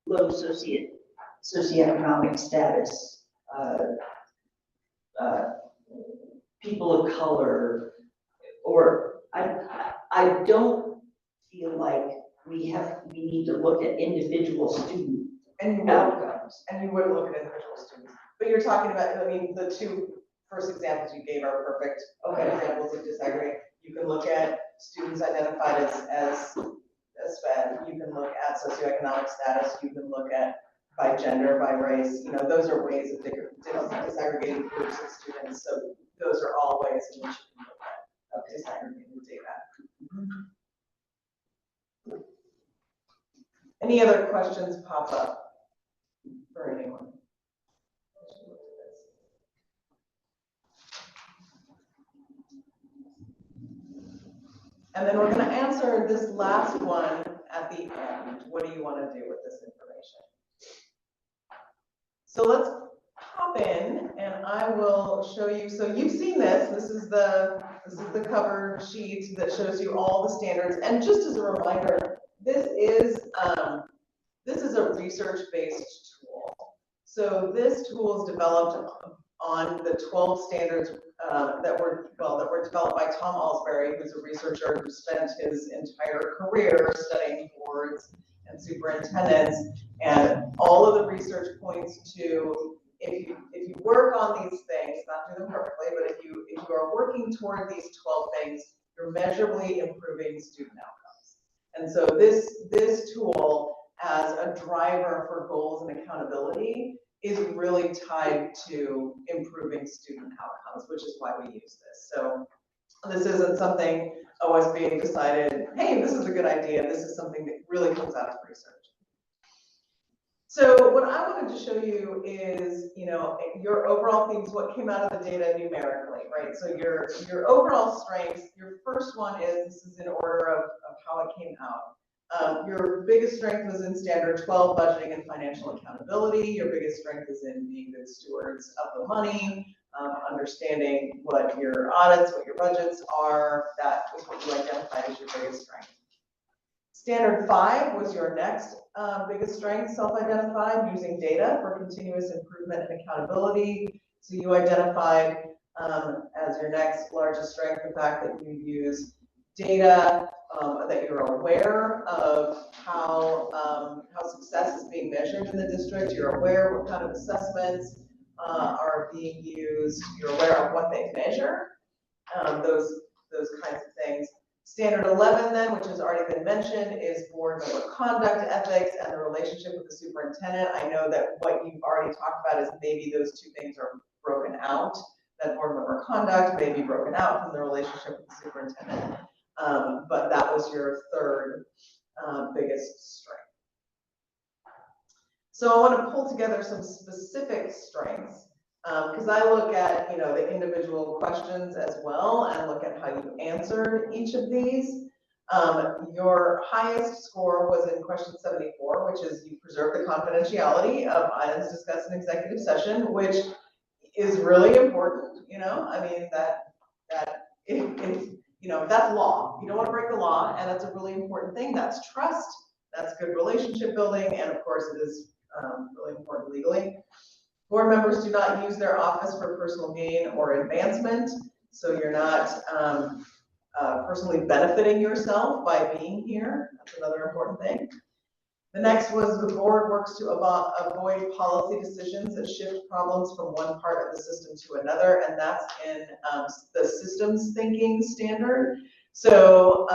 low socioeconomic status, people of color, or I don't feel like we need to look at individual student outcomes. And you would look at individual students. But you're talking about, I mean, the two first examples you gave are perfect examples of disaggregate. You can look at students identified as SPED. You can look at socioeconomic status. You can look at by gender, by race. You know, those are ways of disaggregating groups of students. So those are all ways in which you can look at disaggregating data. Any other questions pop up for anyone? And then we're going to answer this last one at the end. What do you want to do with this information? So let's hop in and I will show you. So you've seen this. This is the cover sheet that shows you all the standards. And just as a reminder, this is a research-based tool. So this tool is developed on the 12 standards that were developed by Tom Alsbury, who's a researcher who spent his entire career studying boards and superintendents. And all of the research points to if you work on these things, not do them perfectly, but if you are working toward these 12 things, you're measurably improving student outcomes. And so this tool as a driver for goals and accountability is really tied to improving student outcomes, which is why we use this. So this isn't something OSB decided, hey, this is a good idea. This is something that really comes out of research. So what I wanted to show you is, you know, your overall themes, what came out of the data numerically, right? So your overall strengths, your first one is, this is in order of how it came out. Your biggest strength was in standard 12, budgeting and financial accountability. Your biggest strength is in being good stewards of the money, understanding what your audits, what your budgets are. That was what you identified as your biggest strength. Standard 5 was your next biggest strength, self-identified, using data for continuous improvement and accountability. So you identified as your next largest strength the fact that you use data, that you're aware of how success is being measured in the district. You're aware what kind of assessments are being used. You're aware of what they measure. Those kinds of things. Standard 11 then, which has already been mentioned, is board member conduct, ethics, and the relationship with the superintendent. I know that what you've already talked about is maybe those two things are broken out. That board member conduct may be broken out from the relationship with the superintendent. But that was your third biggest strength. So I want to pull together some specific strengths because I look at, you know, the individual questions as well and look at how you answered each of these. Your highest score was in question 74, which is you preserve the confidentiality of items discussed in executive session, which is really important. You know, I mean if you know, that's law. You don't want to break the law, and that's a really important thing. That's trust. That's good relationship building, and of course, it is really important legally. Board members do not use their office for personal gain or advancement, so you're not personally benefiting yourself by being here. That's another important thing. The next was the board works to avoid policy decisions that shift problems from one part of the system to another, and that's in the systems thinking standard. So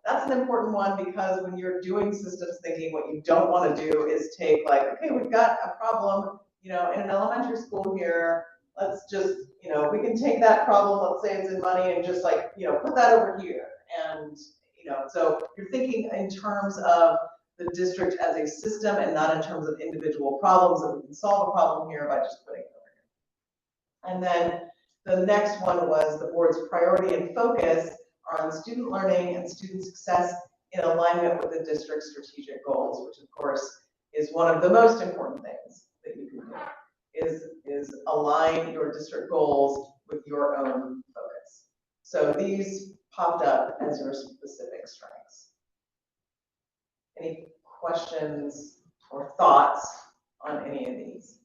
that's an important one because when you're doing systems thinking, what you don't want to do is take like, okay, we've got a problem, you know, in an elementary school here. Let's just, you know, we can take that problem, let's say it's in money, and just like, you know, put that over here. And, you know, so you're thinking in terms of the district as a system and not in terms of individual problems, that we can solve a problem here by just putting it over here. And then the next one was the board's priority and focus are on student learning and student success in alignment with the district's strategic goals, which of course is one of the most important things that you can do, is align your district goals with your own focus. So these popped up as your specific strengths. Any questions or thoughts on any of these?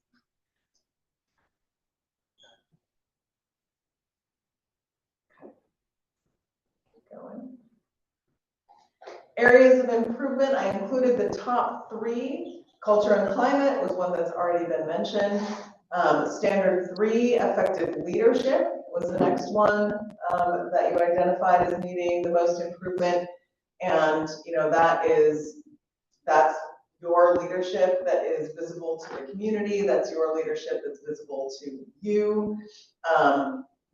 Going. Areas of improvement, I included the top 3. Culture and climate was one that's already been mentioned. Standard 3, effective leadership, was the next one that you identified as needing the most improvement. And that's your leadership that is visible to the community. That's your leadership that's visible to you.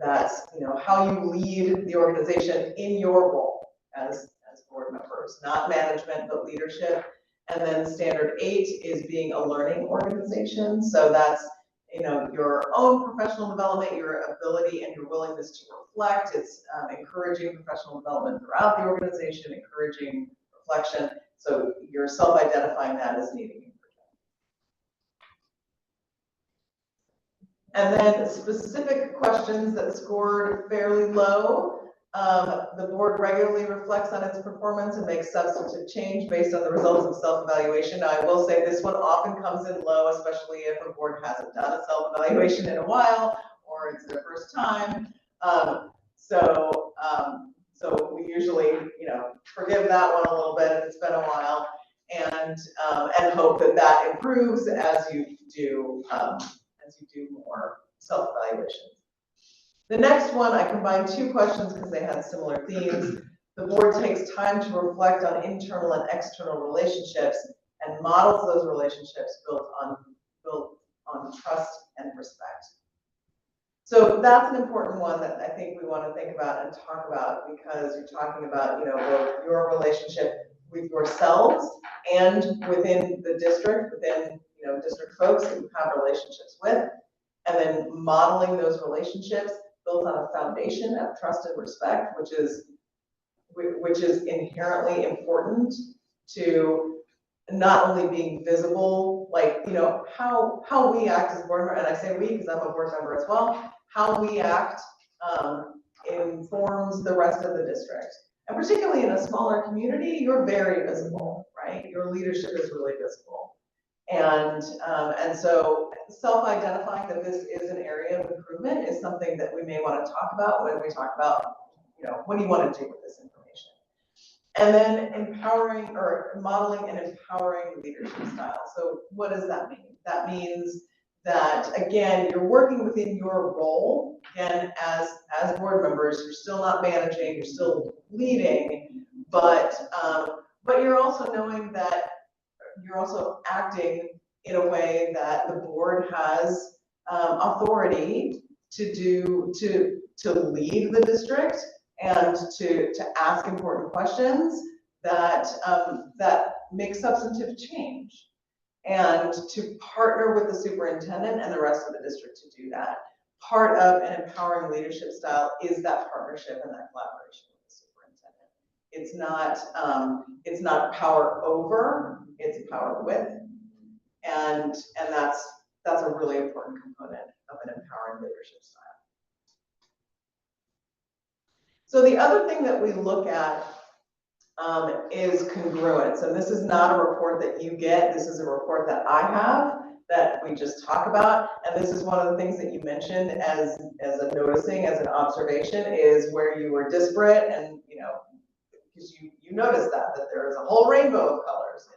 That's how you lead the organization in your role as board members, not management, but leadership. And then standard 8 is being a learning organization. So that's your own professional development, your ability and your willingness to reflect. It's encouraging professional development throughout the organization, encouraging reflection. So you're self-identifying that as needing improvement. And then specific questions that scored fairly low. The board regularly reflects on its performance and makes substantive change based on the results of self-evaluation. Now, I will say this one often comes in low, especially if a board hasn't done a self-evaluation in a while or it's their first time. So we usually, forgive that one a little bit if it's been a while, and hope that improves as you do more self-evaluations. The next one, I combined 2 questions because they had similar themes. The board takes time to reflect on internal and external relationships and models those relationships built on trust and respect. So that's an important one that I think we want to think about and talk about, because you're talking about, both your relationship with yourselves and within the district, within, district folks that you have relationships with, and then modeling those relationships built on a foundation of trust and respect, which is inherently important to not only being visible, like, how we act as board members, and I say we because I'm a board member as well, how we act informs the rest of the district. And particularly in a smaller community, you're very visible, right? Your leadership is really visible. And so self-identifying that this is an area of improvement is something that we may want to talk about when we talk about, what do you want to do with this information? And then empowering or modeling and empowering leadership style. So what does that mean? That means that, again, you're working within your role. Again, as board members, you're still not managing, you're still leading, but you're also knowing that you're also acting in a way that the board has authority to lead the district and to ask important questions that make substantive change, and to partner with the superintendent and the rest of the district to do that. Part of an empowering leadership style is that partnership and that collaboration with the superintendent. It's not power over, it's power with, and that's a really important component of an empowering leadership style. So the other thing that we look at is congruence, and this is not a report that you get. This is a report that I have that we just talk about, and this is one of the things that you mentioned as a noticing, as an observation, is where you were disparate, and because you noticed that there is a whole rainbow of colors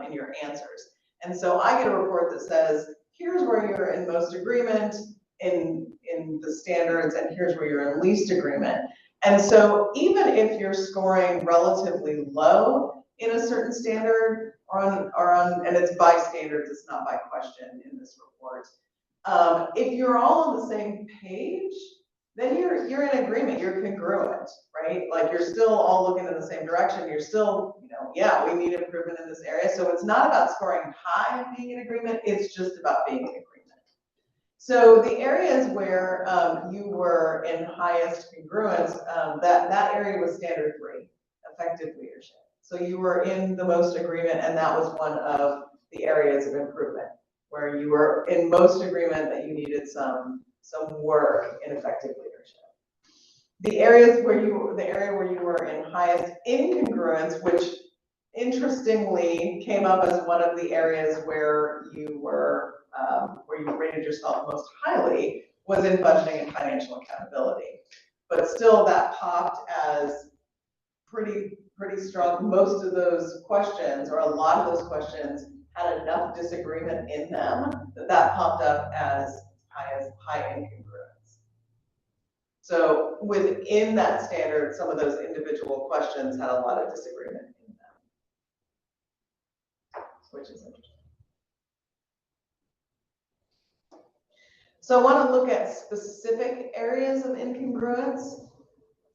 in your answers. And so I get a report that says, here's where you're in most agreement in the standards, and here's where you're in least agreement. And so even if you're scoring relatively low in a certain standard or on, and it's by standards, it's not by question in this report. If you're all on the same page, then you're in agreement, you're congruent, right? Like, you're still all looking in the same direction. You're still, yeah, we need improvement in this area. So it's not about scoring high and being in agreement, it's just about being in agreement. So the areas where you were in highest congruence, that area was standard 3, effective leadership. So you were in the most agreement, and that was one of the areas of improvement where you were in most agreement that you needed some work in effective leadership. The area where you were in highest incongruence, which interestingly came up as one of the areas where you rated yourself most highly was in budgeting and financial accountability. But still that popped as pretty strong. Most of those questions, or a lot of those questions, had enough disagreement in them that popped up as high incongruence. So within that standard, some of those individual questions had a lot of disagreement in them, which is interesting. So I want to look at specific areas of incongruence.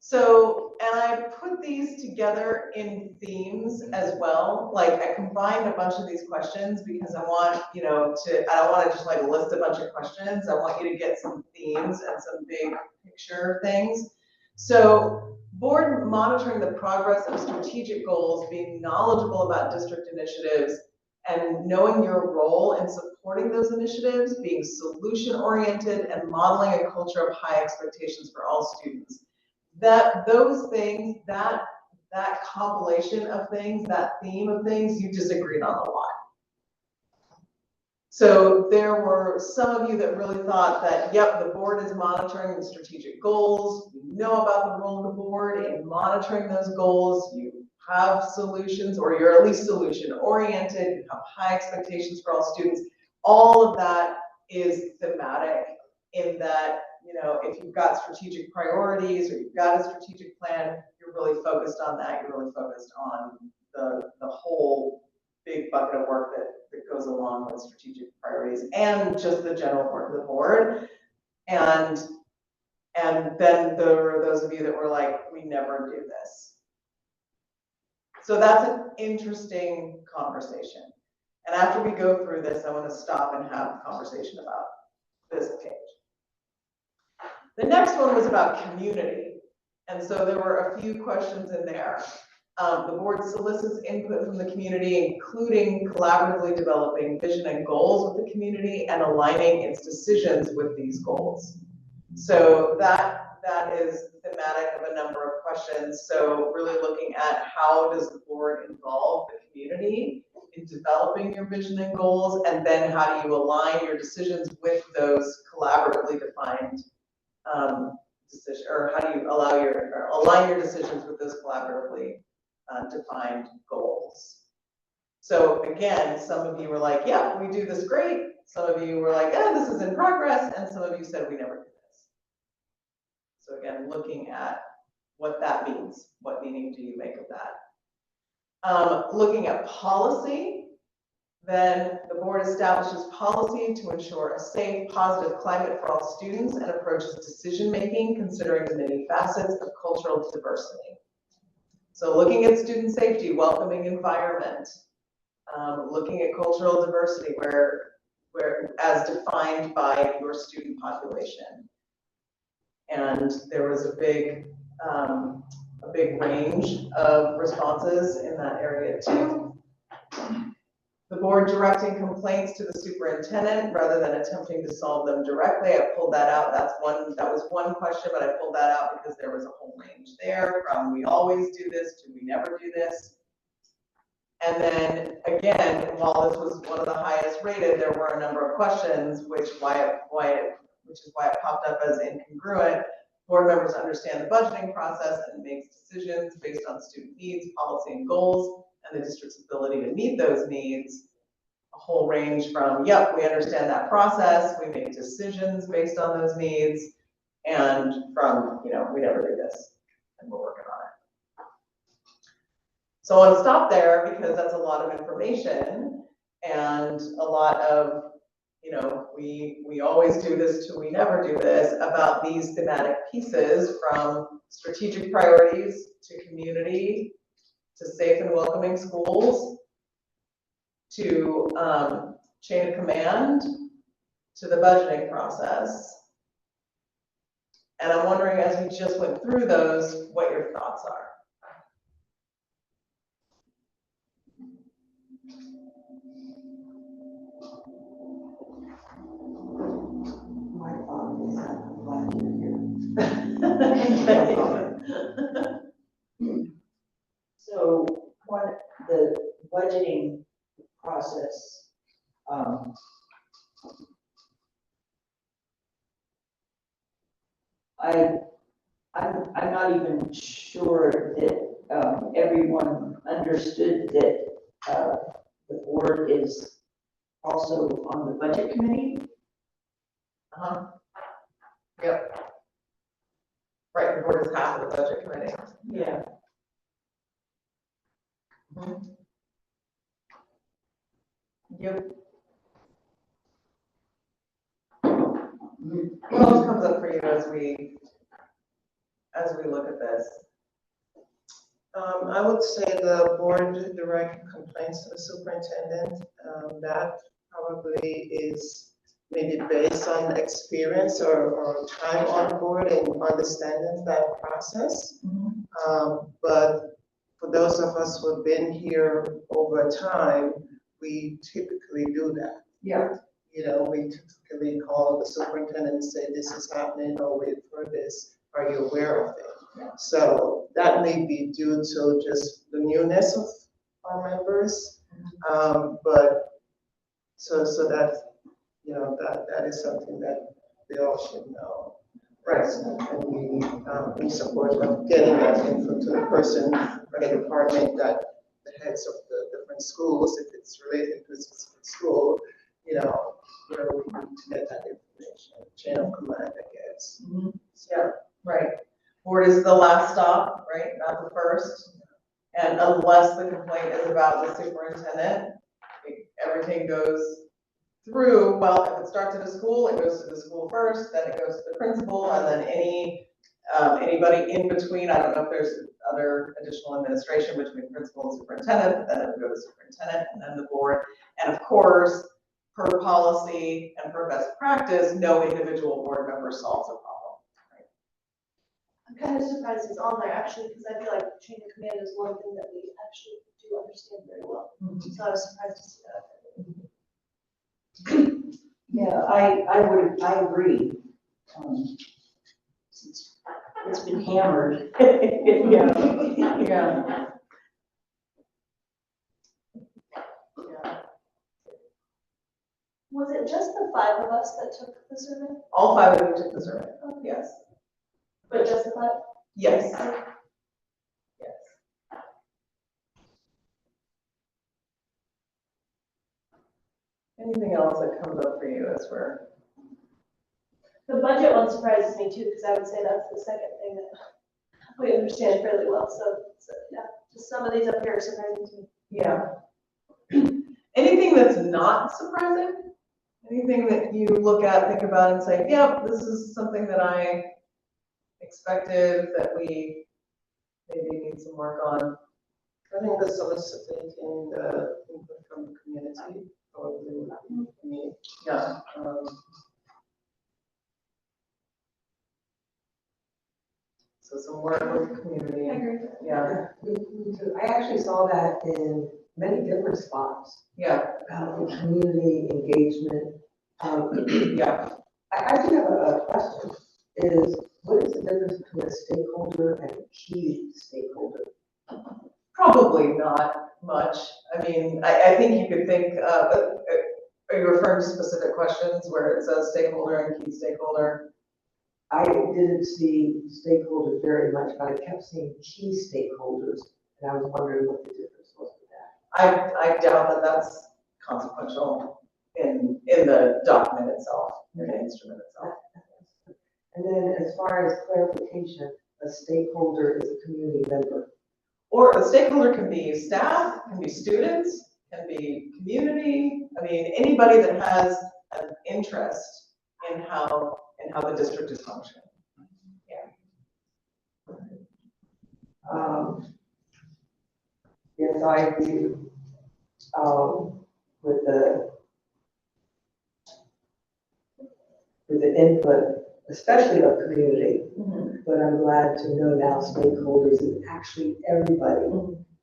So, and I put these together in themes as well. Like I combined a bunch of these questions because I want, I don't want to just like list a bunch of questions. I want you to get some themes and some big picture things. So board monitoring the progress of strategic goals, being knowledgeable about district initiatives, and knowing your role in supporting those initiatives, being solution oriented and modeling a culture of high expectations for all students. Those things, that compilation of things, that theme of things, you disagreed on a lot. So there were some of you that really thought that, yep, the board is monitoring the strategic goals. You know about the role of the board in monitoring those goals. You have solutions, or you're at least solution oriented. You have high expectations for all students. All of that is thematic in that, if you've got strategic priorities or you've got a strategic plan, you're really focused on that. You're really focused on the whole big bucket of work that goes along with strategic priorities and just the general work of the board. And then there were those of you that were like, we never do this. So that's an interesting conversation. And after we go through this, I want to stop and have a conversation about this page. The next one was about community. And so there were a few questions in there. The board solicits input from the community, including collaboratively developing vision and goals with the community and aligning its decisions with these goals. So that is thematic of a number of questions. So really looking at how does the board involve the community in developing your vision and goals, and then how do you align your decisions with those collaboratively defined decisions, or how do you align your decisions with those collaboratively defined goals. So again, some of you were like, yeah, we do this great. Some of you were like, yeah, this is in progress. And some of you said we never do this. So again, looking at what that means. What meaning do you make of that? Looking at policy, then the board establishes policy to ensure a safe, positive climate for all students and approaches decision-making considering the many facets of cultural diversity. So looking at student safety, welcoming environment, looking at cultural diversity where as defined by your student population. And there was a big range of responses in that area too. The board directing complaints to the superintendent rather than attempting to solve them directly. I pulled that out. That was one question, but I pulled that out because there was a whole range there from we always do this to we never do this. And then again, while this was one of the highest rated, there were a number of questions, which is why it popped up as incongruent. Board members understand the budgeting process and makes decisions based on student needs, policy, and goals, and the district's ability to meet those needs. A whole range from, yep, we understand that process, we make decisions based on those needs, and from, we never do this, and we're working on it. So I want to stop there because that's a lot of information and a lot of, we always do this till we never do this, about these thematic pieces from strategic priorities to community, to safe and welcoming schools, to chain of command, to the budgeting process. And I'm wondering, as we just went through those, what your thoughts are. My thought is that I'm glad you're here. So the budgeting process, I'm not even sure that everyone understood that the board is also on the budget committee. Yep. Right, the board is half of the budget committee. Yeah. Yep. What else comes up for you as we look at this? I would say the board direct complaints to the superintendent. That probably is maybe based on experience or time on the board and understanding that process. But for those of us who have been here over time, we typically do that. Yeah. You know, we typically call the superintendent and say, this is happening, or we've heard this, are you aware of it? So that may be due to just the newness of our members. But so that, you know, that is something that they all should know. Right. And we support of getting that info to the person or the department, that the heads of the different schools, if it's related to a specific school, you know, where we need to get that information, chain of command, I guess. Yeah, right. Board is the last stop, right, not the first. And unless the complaint is about the superintendent, everything goes through, well, if it starts at a school, it goes to the school first, then it goes to the principal, and then anybody in between. I don't know if there's other additional administration between principal and superintendent, but then it would go to superintendent and then the board. And of course, per policy and per best practice, no individual board member solves a problem. I'm kind of surprised it's on there actually, because I feel like chain of command is one thing that we actually do understand very well. So I was surprised to see that. Yeah, I agree. It's been hammered. Yeah. Was it just the 5 of us that took the survey? All 5 of you took the survey. Yes. But just the 5? Yes. Yes. Anything else that comes up for you as we're? The budget one surprises me too, because I would say that's the second thing that we understand fairly well. So yeah, just some of these up here are surprising to me. Yeah. Anything that's not surprising? Anything that you look at, think about, and say, yeah, this is something that I expected that we maybe need some work on? I think the soliciting the input from the community probably would be for me. Yeah. So some work with the community. I agree. Yeah. Me too. I actually saw that in many different spots, Yeah. the community engagement. Yeah. I do have a question, is what is the difference between a stakeholder and a key stakeholder? Probably not much. I mean, I think you could think, are you referring to specific questions where it says stakeholder and key stakeholder? I didn't see stakeholders very much, but I kept seeing key stakeholders, and I was wondering what the difference was with that. I doubt that that's consequential in the document itself, in the instrument itself. And then as far as clarification, a stakeholder is a community member. Or a stakeholder can be staff, can be students, can be community. I mean, anybody that has an interest in how the district is functioning. Yeah. Yes, I agree with the input, especially of community. But I'm glad to know now stakeholders is actually everybody.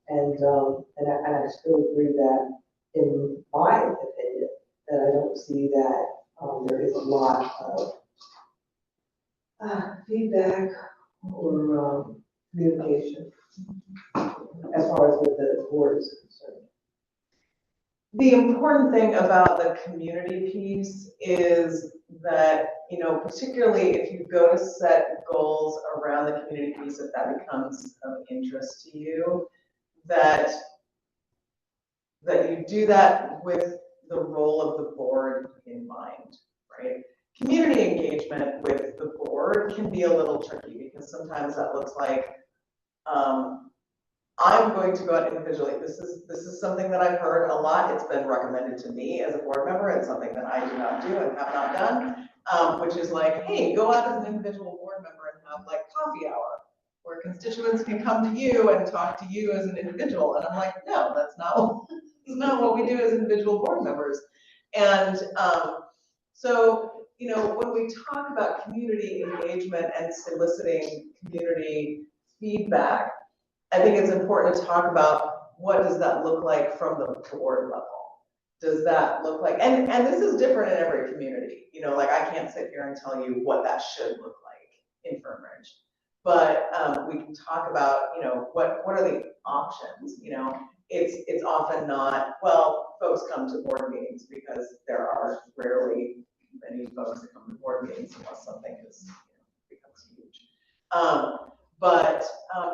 And I still agree that, in my opinion, that I don't see that there is a lot of feedback or communication as far as with the board is concerned. the important thing about the community piece is that, particularly if you go to set goals around the community piece, if that becomes of interest to you, that you do that with the role of the board in mind, right? Community engagement with the board can be a little tricky because sometimes that looks like, I'm going to go out individually. This is something that I've heard a lot. It's been recommended to me as a board member. It's something that I do not do and have not done, which is like, hey, go out as an individual board member and have like coffee hour where constituents can come to you and talk to you as an individual. And I'm like, no, that's not what we do as individual board members. And so, when we talk about community engagement and soliciting community feedback, I think it's important to talk about what does that look like from the board level. Does that look like, and this is different in every community, like I can't sit here and tell you what that should look like in Fernbridge, but we can talk about, what are the options, it's often not, well, folks come to board meetings because there are rarely many folks that come to board meetings unless something is, becomes huge. But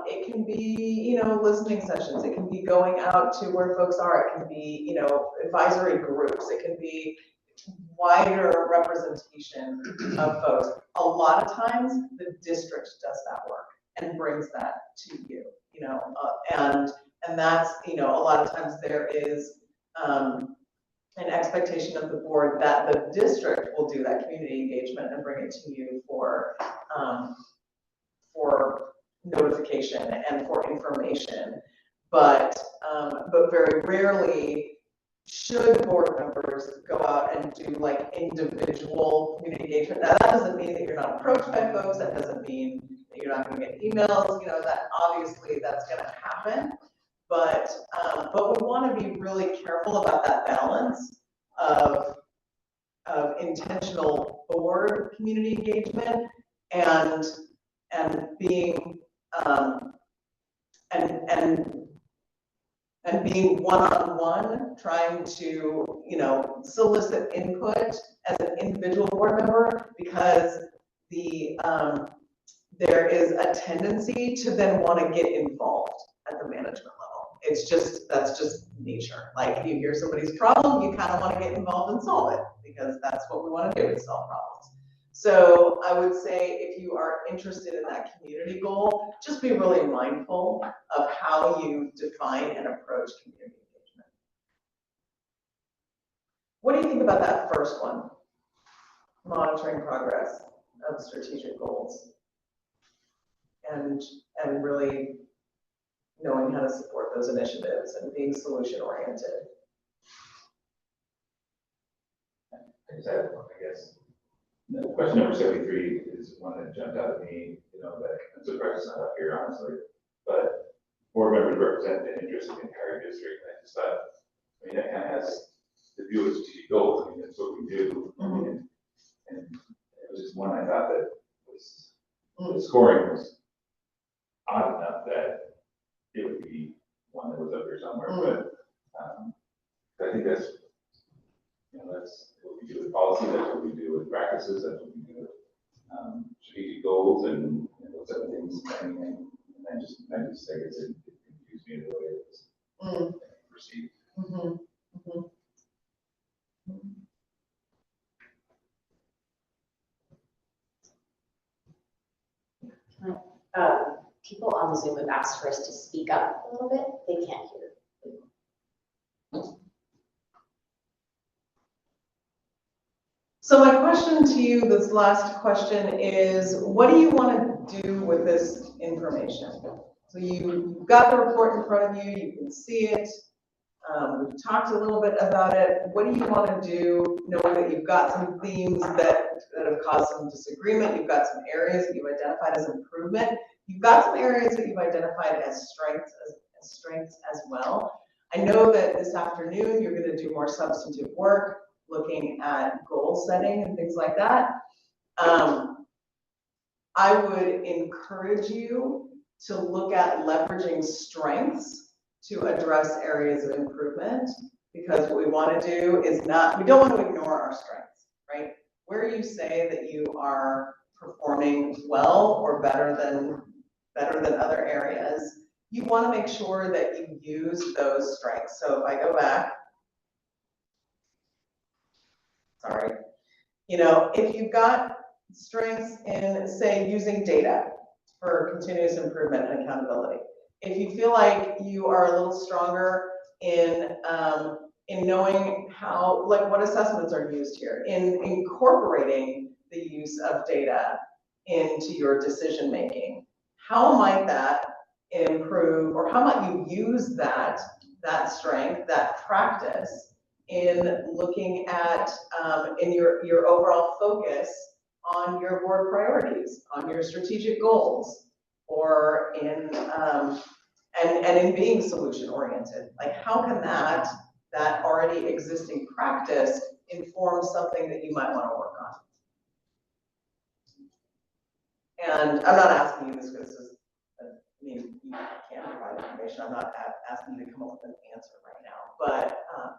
it can be, listening sessions. It can be going out to where folks are. It can be, advisory groups. It can be wider representation of folks. A lot of times the district does that work and brings that to you, and that's, a lot of times there is an expectation of the board that the district will do that community engagement and bring it to you for notification and for information, but very rarely should board members go out and do like individual community engagement. Now that doesn't mean that you're not approached by folks. That doesn't mean that you're not going to get emails. That obviously that's going to happen, but we want to be really careful about that balance of intentional board community engagement and being and being one-on-one, trying to, solicit input as an individual board member, because there is a tendency to then want to get involved at the management level. That's just nature. Like you hear somebody's problem, you kind of want to get involved and solve it, because that's what we want to do, is solve problems. So I would say if you are interested in that community goal, just be really mindful of how you define and approach community engagement. What do you think about that first one? Monitoring progress of strategic goals and really knowing how to support those initiatives and being solution oriented. I guess. Question number 73 is one that jumped out at me, that I'm surprised it's not up here, honestly, but board members represent the interests of the entire district. I just thought, that kind of has to do with strategic goals. That's what we do. And it was just one I thought that was, the scoring was odd enough that it would be one that was up here somewhere, but I think that's, that's what we do with policy, that's what we do with practices, that's what we do with strategic goals and those other things. And I just think it confused me the way it was perceived. People on the Zoom have asked for us to speak up a little bit. They can't hear. So my question to you, this last question, is what do you want to do with this information? So you've got the report in front of you, you can see it. We've talked a little bit about it. What do you want to do, knowing that you've got some themes that have caused some disagreement? You've got some areas that you've identified as improvement. You've got some areas that you've identified as strengths as well. I know that this afternoon you're going to do more substantive work, looking at goal setting and things like that. I would encourage you to look at leveraging strengths to address areas of improvement, Because what we want to do is we don't want to ignore our strengths, right? Where you say that you are performing well or better than other areas, you want to make sure that you use those strengths. So if I go back, sorry, if you've got strengths in, say, using data for continuous improvement and accountability, if you feel like you are a little stronger in knowing how, like what assessments are used here, in incorporating the use of data into your decision making, how might that improve, or how might you use that strength, that practice in looking at in your overall focus on your board priorities, on your strategic goals, or in and in being solution oriented? Like, how can that already existing practice inform something that you might want to work on? And I'm not asking you this because this is, you can't provide information. I'm not asking you to come up with an answer right now, but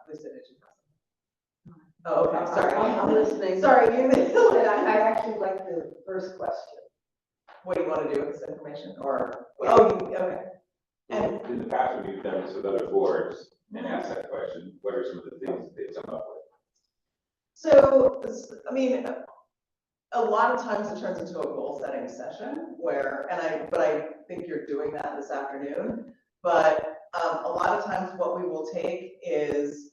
Lisa, did you have something? Oh, okay, sorry. I'm listening. Sorry, I actually like the first question. What do you want to do with this information? Or, okay. And in the past, when you've done this with other boards and asked that question, what are some of the things that they've come up with? So, I mean, a lot of times it turns into a goal setting session where, but I think you're doing that this afternoon, but a lot of times what we will take is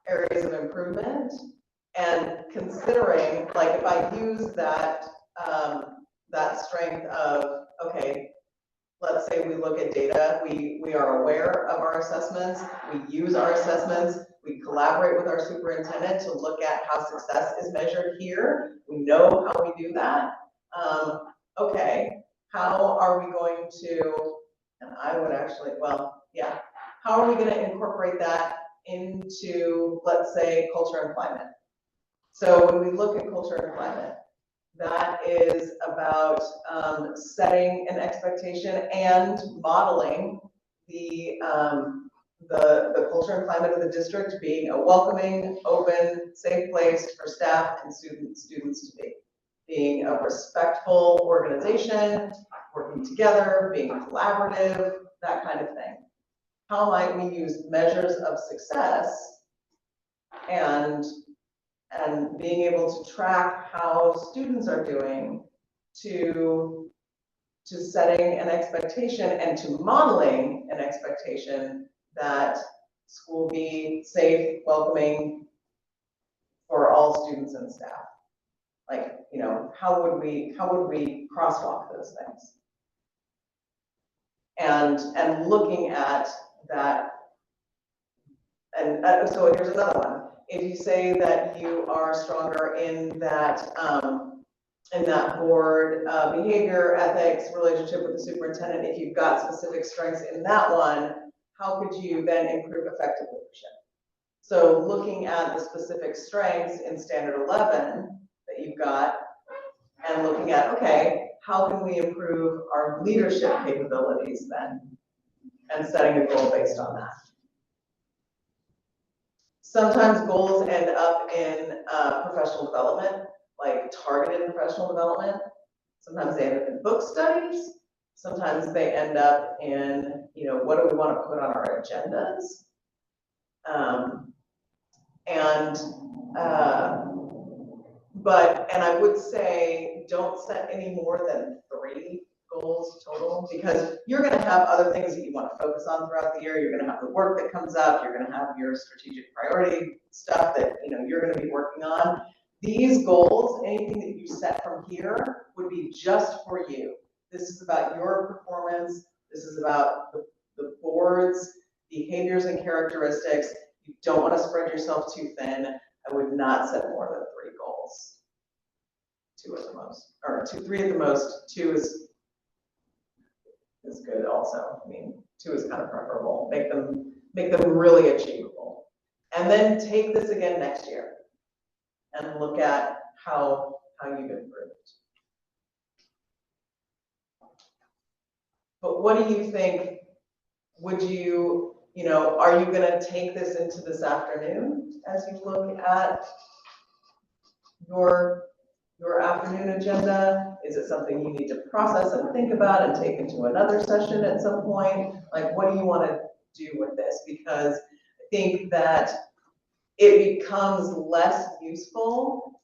areas of improvement and considering, like if I use that strength of, okay, let's say we look at data, we are aware of our assessments, we use our assessments, we collaborate with our superintendent to look at how success is measured here. We know how we do that. Okay, how are we going to, and I would actually, how are we going to incorporate that into, let's say, culture and climate? So when we look at culture and climate, that is about setting an expectation and modeling the culture and climate of the district being a welcoming, open, safe place for staff and students to be. Being a respectful organization, working together, being collaborative, that kind of thing. How might we use measures of success and being able to track how students are doing to setting an expectation and to modeling an expectation that school be safe, welcoming for all students and staff? Like, how would we crosswalk those things? And looking at that, and so here's another one. If you say that you are stronger in that board behavior, ethics, relationship with the superintendent, if you've got specific strengths in that one, how could you then improve effective leadership? So looking at the specific strengths in Standard 11 that you've got, and looking at, okay, how can we improve our leadership capabilities then? And setting a goal based on that. Sometimes goals end up in professional development, like targeted professional development. Sometimes they end up in book studies. Sometimes they end up in, what do we want to put on our agendas? And I would say don't set any more than 3 goals total, because you're going to have other things that you want to focus on throughout the year. You're going to have the work that comes up. You're going to have your strategic priority stuff that you're going to be working on. These goals, anything that you set from here, would be just for you. This is about your performance. This is about the board's behaviors and characteristics. You don't want to spread yourself too thin. I would not set more than 3 goals. 2 at the most, or 3 at the most. 2 is good also. I mean, 2 is kind of preferable. Make them really achievable. And then take this again next year and look at how you've improved. But what do you think? Would you, you know, are you gonna take this into this afternoon as you look at your afternoon agenda? Is it something you need to process and think about and take into another session at some point? Like, what do you want to do with this? Because I think that it becomes less useful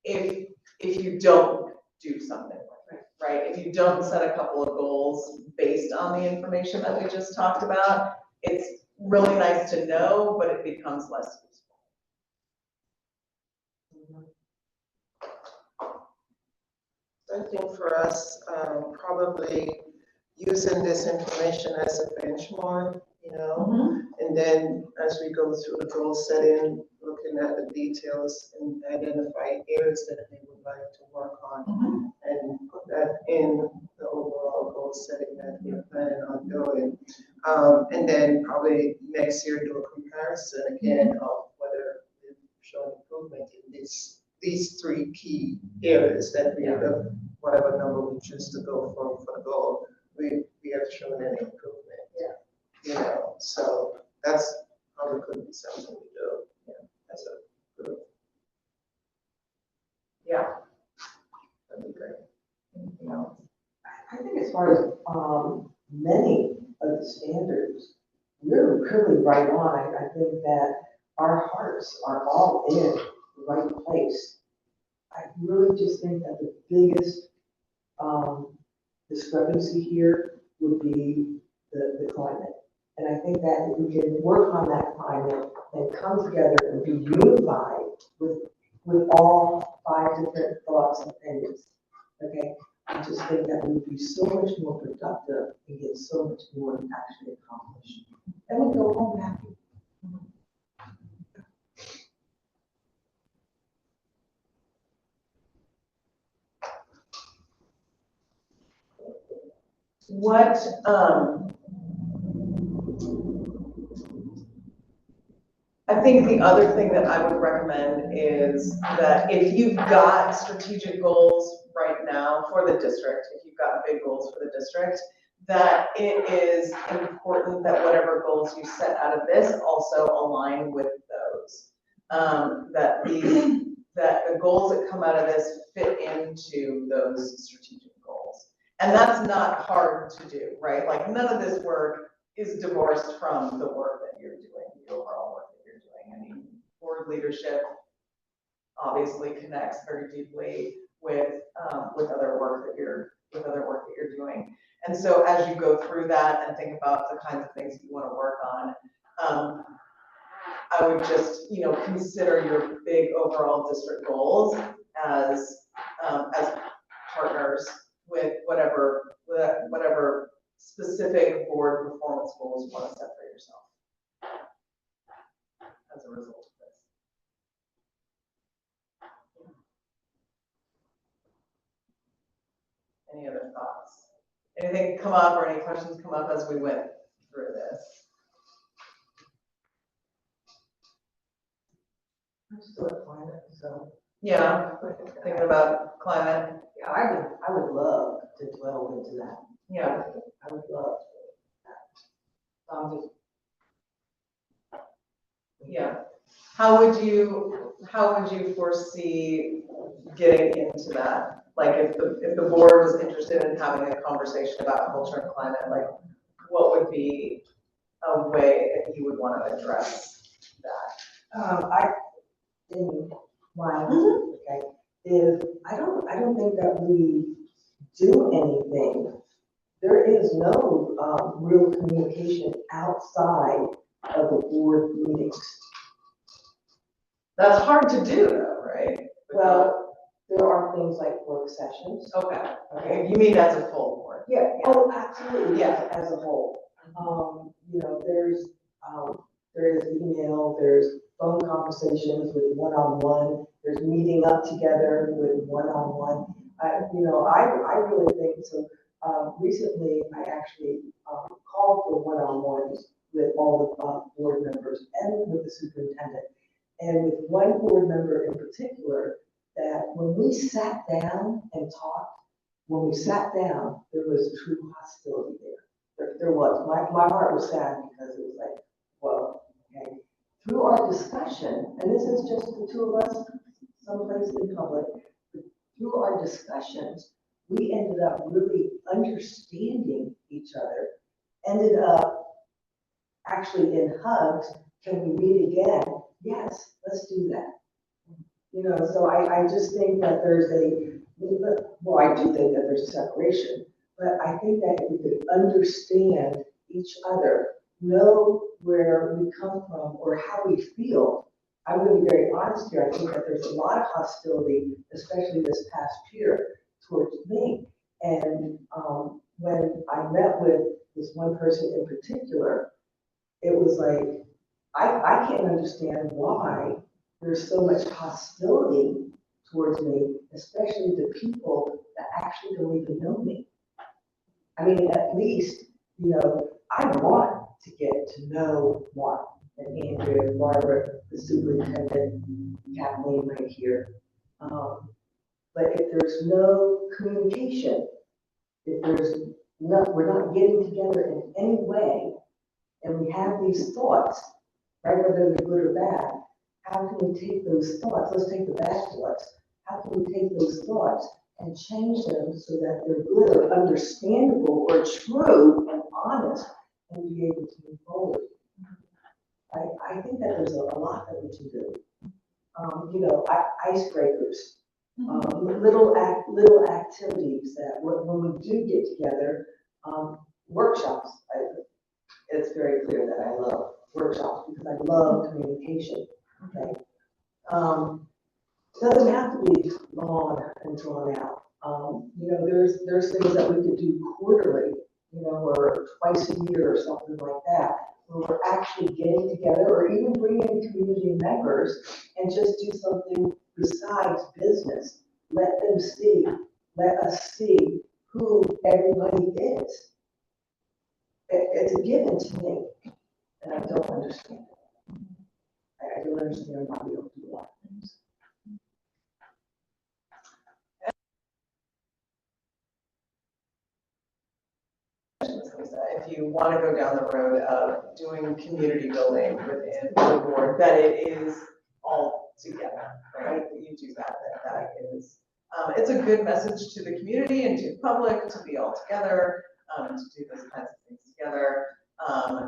if you don't do something with it, right? If you don't set a couple of goals based on the information that we just talked about, it's really nice to know, but it becomes less useful. I think for us, probably using this information as a benchmark, you know, and then as we go through the goal setting, looking at the details and identify areas that they would like to work on, and put that in the overall goal setting that we're planning on doing. And then probably next year do a comparison again of whether we've shown improvement in these three key areas that we have, whatever number we choose to go for the goal, we have shown an improvement. Yeah. You know, so that's probably could be something we do, as a group. Yeah. That'd be great. Anything else? I think as far as, many of the standards, we're really right on. I think that our hearts are all in the right place. I really just think that the biggest, discrepancy here would be the climate. And I think that if we can work on that climate and come together and be unified with all 5 different thoughts and opinions, okay? I just think that we would be so much more productive and get so much more actually accomplished. And we go home happy. What, I think the other thing that I would recommend is that if you've got strategic goals right now for the district, if you've got big goals for the district, that it is important that whatever goals you set out of this also align with those. That the goals that come out of this fit into those strategic goals. And that's not hard to do, right? Like, none of this work is divorced from the work that you're doing, the overall work that you're doing. I mean, board leadership obviously connects very deeply with other work that you're doing. And so as you go through that and think about the kinds of things that you want to work on, I would just, you know, consider your big overall district goals as partners with whatever specific board performance goals you want to set for yourself as a result of this. Any other thoughts? Anything come up or any questions come up as we went through this? I'm still at climate, so. Yeah, thinking about climate. Yeah, I would love to dwell into that. Yeah. I would love that. Yeah. How would you foresee getting into that? Like, if the board was interested in having a conversation about culture and climate, like, what would be a way that you would want to address that? In my, okay, is I don't think that we do anything. There is no real communication outside of the board meetings. That's hard to do though, right? Well, there are things like work sessions. Okay, you mean as a full board? Yeah, oh, absolutely, Yeah. as a whole. You know, there is email, there's phone conversations with one-on-one, there's meeting up together with one-on-one. I really think so. Recently, I actually called for one-on-ones with all the board members and with the superintendent. And with one board member in particular, that when we sat down and talked, there was true hostility there. There was. My heart was sad because it was like, our discussion, and this is just the two of us someplace in public, through our discussions, we ended up really understanding each other, ended up actually in hugs. Can we meet again? Yes, let's do that. You know, so I just think that there's well, I do think that there's a separation, but I think that if we could understand each other, know where we come from or how we feel. I'm going to be very honest here. I think that there's a lot of hostility, especially this past year, towards me. And when I met with this one person in particular, it was like, I can't understand why there's so much hostility towards me, especially the people that actually don't even know me. I mean, at least, you know, I want to get to know Mark and Andrea, Barbara, the superintendent, Kathleen right here. But if there's no communication, if there's no, we're not getting together in any way, and we have these thoughts, right, whether they're good or bad, how can we take those thoughts? Let's take the bad thoughts. How can we take those thoughts and change them so that they're good or understandable or true and honest and be able to move forward? I think that there's a lot that we can do. You know, icebreakers, little activities that when we do get together, workshops. It's very clear that I love workshops because I love communication. Okay. It doesn't have to be long and drawn out. You know, there's things that we could do quarterly, you know, or twice a year or something like that, where we're actually getting together, or even bringing in community members and just do something besides business. Let us see who everybody is. It's a given to me, and I don't understand it. I don't understand why we don't do a lot of things. If you want to go down the road of doing community building within the board, that it is all together, right? That you do that is, it's a good message to the community and to the public to be all together, to do those kinds of things together.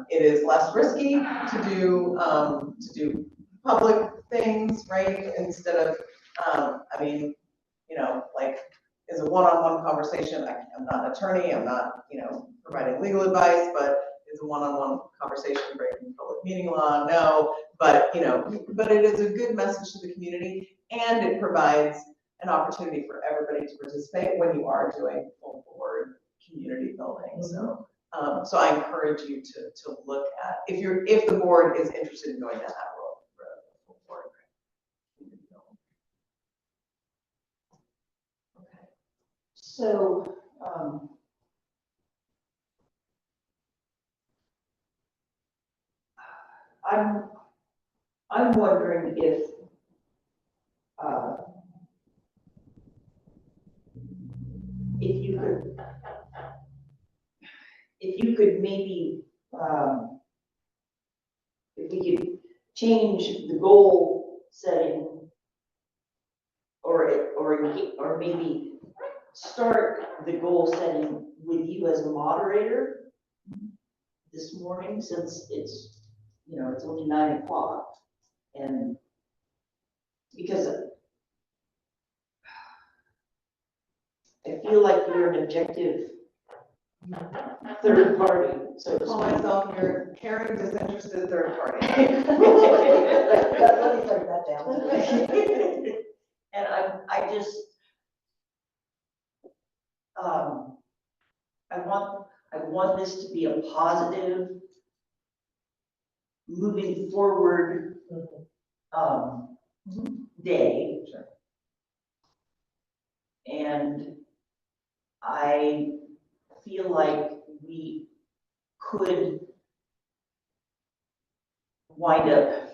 It is less risky to do public things, right? Instead of, I mean, you know, like, is a one-on-one conversation. I'm not an attorney, I'm not, you know, providing legal advice, but is a one-on-one conversation breaking public meeting law? No, but, you know, but it is a good message to the community, and it provides an opportunity for everybody to participate when you are doing full board community building. So, so I encourage you to look at, if the board is interested in going down that road, full board community building. Okay. So, I'm wondering if you could maybe, if we could change the goal setting, or maybe start the goal setting with you as a moderator this morning, since it's, you know, it's only 9 o'clock, and because I feel like you're an objective third party, so to Call speak. myself your caring, disinterested third party. Let me start that down. And I just, I want this to be a positive, moving forward, day. Sure. And I feel like we could wind up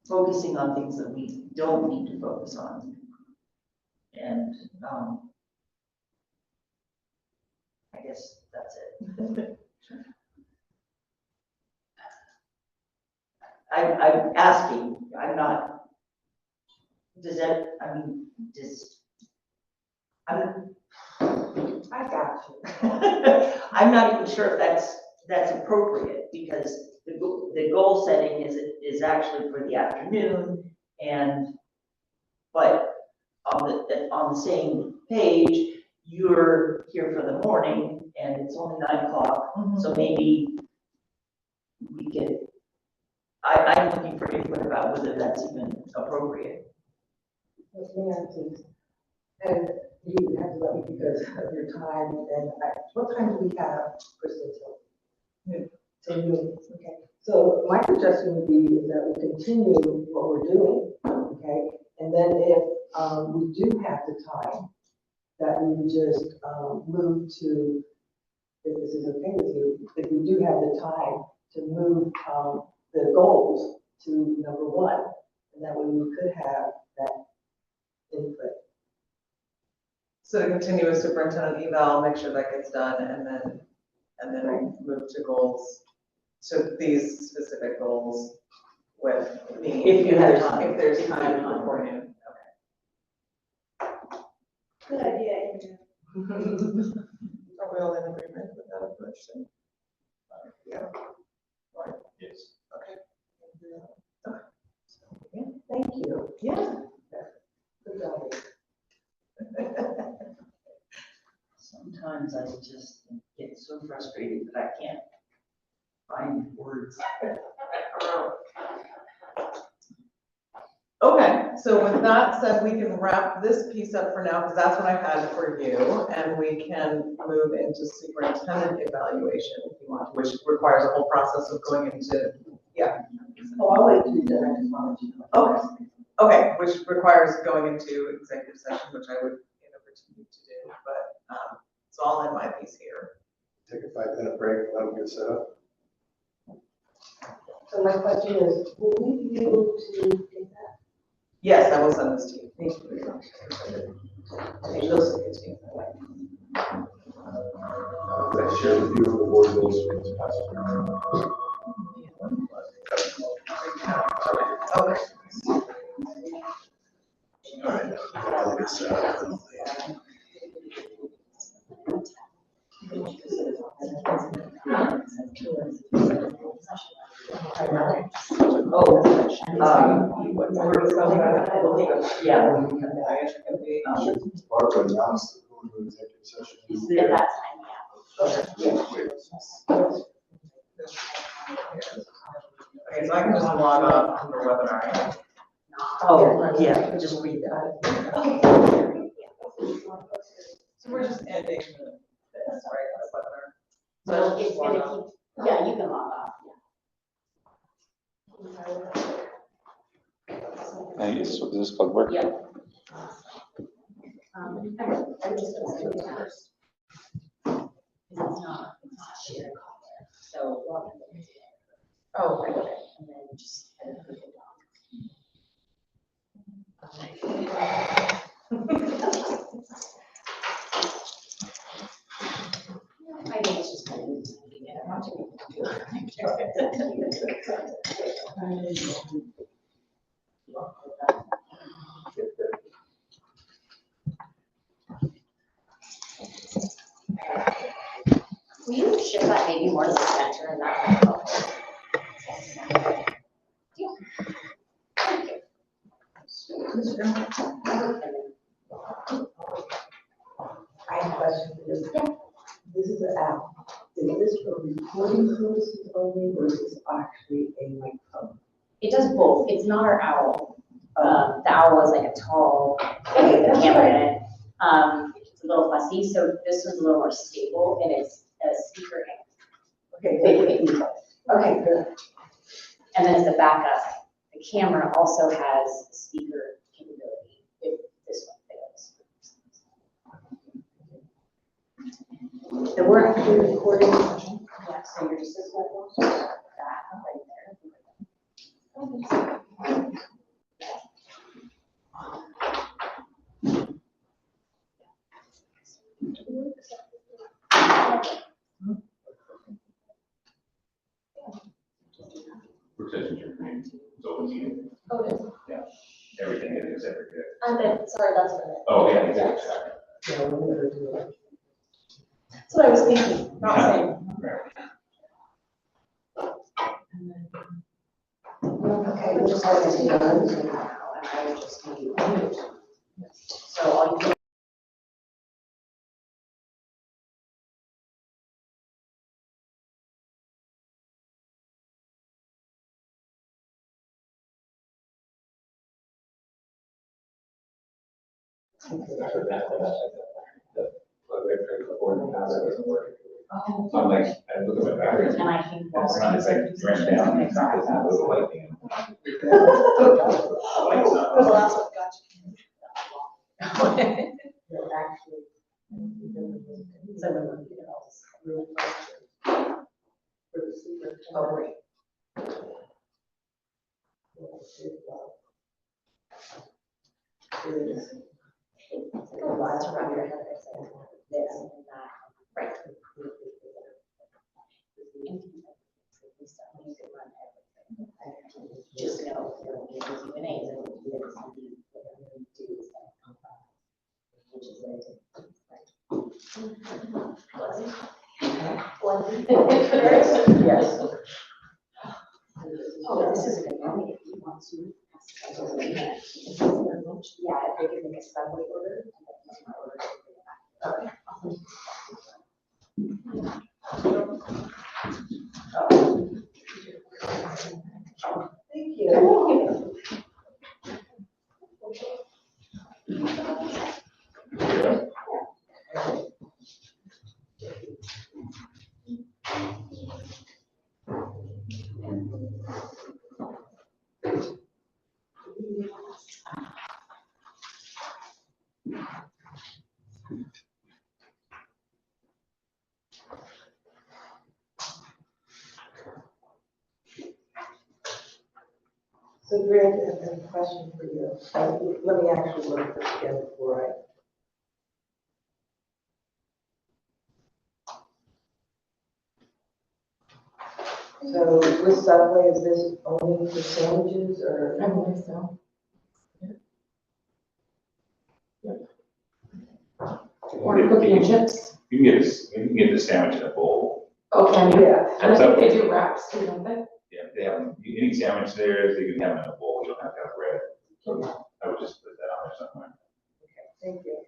focusing on things that we don't need to focus on. And I guess that's it. I'm asking, I'm not, does that, I mean, I got you. I'm not even sure if that's appropriate, because the goal setting is actually for the afternoon, but on the same page, you're here for the morning, and it's only 9 o'clock, so maybe we could, I'm looking for input about whether that's even appropriate. And you have to let me because of your time, and what time do we have, Crystal, till? Till noon, okay. So my suggestion would be that we continue what we're doing, okay? And then if we do have the time, that we would just move to, if this is okay with you, if we do have the time to move the goals to number 1, and that way we could have that input. So to continue with superintendent eval, make sure that gets done, and then move to goals, to these specific goals with me. If you have time. If there's time before noon, Good idea, Andrew. Are we all in agreement with that question? Yeah. Right. Yes. Okay. Thank you. Yeah. Good job. Sometimes I just get so frustrated that I can't find words. Okay, so with that said, we can wrap this piece up for now, because that's what I had for you, and we can move into superintendent evaluation if you want, which requires a whole process of going into, Oh, I'll wait till you're done. I just wanted you to know. Okay, which requires going into executive session, which I would continue to do, but, so I'll end my piece here. Take a 5-minute break, let them get set up. So my question is, will we be able to get that? Yes, I will send this to you. Thank you very much. Okay, you'll send it to you. I share with you the board goals for this past year. Okay. All right, I'll get set up. Yeah. Barbara announced that we're going to executive session. At that time, yeah. Okay, so I can just log off from the webinar. Oh, yeah, just read that. So we're just ending this, right, the webinar. So So I'll it's just log gonna off. keep, yeah, you can log off, Is this called work? yeah. I'm just gonna do it first. Because it's not shared call there, so log in. Oh, okay. And then just edit the doc. I think it's just kind of, yeah, not too many Will you shift that maybe more to the center and that might help? Yeah. Thank you. I have a question for this. This is an app. Is this for recording purposes only, or is this actually a microphone? It does both. It's not our owl. The owl is like a tall camera in it. It's a little fussy, so this one's a little more stable and it's a speaker. Okay, Okay, good. And then as the backup, the camera also has speaker capability if this one fails. And we're actually recording. Yeah, so you're just that right there. We're petitions are green, it's open meeting, Oh, it is. everything is except for. I meant, sorry, that's what I meant. Oh, yeah, exactly. Yeah, we'll never do it. That's what I was thinking, not saying. Okay, we'll just have to now, done. and I would just be mute. So all you So I'm like, I look at my battery, and I think while it's we're not, it's like, ran down, it's not, it's not a little light thing. Light's not The on. last one got You're actually. So we will do those. Real question. For the superintendent. Oh, wait. Is It's like a lot to wrap your head around. It's like this and that. Right. Just know there will be Q&As and we'll do this and do whatever we do is that come from. Which is what I did. Yes. Oh, this is a good one, if you want to. Yeah, if they can make a subway order, and then use my order to bring it back. Okay. Thank you. So Greg, I have a question for you. Let me actually look at this again before I. So with Subway, is this only for sandwiches or? I believe so. Or cookie and chips. You can get the sandwich in a bowl. Oh, can you? Yeah. And I think they do wraps too, don't they? Yeah, they have, any sandwich there, they can have it in a bowl, you don't have to have bread. So I would just put that on there somewhere. Okay, thank you.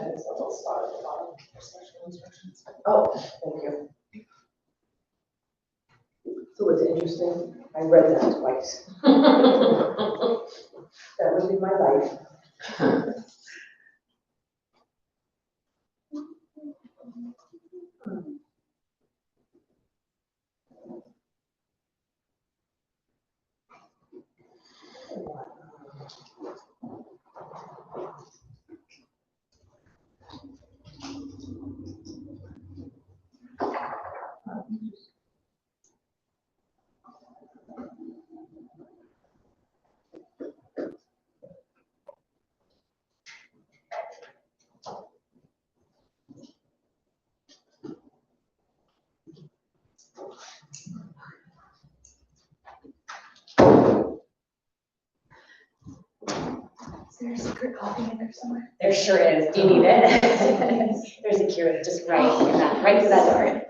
And it's a little spot at the bottom for special instructions. Oh, thank you. So what's interesting, I read that twice. That would be my life. Is there a secret coffee in there somewhere? There sure is. Do you need it? There's a Keurig just right in that, right to that door.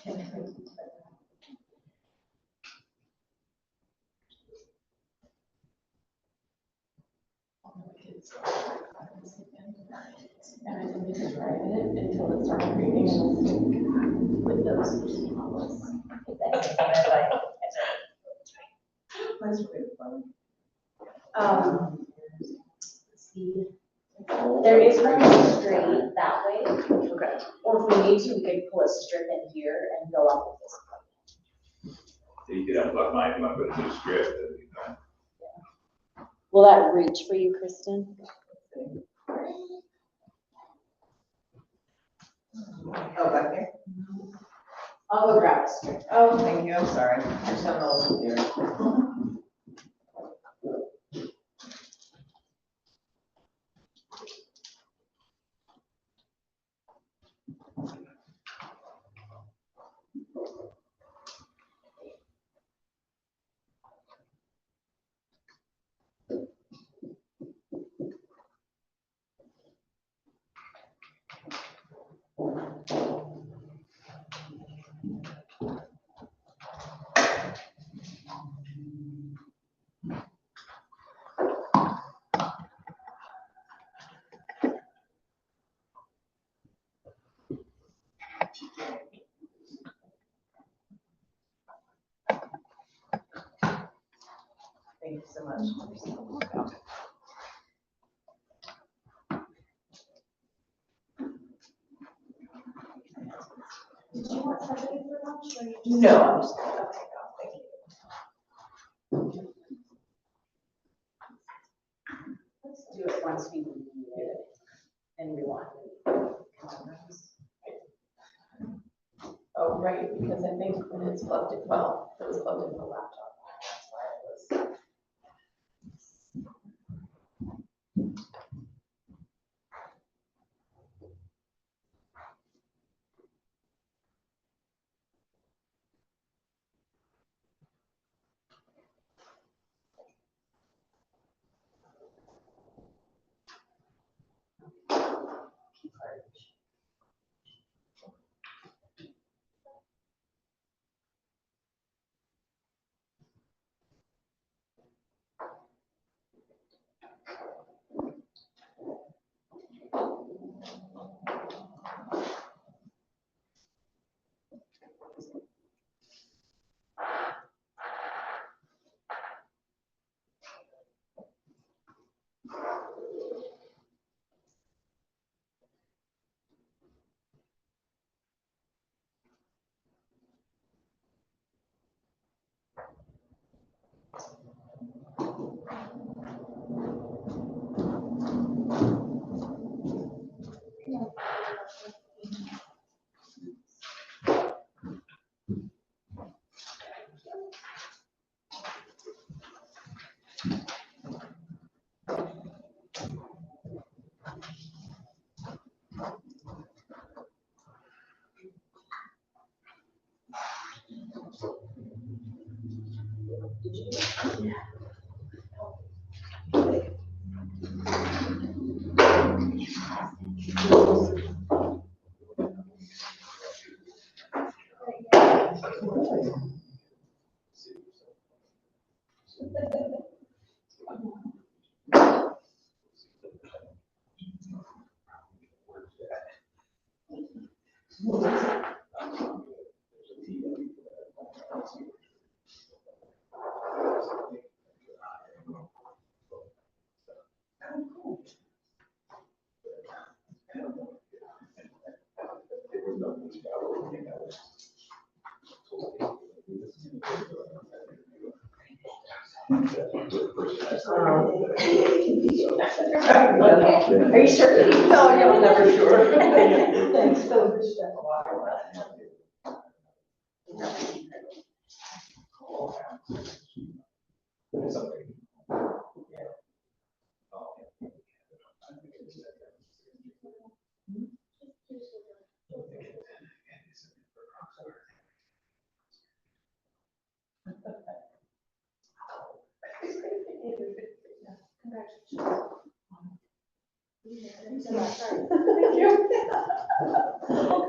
And I didn't even try it until it started reading with those. That's really fun. Let's see. There is one straight that way, Okay. or if we need to, we could pull a strip in here and go up with this. So you could unplug mine, if you want to put a new strip, that'd be fine. Will that reach for you, Kristen? Oh, back here? I'll go grab a strip. Oh, thank you, I'm sorry. I just have an old computer. Thank you so much. Did you want something for lunch or you just? No, I'm just, okay, no, thank you. Let's do it once we need it and we want it. Oh, right, because I think when it's plugged in, well, it was plugged into the laptop. That's why it was. Okay, are you sure? No, I'm never sure. Thanks, Phil, for stepping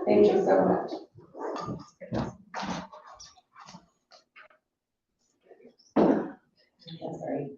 Thank you so much. Yeah, sorry.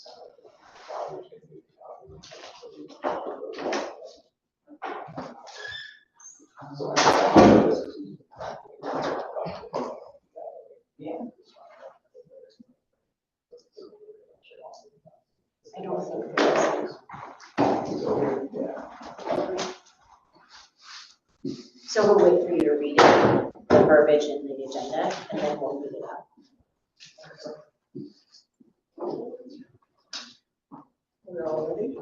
I don't think there is. So we'll wait for you to read it, the verbiage in the agenda, and then we'll read it up. We're all ready?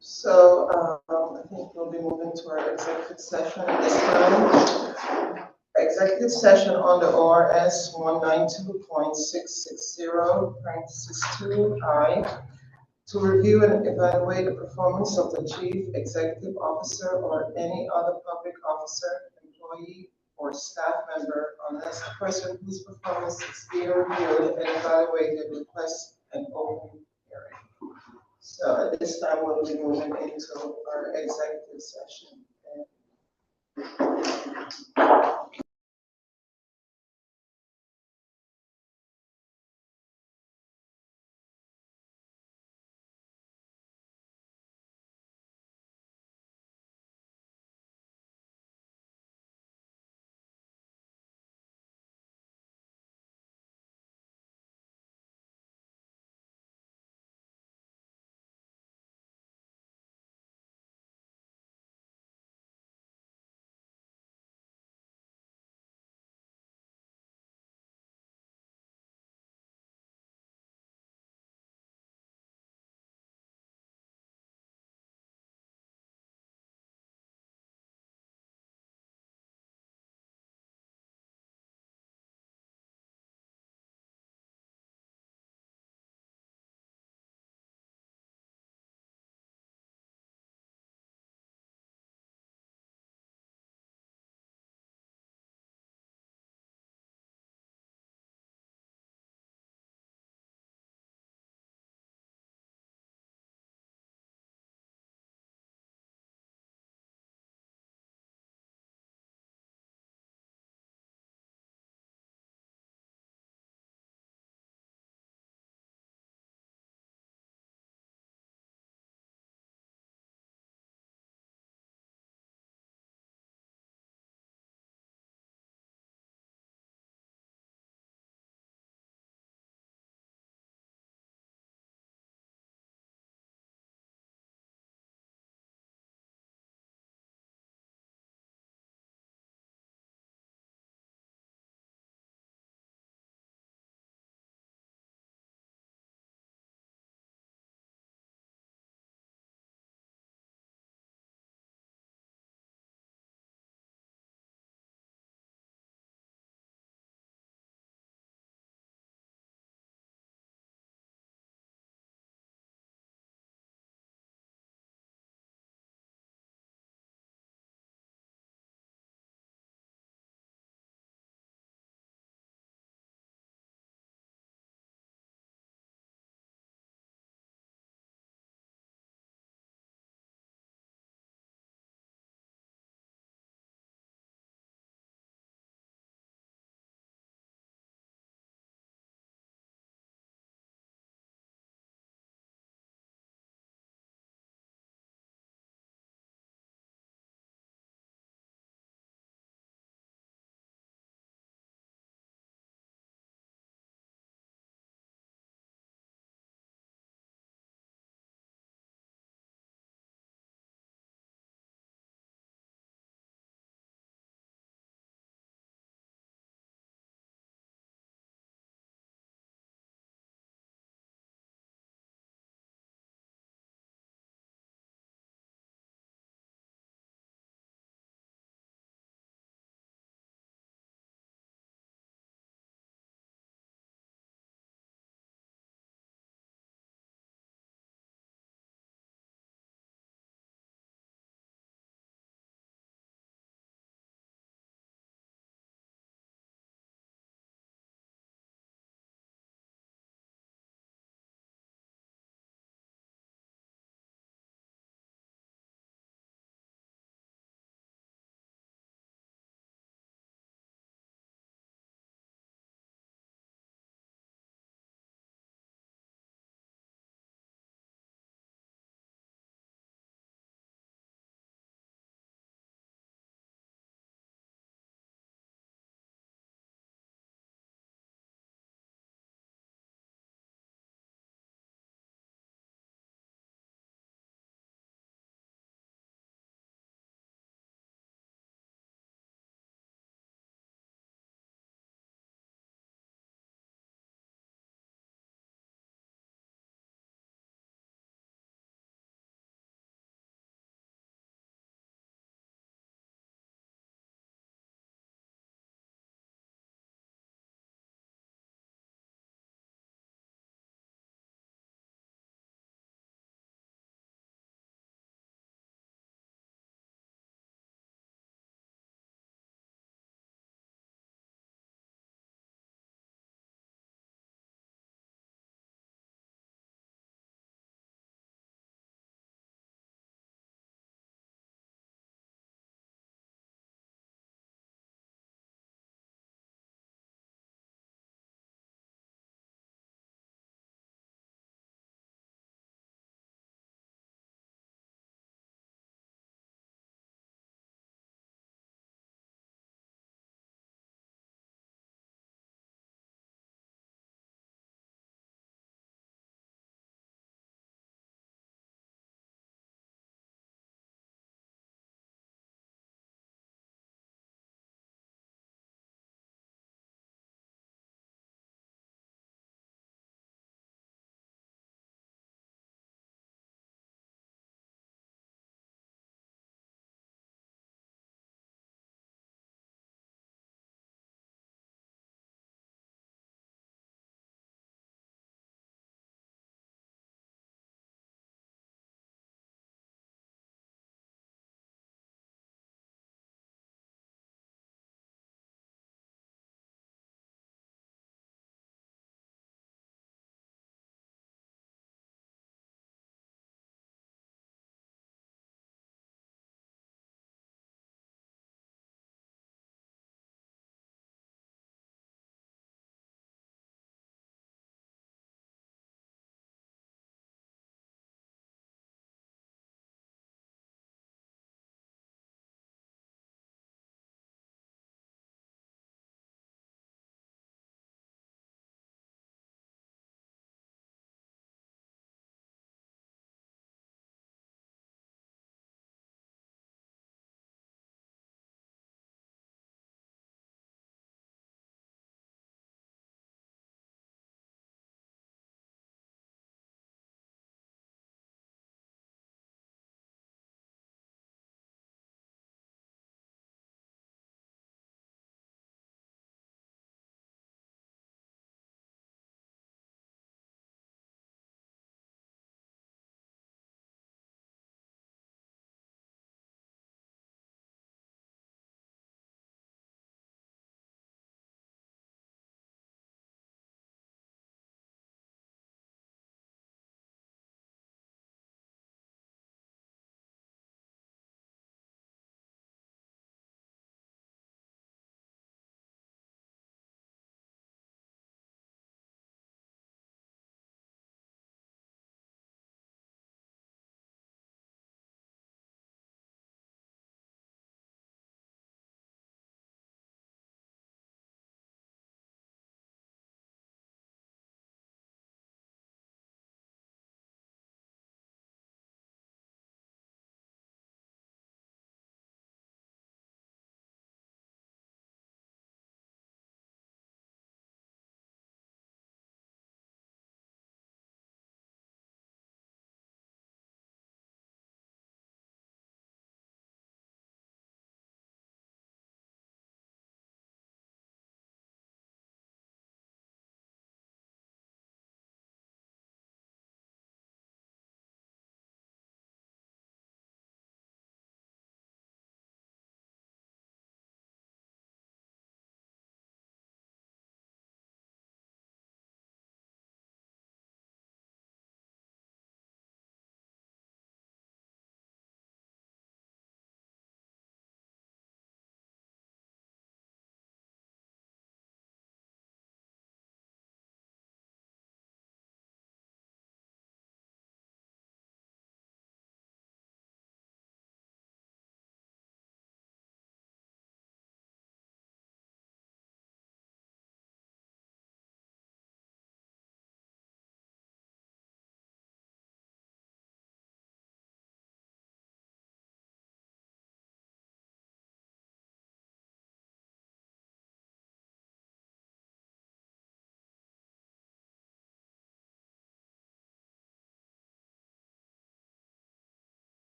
So, I think we'll be moving to our executive session at this time. Executive session under ORS 192.660, to review and evaluate the performance of the chief executive officer or any other public officer, employee, or staff member unless the person whose performance is being reviewed and evaluated requests an open hearing. So at this time, we'll be moving into our executive session.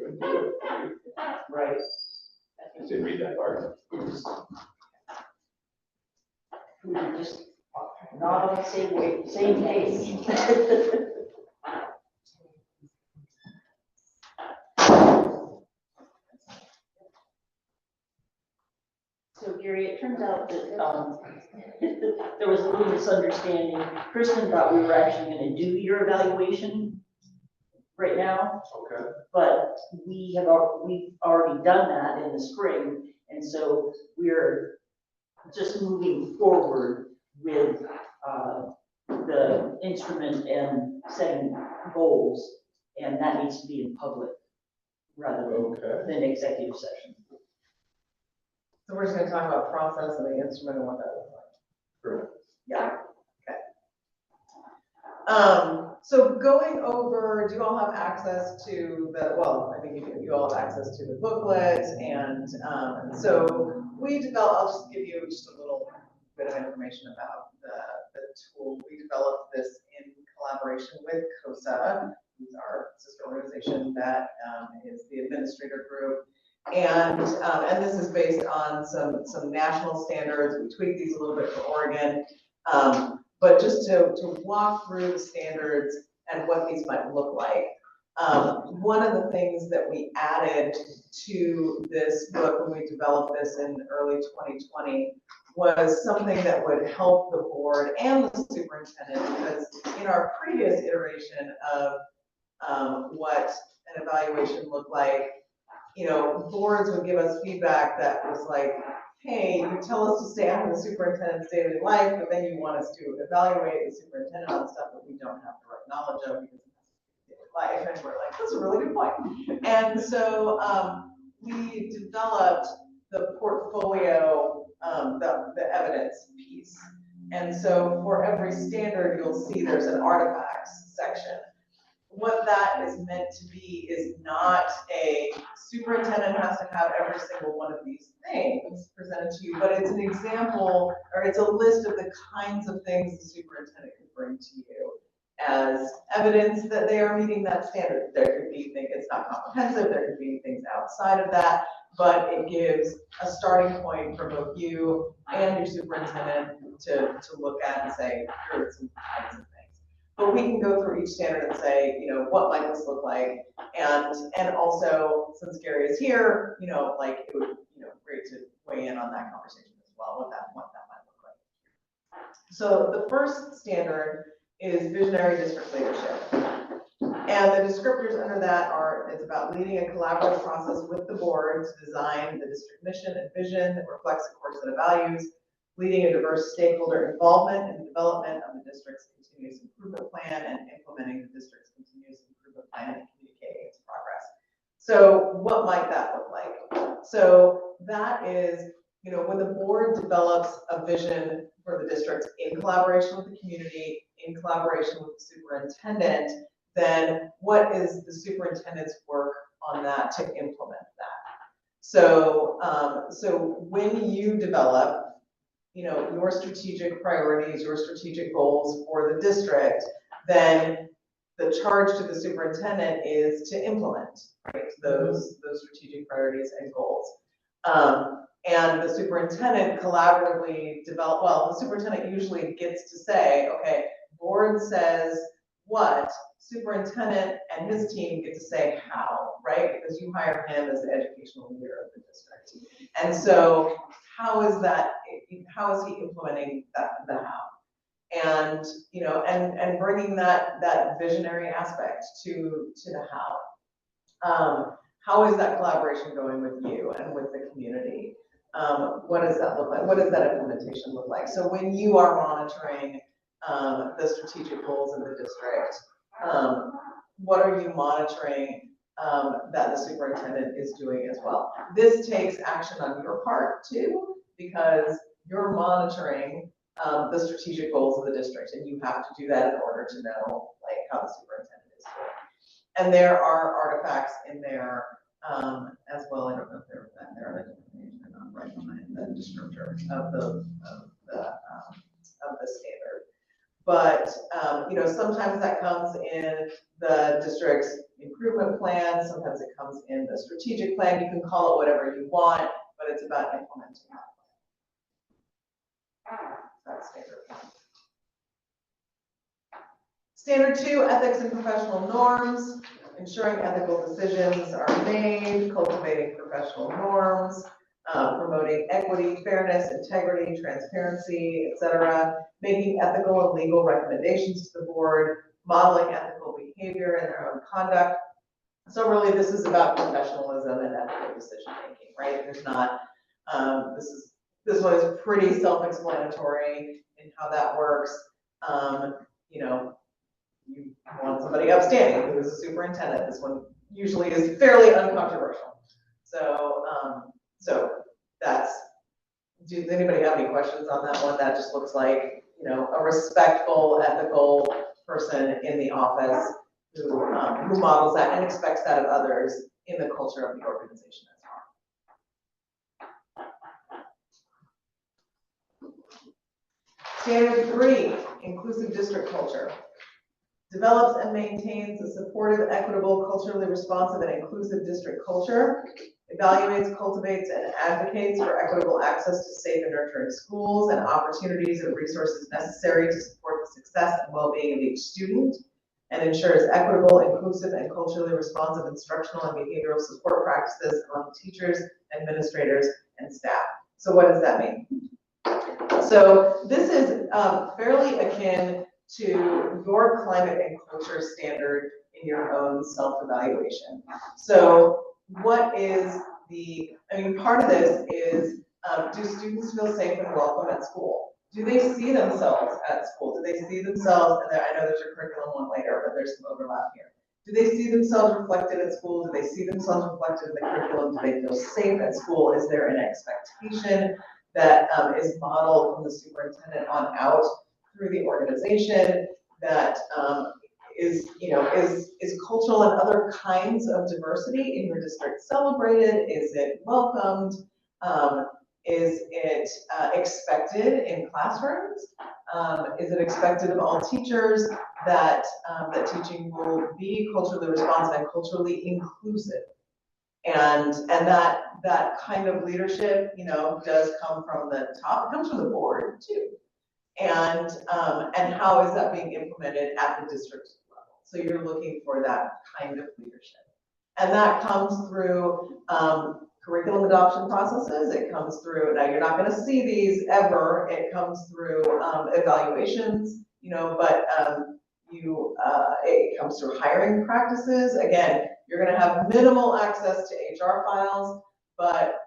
couldn't do it. Right. I didn't read that part. We were just not on the same page. So Gary, it turns out that, there was a little misunderstanding. Kristen thought we were actually gonna do your evaluation right now, Okay. but we've already done that in the spring, and so we're just moving forward with, the instrument and setting goals, and that needs to be in public rather Okay. than executive session. So we're just gonna talk about process and the instrument and what that looks like. Correct. Yeah, okay. So going over, do you all have access to the, well, I think you all have access to the booklet, and so we developed, I'll just give you just a little bit of information about the tool. We developed this in collaboration with COSA, who's our sister organization that is the administrator group. And this is based on some national standards. We tweaked these a little bit for Oregon. But just to walk through the standards and what these might look like. One of the things that we added to this book when we developed this in early 2020 was something that would help the board and the superintendent, because in our previous iteration of what an evaluation looked like, you know, boards would give us feedback that was like, hey, you tell us to stay out of the superintendent's daily life, but then you want us to evaluate the superintendent on stuff that we don't have the right knowledge of because it's daily life. And we're like, that's a really good point. And so we developed the portfolio, the evidence piece. And so for every standard, you'll see there's an artifacts section. What that is meant to be is not a superintendent has to have every single one of these things presented to you, but it's an example, or it's a list of the kinds of things the superintendent can bring to you as evidence that they are meeting that standard. There could be things, it's not comprehensive, there could be things outside of that, but it gives a starting point for both you and your superintendent to look at and say, here are some kinds of things. But we can go through each standard and say, you know, what might this look like? And also, since Gary is here, you know, like it would, you know, great to weigh in on that conversation as well, what that might look like. So the first standard is visionary district leadership. And the descriptors under that are, it's about leading a collaborative process with the board to design the district mission and vision that reflects a core set of values, leading a diverse stakeholder involvement in the development of the district's continuous improvement plan, and implementing the district's continuous improvement plan and communicating its progress. So what might that look like? So that is, you know, when the board develops a vision for the district in collaboration with the community, in collaboration with the superintendent, then what is the superintendent's work on that to implement that? So, so when you develop, you know, your strategic priorities, your strategic goals for the district, then the charge to the superintendent is to implement, right, those strategic priorities and goals. And the superintendent collaboratively develop, well, the superintendent usually gets to say, okay, board says what, superintendent and his team get to say how, right? Because you hire him as the educational leader of the district. And so how is that, how is he implementing the how? And, you know, and bringing that visionary aspect to the how. How is that collaboration going with you and with the community? What does that look like? What does that implementation look like? So when you are monitoring the strategic goals in the district, what are you monitoring that the superintendent is doing as well? This takes action on your part too, because you're monitoring the strategic goals of the district, and you have to do that in order to know like how the superintendent is doing. And there are artifacts in there as well. I don't know if they're on a different page. They're not right behind the descriptor of the standard. But you know, sometimes that comes in the district's improvement plan, sometimes it comes in the strategic plan, you can call it whatever you want, but it's about implementing that plan. That's standard one. Standard 2, ethics and professional norms, ensuring ethical decisions are made, cultivating professional norms, promoting equity, fairness, integrity, transparency, etc., making ethical and legal recommendations to the board, modeling ethical behavior in their own conduct. So really this is about professionalism and ethical decision making, right? There's not, this one is pretty self-explanatory in how that works. You know, you want somebody upstanding who is a superintendent. This one usually is fairly uncontroversial. So, so that's, does anybody have any questions on that one? That just looks like, you know, a respectful, ethical person in the office who models that and expects that of others in the culture of the organization as well. Standard 3, inclusive district culture. Develops and maintains a supportive, equitable, culturally responsive, and inclusive district culture. Evaluates, cultivates, and advocates for equitable access to safe and nurturing schools and opportunities and resources necessary to support the success and well-being of each student, and ensures equitable, inclusive, and culturally responsive instructional and behavioral support practices among teachers, administrators, and staff. So what does that mean? So this is fairly akin to your climate and culture standard in your own self-evaluation. So what is the, I mean, part of this is, do students feel safe and welcome at school? Do they see themselves at school? Do they see themselves, and I know there's a curriculum one later, but there's some overlap here. Do they see themselves reflected at school? Do they see themselves reflected in the curriculum? Do they feel safe at school? Is there an expectation that is modeled from the superintendent on out through the organization that is cultural and other kinds of diversity in your district celebrated? Is it welcomed? Is it expected in classrooms? Is it expected of all teachers that that teaching will be culturally responsive and culturally inclusive? And that kind of leadership, you know, does come from the top. It comes from the board too. And how is that being implemented at the district level? So you're looking for that kind of leadership. And that comes through curriculum adoption processes. It comes through, now you're not going to see these ever, it comes through evaluations, you know, but it comes through hiring practices. Again, you're going to have minimal access to HR files, but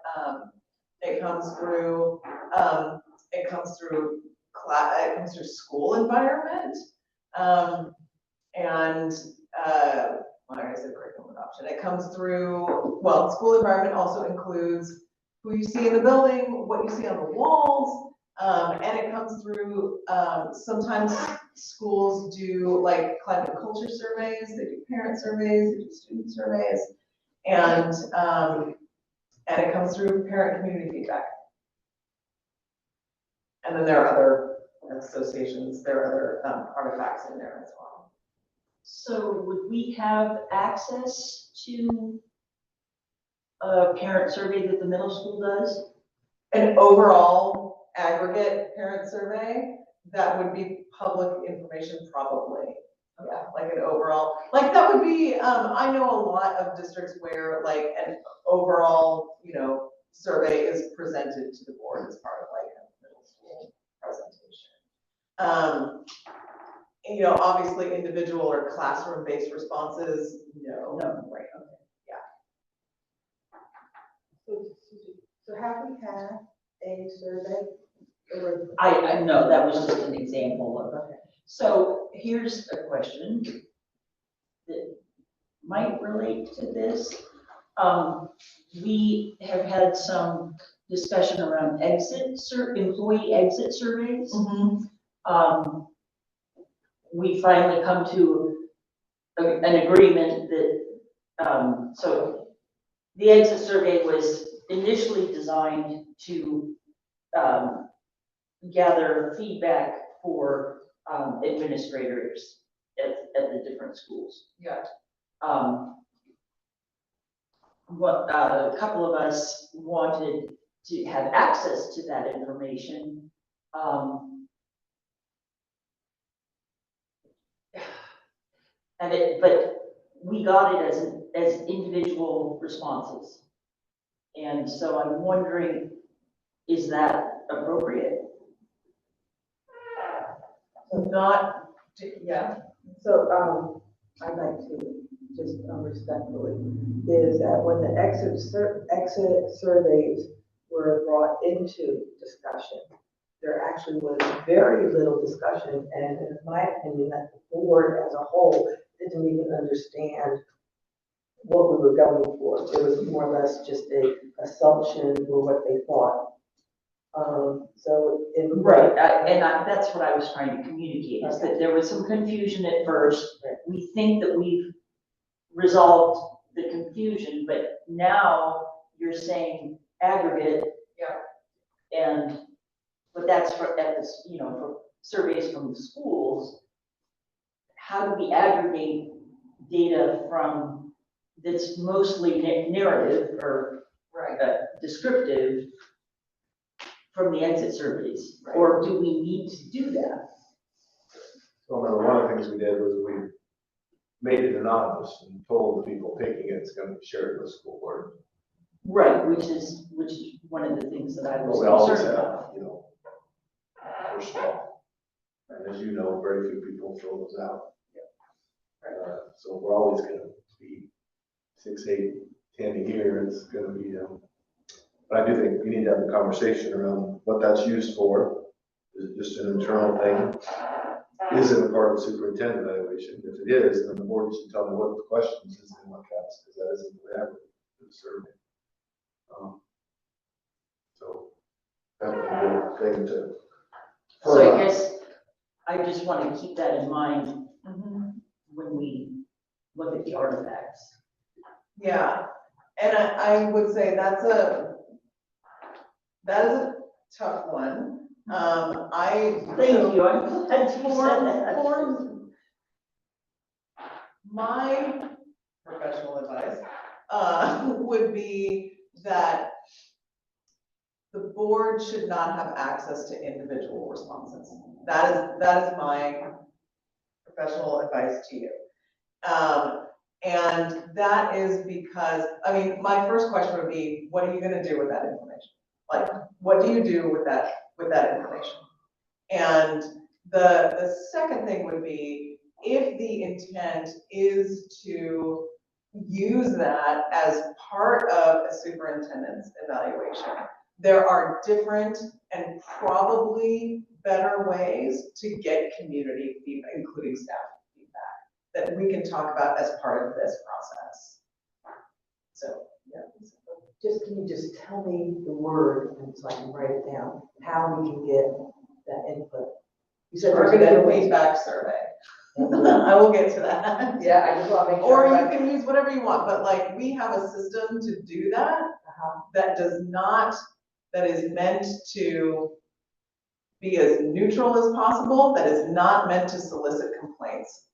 it comes through school environment, when I said curriculum adoption, it comes through, well, school environment also includes who you see in the building, what you see on the walls, and it comes through, sometimes schools do like climate culture surveys, they do parent surveys, they do student surveys, and it comes through parent community feedback. And then there are other associations, there are other artifacts in there as well. So would we have access to a parent survey that the middle school does? An overall aggregate parent survey, that would be public information probably. Yeah, like an overall, like that would be, I know a lot of districts where like an overall, you know, survey is presented to the board as part of like a middle school presentation. You know, obviously individual or classroom-based responses, no. Right, okay, yeah. So have we had a survey? I know, that was just an example of it. So here's a question that might relate to this. We have had some discussion around employee exit surveys. Mm-hmm. We finally come to an agreement that, so the exit survey was initially designed to gather feedback for administrators at the different schools. Yeah. What, a couple of us wanted to have access to that information. But we got it as individual responses. And so I'm wondering, is that appropriate? Not, yeah, So, I'd like to just respectfully, is that when the exit surveys were brought into discussion, there actually was very little discussion, and in my opinion, that the board as a whole didn't even understand what we were going for. It was more or less just a assumption or what they thought. So in. Right, that's what I was trying to communicate, is that there was some confusion at first. We think that we've resolved the confusion, but now you're saying aggregate. Yeah. But that's for, for surveys from the schools. How do we aggregate data from, that's mostly narrative or descriptive, from the exit surveys? Right. Or do we need to do that? So remember, one of the things we did was we made it anonymous and told the people taking it, it's going to be shared with the school board. Right, which is one of the things that I But was we always concerned have, about. we're small. And as you know, very few people fill those out. So we're always going to be 6, 8, 10 a year. It's going to be, but I do think we need to have a conversation around what that's used for. Is it just an internal thing? Is it a part of superintendent evaluation? If it is, then the board should tell me what the questions is and what counts, because that isn't the way I would do the survey. So that would be a good thing to. So I guess I just want to keep that in mind when we look at the artifacts. yeah. And I would say that is a tough one. Thank you, I'm glad you said that. My professional advice would be that the board should not have access to individual responses. That is my professional advice to you. And that is because, I mean, my first question would be, what are you going to do with that information? Like, what do you do with that information? And the second thing would be, if the intent is to use that as part of a superintendent's evaluation, there are different and probably better ways to get community feedback, including staff feedback, that we can talk about as part of this process. So, yeah. Just, can you just tell me the word, and so I can write it down, how we can get that input? You said there's Targeted better ways. feedback survey. I will get to that. Yeah, I just want to make Or sure. you can use whatever you want, but like, we have a system to do that, that is meant to be as neutral as possible, that is not meant to solicit complaints.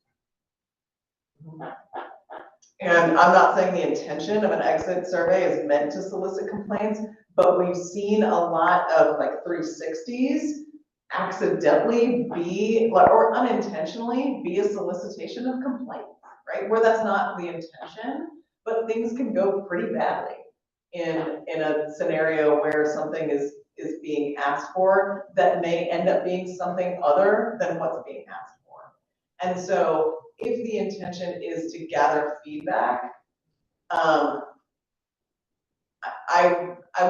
And I'm not saying the intention of an exit survey is meant to solicit complaints, but we've seen a lot of like 360s accidentally be, or unintentionally be, a solicitation of complaints, right? Where that's not the intention, but things can go pretty badly in a scenario where something is being asked for that may end up being something other than what's being asked for. And so if the intention is to gather feedback, I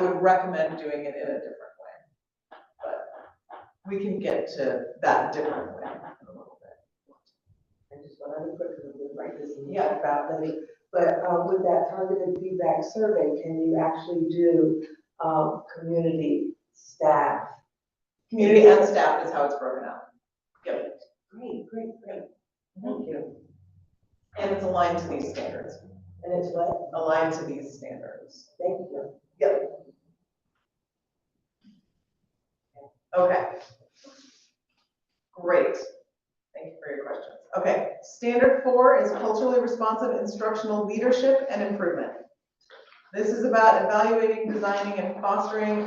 would recommend doing it in a different way, but we can get to that different way in a little bit. I just want to quickly write this in Yeah. about that. But with that targeted feedback survey, can you actually do community, staff? Community and staff is how it's broken out. Yep. Great. Thank you. And it's aligned to these standards. And it's what? Aligned to these standards. Thank you. Yep. Okay. Great. Thank you for your questions. Okay, standard 4 is culturally responsive instructional leadership and improvement. This is about evaluating, designing, and fostering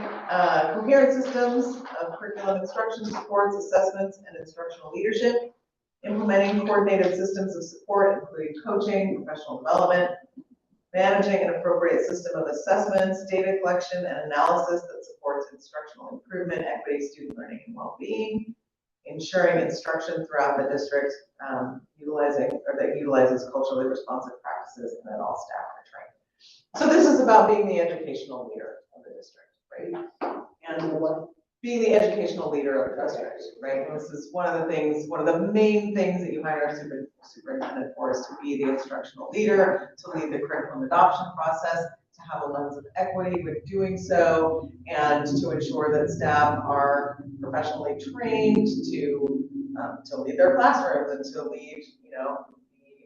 coherent systems of curriculum instruction, supports, assessments, and instructional leadership, implementing coordinated systems of support, including coaching, professional development, managing an appropriate system of assessments, data collection, and analysis that supports instructional improvement, equity, student learning, and well-being, ensuring instruction throughout the district that utilizes culturally responsive practices, and that all staff are trained. So this is about being the educational leader of the district, right? And being the educational leader of the district, right? This is one of the main things that you hire a superintendent for, is to be the instructional leader, to lead the curriculum adoption process, to have a lens of equity with doing so, and to ensure that staff are professionally trained to lead their classrooms and to lead,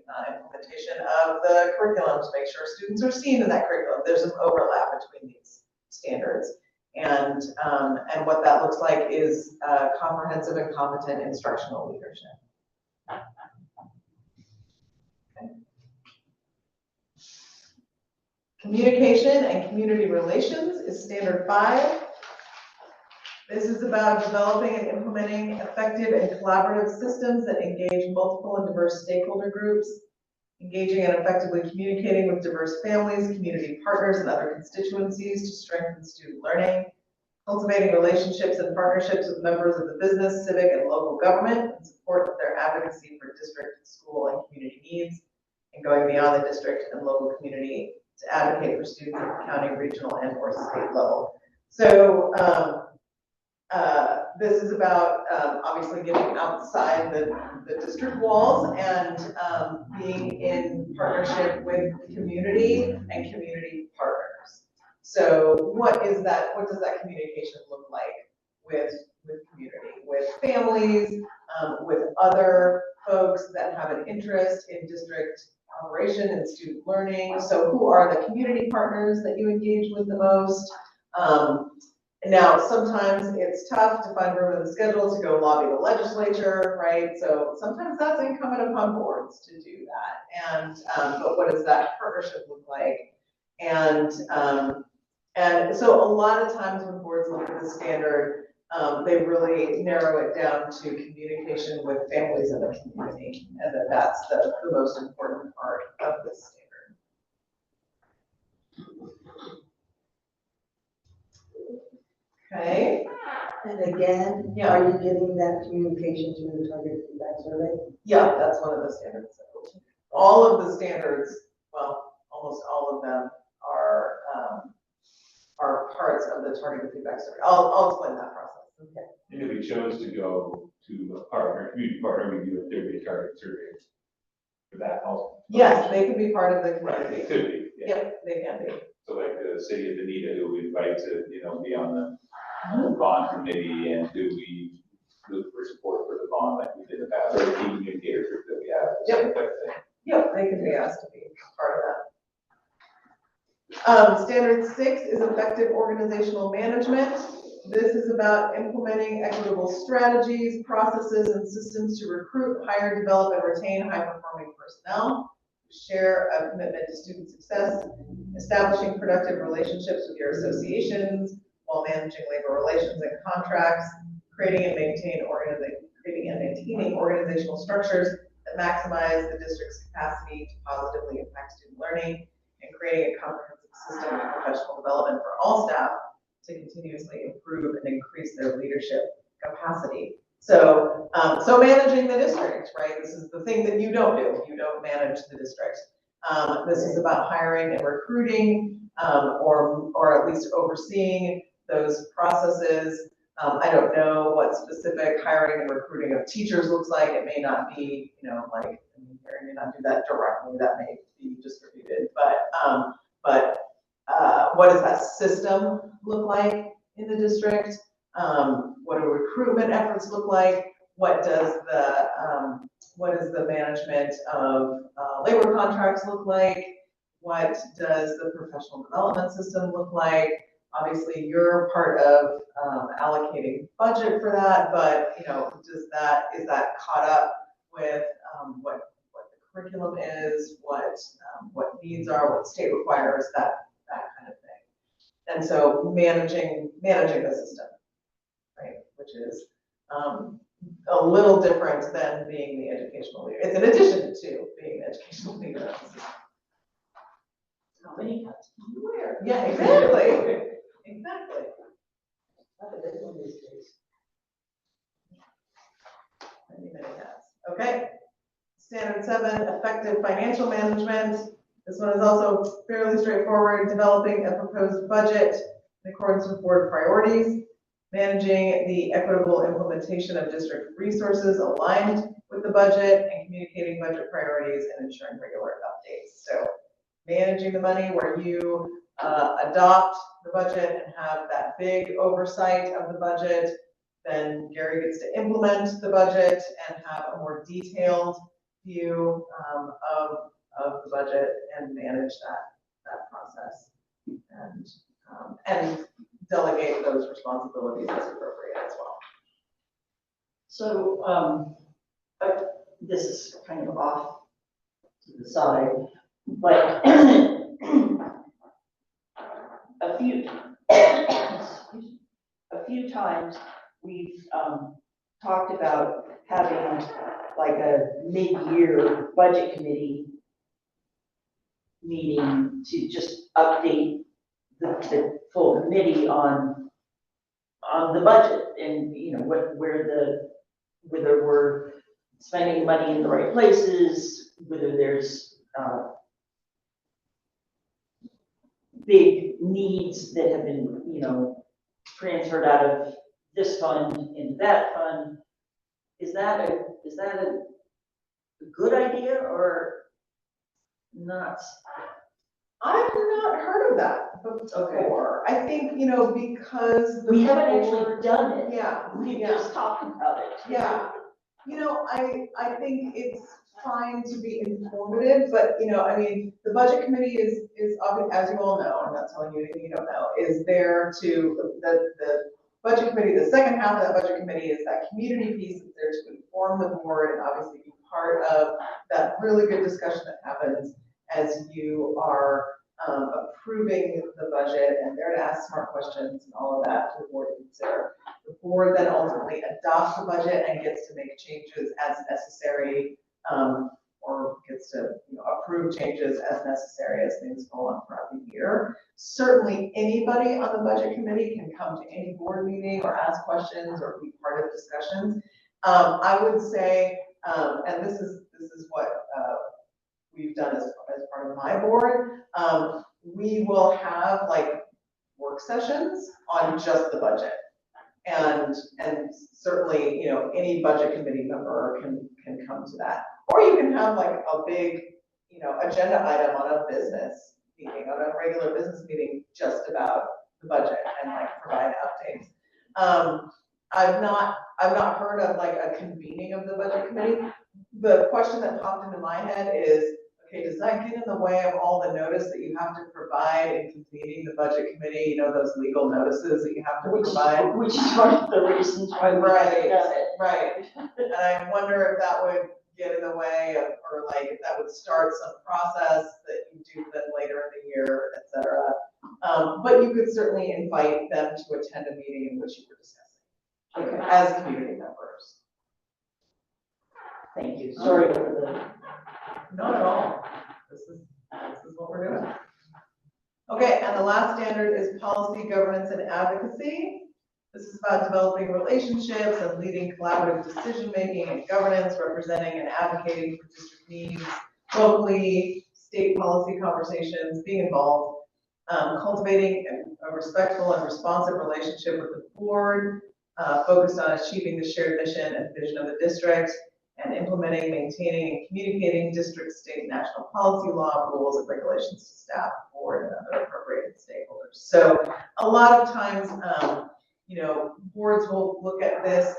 the implementation of the curriculum, to make sure students are seen in that curriculum. There's some overlap between these standards. And what that looks like is comprehensive and competent instructional leadership. Okay. Communication and community relations is standard 5. This is about developing and implementing effective and collaborative systems that engage multiple and diverse stakeholder groups, engaging and effectively communicating with diverse families, community partners, and other constituencies to strengthen student learning, cultivating relationships and partnerships with members of the business, civic, and local government in support of their advocacy for district, school, and community needs, and going beyond the district and local community to advocate for students at the county, regional, and or state level. So this is about obviously getting outside the district walls and being in partnership with community and community partners. So what does that communication look like with community, with families, with other folks that have an interest in district operation and student learning? So who are the community partners that you engage with the most? Now, sometimes it's tough to find room in the schedule to go lobby the legislature, right? So sometimes that's incumbent upon boards to do that. And but what does that partnership look like? And so a lot of times when boards look at the standard, they really narrow it down to communication with families in the community, and that's the most important part of this standard. Okay. And again, Yeah. are you getting that communication through the target feedback survey? Yeah, that's one of the standards. All of the standards, well, almost all of them are parts of the targeted feedback survey. I'll explain that process. Okay. And if we chose to go to a partner, community partner, we do a 30-day target survey for that also. Yes, they can be part of the Right, community. they could be, yeah. Yep, they can be. So like the city of Benita, who we invite to, be on the bond committee, and do we look for support for the bond like we did in the past, or the key communicator group that we have? Yep. Type of thing. Yep, they can be asked to be part of that. Standard 6 is effective organizational management. This is about implementing equitable strategies, processes, and systems to recruit, hire, develop, and retain high-performing personnel, share a commitment to student success, establishing productive relationships with your associations while managing labor relations and contracts, creating and maintaining organizational structures that maximize the district's capacity to positively impact student learning, and creating a comprehensive system of professional development for all staff to continuously improve and increase their leadership capacity. So, so managing the district, right? This is the thing that you don't do. You don't manage the district. This is about hiring and recruiting, or at least overseeing those processes. I don't know what specific hiring and recruiting of teachers looks like. It may not be, you may not do that directly. That may be distributed, but what does that system look like in the district? What do recruitment efforts look like? What does the management of labor contracts look like? What does the professional development system look like? Obviously, you're part of allocating budget for that, but is that caught up with, what the curriculum is, what needs are, what state requires, that kind of thing. And so managing the system, right, which is, a little different than being the educational leader. It's an addition to being the educational leader. How many hats do you wear? Yeah, exactly. Exactly. Not a big one these days. Many hats. Okay. Standard 7, effective financial management. This one is also fairly straightforward. Developing a proposed budget in accordance with board priorities. Managing the equitable implementation of district resources aligned with the budget and communicating budget priorities and ensuring regular updates. So managing the money where you adopt the budget and have that big oversight of the budget. Then Gary gets to implement the budget and have a more detailed view of the budget and manage that process and delegate those responsibilities as appropriate as well. So, this is kind of off to the side, but a few times we've talked about having like a mid-year budget committee meeting to just update the full committee on the budget and, you know, whether we're spending money in the right places, whether there's big needs that have been, you know, transferred out of this fund into that fund. Is that a good idea or not? I've not heard of that before. I think, you know, because We haven't actually done it. Yeah. We've Yeah. just talked about it. Yeah, you know, I think it's fine to be informative, but, you know, I mean, the budget committee is obviously, as you all know, I'm not telling you anything you don't know, is there to, the budget committee, the second half of that budget committee is that community piece that's there to inform the board and obviously be part of that really good discussion that happens as you are approving the budget, and there to ask smart questions and all of that to the board to consider. The board then ultimately adopts the budget and gets to make changes as necessary, or gets to, you know, approve changes as necessary as things go on throughout the year. Certainly anybody on the budget committee can come to any board meeting or ask questions or be part of discussions. I would say, and this is what we've done as part of my board, we will have like work sessions on just the budget. And certainly, you know, any budget committee member can come to that. Or you can have like a big, you know, agenda item on a business meeting, on a regular business meeting, just about the budget and like provide updates. I've not heard of like a convening of the budget committee. The question that popped into my head is, okay, does that get in the way of all the notice that you have to provide in convening the budget committee? You know, those legal notices that you have to provide? Which is one of the reasons why we haven't done it. Right. And I wonder if that would get in the way of, or like if that would start some process that you do then later in the year, et cetera. But you could certainly invite them to attend a meeting in which you were discussing, okay, as community members. Thank you. Sorry for the. Not at all. This is what we're doing. Okay, and the last standard is policy, governance, and advocacy. This is about developing relationships and leading collaborative decision-making and governance, representing and advocating for district needs locally, state policy conversations, being involved, cultivating a respectful and responsive relationship with the board, focused on achieving the shared mission and vision of the district, and implementing, maintaining, and communicating district, state, and national policy, law, rules, and regulations to staff, board, and other appropriate stakeholders. So a lot of times, you know, boards will look at this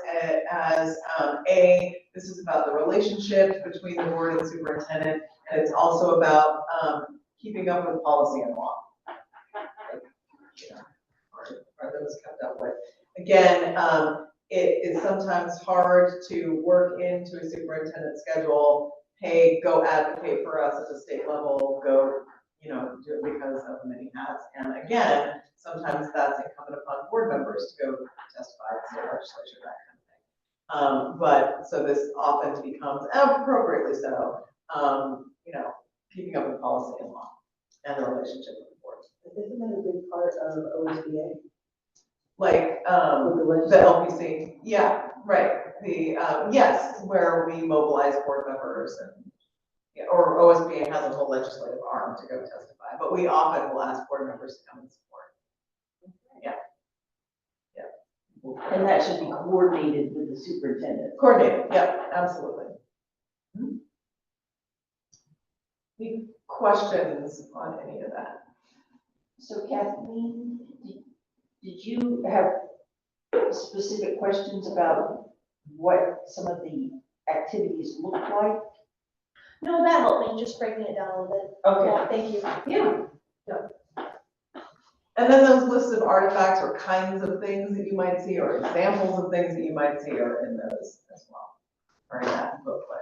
as this is about the relationship between the board and superintendent, and it's also about keeping up with policy and law. You know, are those kept up with? Again, it is sometimes hard to work into a superintendent schedule. Hey, go advocate for us at the state level, go, do it because of many hats. And again, sometimes that's incumbent upon board members to go testify at the state legislature, that kind of thing. But so this often becomes, appropriately so, keeping up with policy and law and the relationship with the board. Isn't that a big part of OSBA? Like, With the LPC, yeah, right, yes, where we mobilize board members and, or OSBA has a whole legislative arm to go testify, but we often will ask board members to come and support. And that should be coordinated with the superintendent. Coordinated, yep, absolutely. Any questions on any of that? So Kathleen, did you have specific questions about what some of the activities look like? No, that helped me, just breaking it down a little bit. Okay. Yeah, thank you. Yeah. And then those lists of artifacts or kinds of things that you might see, or examples of things that you might see are in those as well, or in that booklet.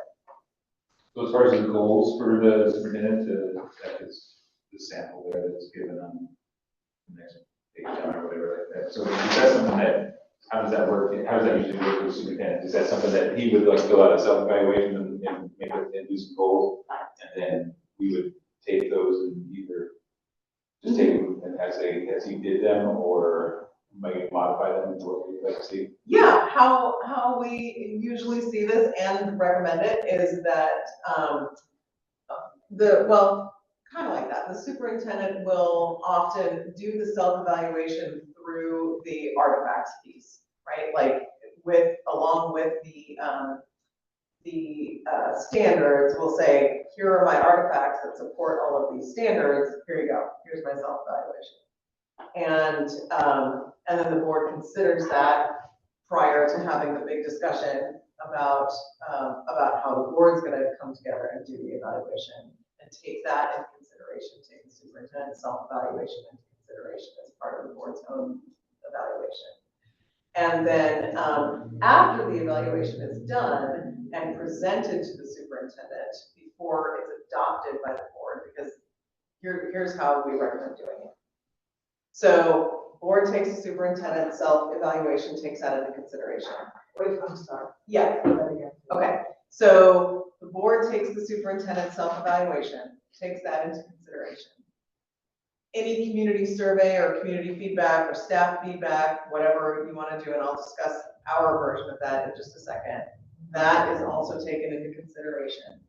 So as far as the goals for the superintendent, that is the sample there that's given on the next page down or whatever like that. So is that something that, how does that work? How does that usually work with the superintendent? Is that something that he would like fill out a self-evaluation and make it and do some goals? And then we would take those and either just take them as he did them, or might modify them to what we'd like to see? Yeah, how we usually see this and recommend it is that kind of like that. The superintendent will often do the self-evaluation through the artifacts piece, right? Like along with the standards, we'll say, here are my artifacts that support all of these standards. Here you go. Here's my self-evaluation. And then the board considers that prior to having the big discussion about how the board's going to come together and do the evaluation, and take that into consideration, take the superintendent's self-evaluation into consideration as part of the board's own evaluation. And then after the evaluation is done and presented to the superintendent before it's adopted by the board, because here's how we recommend doing it. So board takes the superintendent's self-evaluation, takes that into consideration. Wait, I'm sorry. Yeah. Say that again. Okay. So the board takes the superintendent's self-evaluation, takes that into consideration. Any community survey or community feedback or staff feedback, whatever you want to do, and I'll discuss our version of that in just a second, that is also taken into consideration.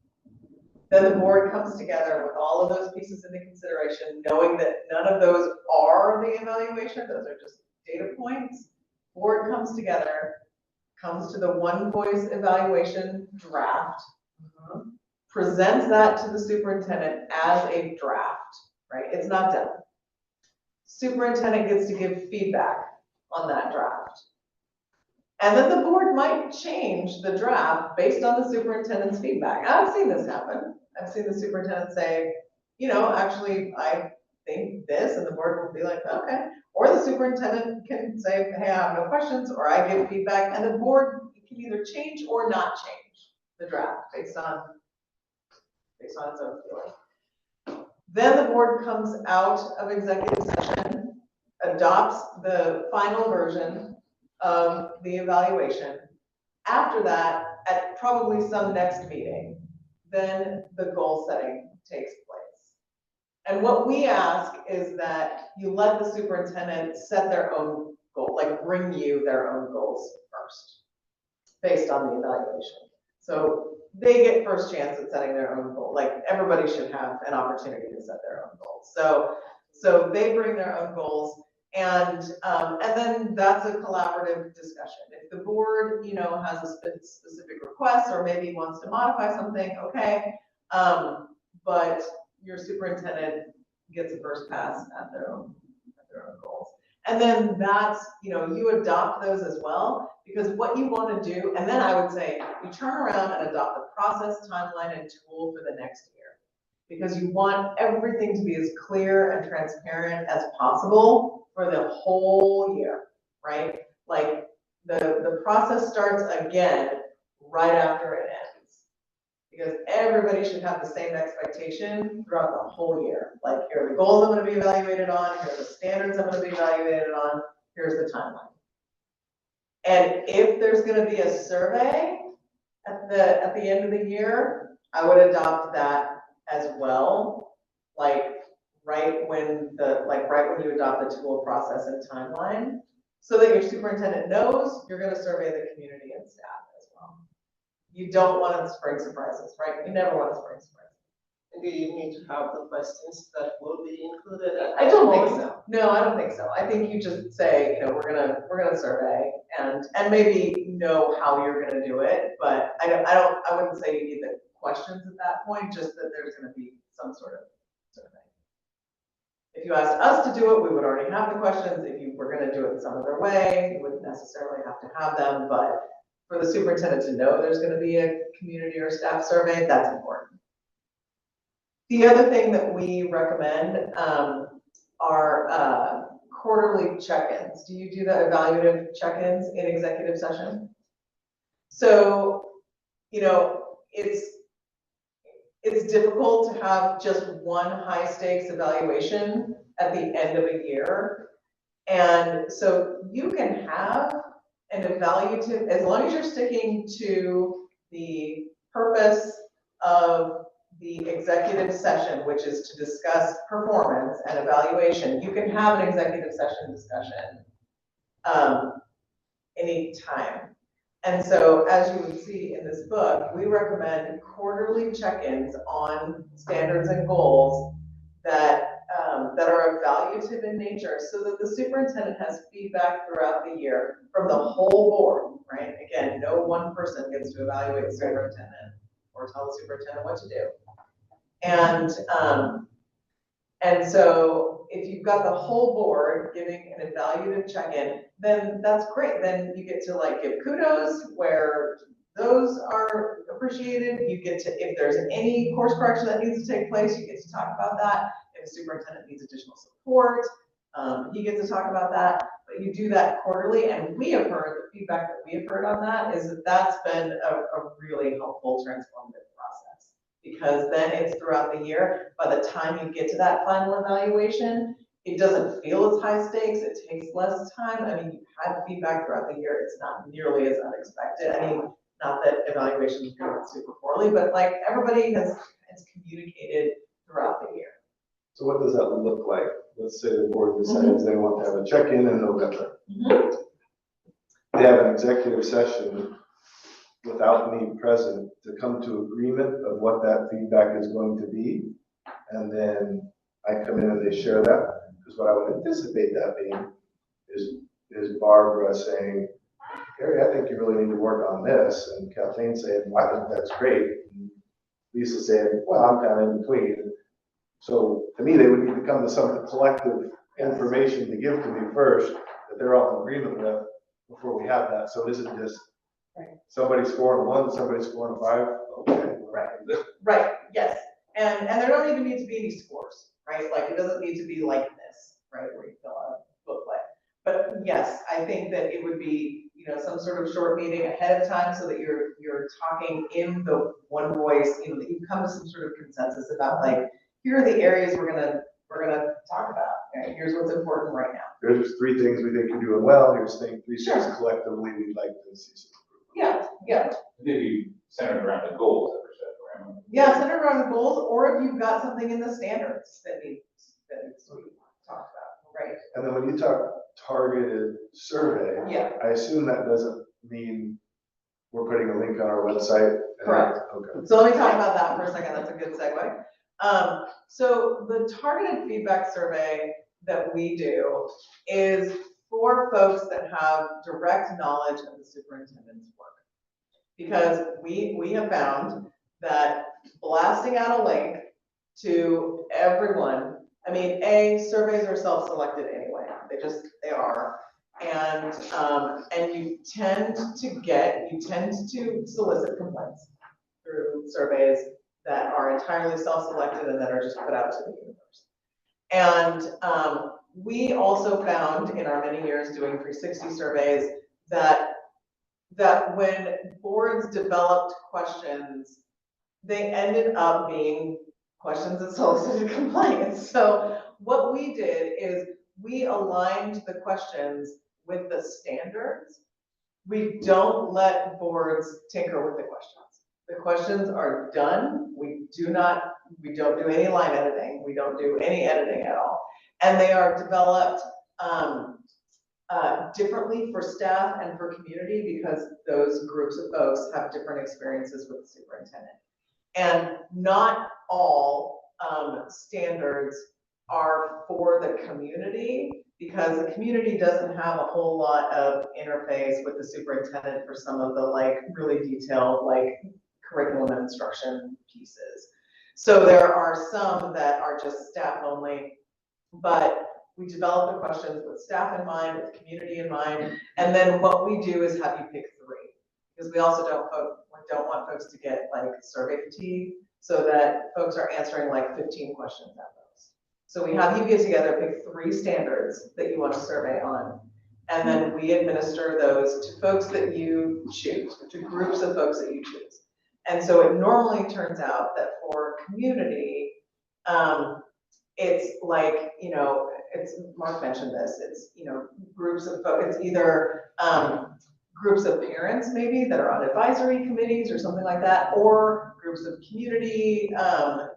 Then the board comes together with all of those pieces into consideration, knowing that none of those are the evaluation, those are just data points. Board comes together, comes to the one voice evaluation draft, presents that to the superintendent as a draft, right? It's not done. Superintendent gets to give feedback on that draft. And then the board might change the draft based on the superintendent's feedback. I've seen this happen. I've seen the superintendent say, actually, I think this, and the board will be like, okay. Or the superintendent can say, hey, I have no questions, or I give feedback, and the board can either change or not change the draft based on its own feeling. Then the board comes out of executive session, adopts the final version of the evaluation. After that, at probably some next meeting, then the goal setting takes place. And what we ask is that you let the superintendent set their own goal, like bring you their own goals first, based on the evaluation. So they get first chance at setting their own goal. Like everybody should have an opportunity to set their own goals. So they bring their own goals, and then that's a collaborative discussion. If the board, has a specific request or maybe wants to modify something, okay. But your superintendent gets a first pass at their own goals. And then that's, you adopt those as well, because what you want to do, and then I would say you turn around and adopt the process, timeline, and tool for the next year, because you want everything to be as clear and transparent as possible for the whole year, right? Like the process starts again right after it ends. Because everybody should have the same expectation throughout the whole year. Like, here are the goals I'm gonna be evaluated on, here are the standards I'm gonna be evaluated on, here's the timeline. And if there's gonna be a survey at the end of the year, I would adopt that as well. Like right when you adopt the tool process and timeline, so that your superintendent knows you're gonna survey the community and staff as well. You don't want to spring surprises, right? You never want to spring surprises. Do you need to have the questions that will be included? I don't think so. No, I don't think so. I think you just say, you know, we're gonna survey and maybe know how you're gonna do it, but I wouldn't say you need the questions at that point, just that there's gonna be some sort of survey. If you asked us to do it, we would already have the questions. If you were gonna do it some other way, you wouldn't necessarily have to have them, but for the superintendent to know there's gonna be a community or staff survey, that's important. The other thing that we recommend are quarterly check-ins. Do you do the evaluative check-ins in executive session? So, you know, it's difficult to have just one high stakes evaluation at the end of a year. And so you can have an evaluative, as long as you're sticking to the purpose of the executive session, which is to discuss performance and evaluation, you can have an executive session discussion anytime. And so, as you would see in this book, we recommend quarterly check-ins on standards and goals that are evaluative in nature, so that the superintendent has feedback throughout the year from the whole board, right? Again, no one person gets to evaluate the superintendent or tell the superintendent what to do. And so if you've got the whole board giving an evaluative check-in, then that's great. Then you get to like give kudos where those are appreciated. You get to, if there's any course correction that needs to take place, you get to talk about that. If the superintendent needs additional support, he gets to talk about that. But you do that quarterly, and we have heard, the feedback that we have heard on that is that that's been a really helpful, transformative process. Because then it's throughout the year. By the time you get to that final evaluation, it doesn't feel as high stakes. It takes less time. I mean, you've had feedback throughout the year. It's not nearly as unexpected. I mean, not that evaluations go super poorly, but like everybody has communicated throughout the year. So what does that look like? Let's say the board decides they want to have a check-in in November. They have an executive session without me present to come to agreement of what that feedback is going to be. And then I come in and they share that. Because what I would anticipate that being is Barbara saying, Gary, I think you really need to work on this. And Kathleen saying, well, I think that's great. And Lisa saying, well, I'm kind of in between. So to me, they would need to come to some collective information to give to me first that they're all in agreement with before we have that. So this isn't just somebody scoring a 1, somebody scoring a 5. Okay. Right. Yes. And there don't even need to be any scores, right? Like it doesn't need to be like this, right? Where you fill out a booklet. But yes, I think that it would be, you know, some sort of short meeting ahead of time so that you're talking in the one voice, you know, that you come to some sort of consensus about like, here are the areas we're gonna talk about. Right? Here's what's important right now. Here's 3 things we think you're doing well. Here's 3 things collectively we'd like to see some improvement. Yeah. Maybe centered around the goals that were set around. Yeah, centered around the goals, or if you've got something in the standards that needs to be talked about, right? And then when you talk targeted survey, I assume that doesn't mean we're putting a link on our website. Correct. Okay. So let me talk about that for a second. That's a good segue. So the targeted feedback survey that we do is for folks that have direct knowledge of the superintendent's work. Because we have found that blasting out a link to everyone, I mean, surveys are self-selected anyway. They are. And you tend to solicit complaints through surveys that are entirely self-selected and that are just put out to the universe. And we also found in our many years doing 360 surveys that that when boards developed questions, they ended up being questions that solicited complaints. So what we did is we aligned the questions with the standards. We don't let boards tinker with the questions. The questions are done. We don't do any line editing. We don't do any editing at all. And they are developed differently for staff and for community because those groups of folks have different experiences with the superintendent. And not all standards are for the community because the community doesn't have a whole lot of interface with the superintendent for some of the like really detailed like curriculum and instruction pieces. So there are some that are just staff only, but we develop the questions with staff in mind, with community in mind, and then what we do is have you pick 3 because we also don't want folks to get like survey fatigue so that folks are answering like 15 questions at most. So we have you get together, pick 3 standards that you want to survey on, and then we administer those to folks that you choose, to groups of folks that you choose. And so it normally turns out that for community, it's like, you know, it's, Mark mentioned this, it's, you know, groups of folks, it's either groups of parents maybe that are on advisory committees or something like that, or groups of community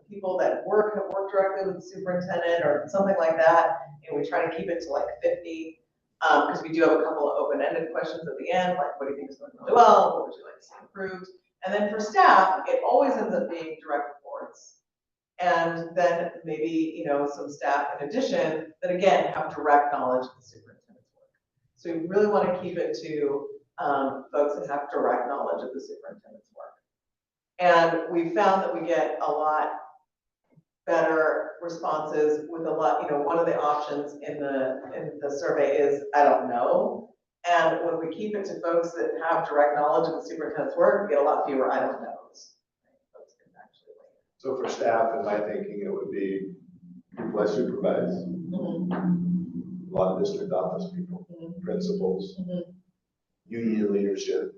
people that have worked directly with the superintendent or something like that. And we try to keep it to like 50 because we do have a couple of open-ended questions at the end, like what do you think is going really well, what would you like to see improved? And then for staff, it always ends up being direct reports. And then maybe, you know, some staff in addition that again have direct knowledge of the superintendent's work. So we really want to keep it to folks that have direct knowledge of the superintendent's work. And we found that we get a lot better responses with a lot, you know, one of the options in the survey is I don't know. And when we keep it to folks that have direct knowledge of the superintendent's work, we get a lot fewer I don't knows. So for staff, in my thinking, it would be people I supervise, a lot of district office people, principals, union leadership,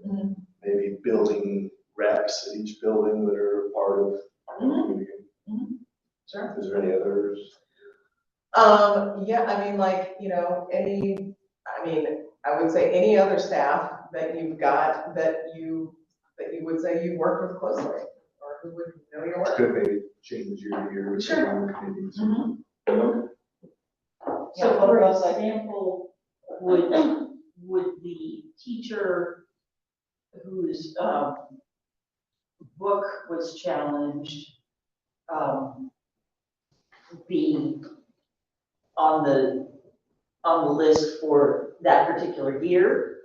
maybe building reps at each building that are part of the community. Sure. Is there any others? Yeah, I mean, like, you know, I would say any other staff that you've got that you would say you work with closely or who would know your work. Could maybe change year to year. Sure. So for example, would the teacher whose book was challenged be on the list for that particular year?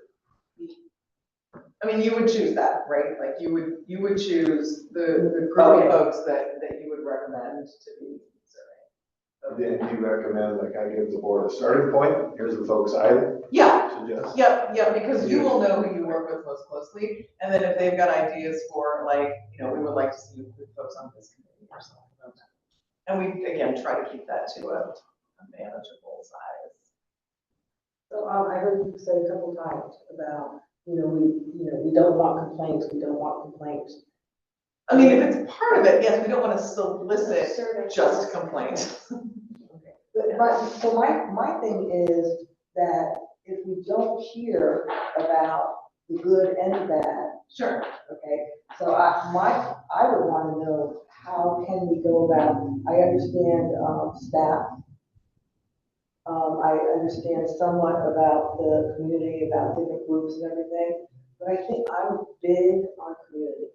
I mean, you would choose that, right? Like you would choose the group of folks that you would recommend to be surveyed. Then you recommend, like I give the board a starting point, here's the folks I suggest. Yep, because you will know who you work with most closely. And then if they've got ideas for like, you know, we would like to see folks on this committee or something like that. And we, again, try to keep that to a manageable size. So I heard you say a couple times about, we don't want complaints, we don't want complaints. I mean, if it's part of it, yes, we don't want to solicit just complaints. But so my thing is that if we don't hear about the good and the bad. Sure. Okay, so I would want to know how can we go about, I understand staff. I understand somewhat about the community, about different groups and everything, but I think I'm big on community.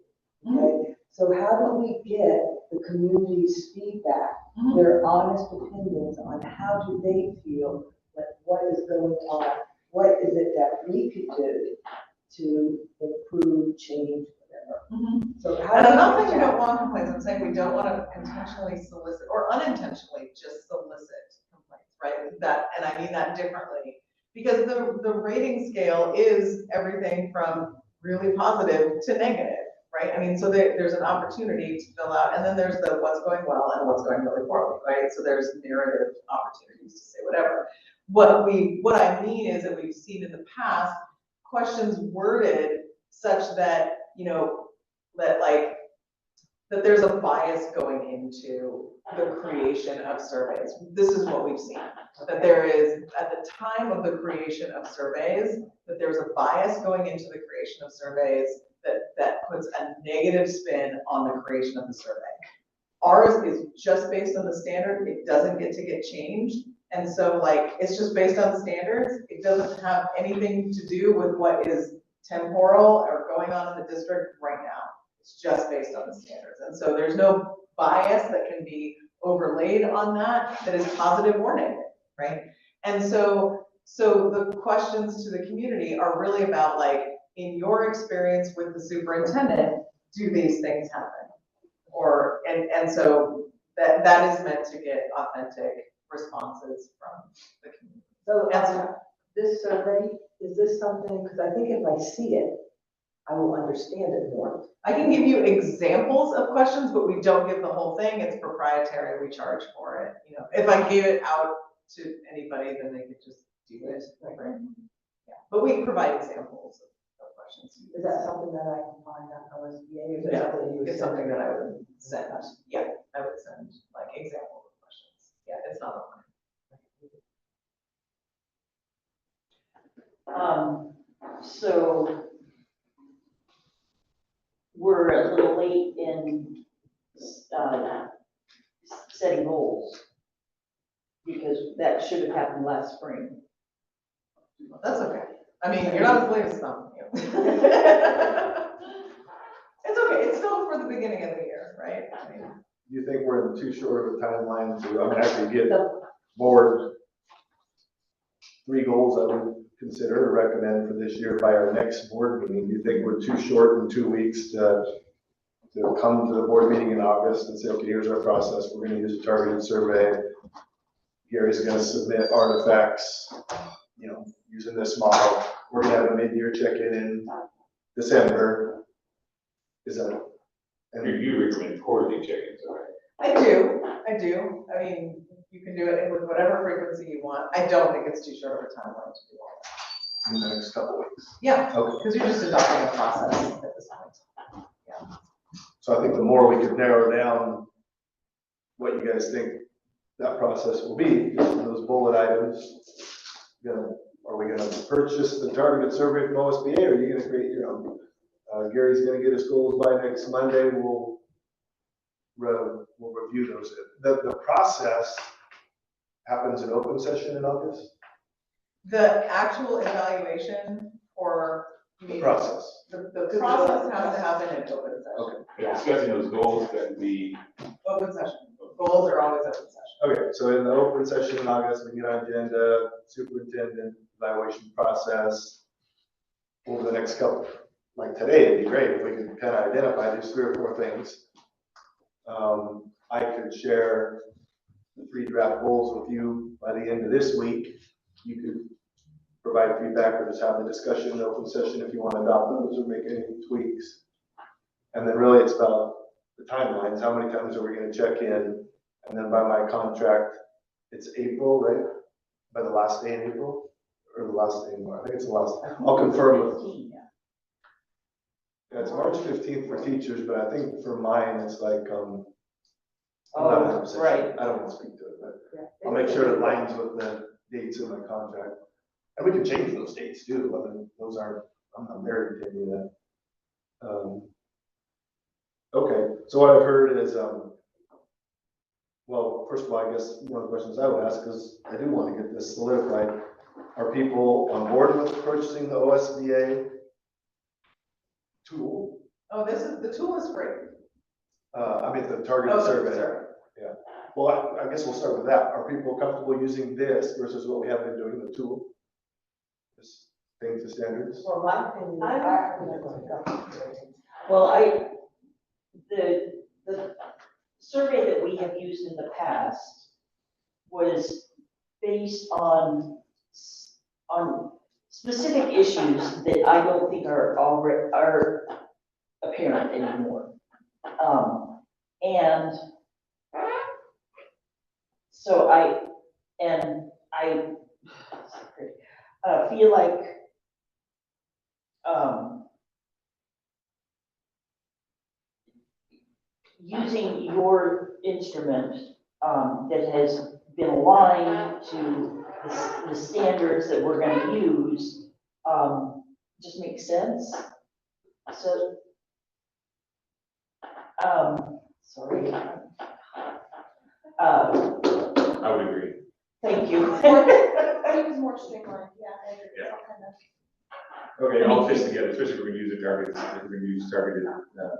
Okay, so how do we get the community's feedback, their honest opinions on how do they feel, like what is going on, what is it that we could do to improve, change, whatever. So how and do I'm not we saying do we don't that? want complaints, I'm saying we don't want to intentionally solicit or unintentionally just solicit complaints, right? That, and I mean that differently, because the rating scale is everything from really positive to negative, right? I mean, so there's an opportunity to fill out, and then there's the what's going well and what's going really poorly, right? So there's narrative opportunities to say whatever. What I mean is that we've seen in the past questions worded such that, that like, that there's a bias going into the creation of surveys. This is what we've seen, that there is, at the time of the creation of surveys, that there's a bias going into the creation of surveys that puts a negative spin on the creation of the survey. Ours is just based on the standard. It doesn't get to get changed. And so like, it's just based on the standards. It doesn't have anything to do with what is temporal or going on in the district right now. It's just based on the standards. And so there's no bias that can be overlaid on that is positive or negative, right? And so the questions to the community are really about like, in your experience with the superintendent, do these things happen? Or, and so that is meant to get authentic responses from the community. So this survey, is this something, because I think if I see it, I will understand it more. I can give you examples of questions, but we don't give the whole thing. It's proprietary. We charge for it. If I gave it out to anybody, then they could just do it. Right? Yeah. But we provide examples of questions. Is that something that I can find on OSBA? Or is it Yeah, something you would it's send? something that I would send. Yeah, I would send like examples of questions. Yeah, it's not a So we're a little late in setting goals because that should have happened last spring. That's okay. I mean, you're not as late as some. It's okay. It's still for the beginning of the year, right? I mean, Do you think we're in too short of a timeline to actually get board 3 goals I would consider or recommend for this year by our next board meeting? Do you think we're too short in 2 weeks to come to the board meeting in August and say, okay, here's our process. We're going to use a targeted survey. Gary's going to submit artifacts, using this model. We're going to have a mid-year check-in in December. Is that? You recommend quarterly check-ins, right? I do. I mean, you can do it with whatever frequency you want. I don't think it's too short of a timeline to do all that. In the next couple of weeks. Yeah, Okay. because you're just adopting a process at this point. Yeah. So I think the more we could narrow down what you guys think that process will be, just those bullet items. Are we gonna purchase the targeted survey from OSBA, or are you gonna create your own? Gary's gonna get his goals by next Monday. We'll review those. The process happens in open session in August? The actual evaluation or The process. the process has to happen in open session. Okay. Yeah, discussing those goals that we. Open session. Goals are always open session. Okay, so in the open session in August, we get on agenda, superintendent evaluation process. Over the next couple, like today, it'd be great if we could kind of identify these 3 or 4 things. I could share the 3 draft goals with you by the end of this week. You could provide feedback or just have the discussion in the open session if you want to adopt those or make any tweaks. And then really it's about the timelines. How many times are we going to check in? And then by my contract, it's April, right? By the last day in April or the last day in March? I think it's the last. I'll confirm with. Yeah, it's March 15th for teachers, but I think for mine, it's like, I'm not 100% sure. Right. I don't want to speak to it, but I'll make sure it aligns with the dates in my contract. And we can change those dates too. I mean, those aren't, I'm not married to any of that. Okay, so what I've heard is, well, first of all, I guess one of the questions I would ask, because I do want to get this solidified, are people on board with purchasing the OSBA tool? Oh, the tool is free. I mean, the targeted survey. Yeah. Well, I guess we'll start with that. Are people comfortable using this versus what we have been doing, the tool? This thing to standards? Well, my opinion, The survey that we have used in the past was based on specific issues that I don't think are apparent anymore. And so I feel like using your instrument, that has been aligned to the standards that we're gonna use, just makes sense. So, sorry. I would agree. Thank you. It was more streamlined, yeah, I agree. Yeah. Kind of. Okay, all fits together, especially if we're gonna use the targets, if we're gonna use targeted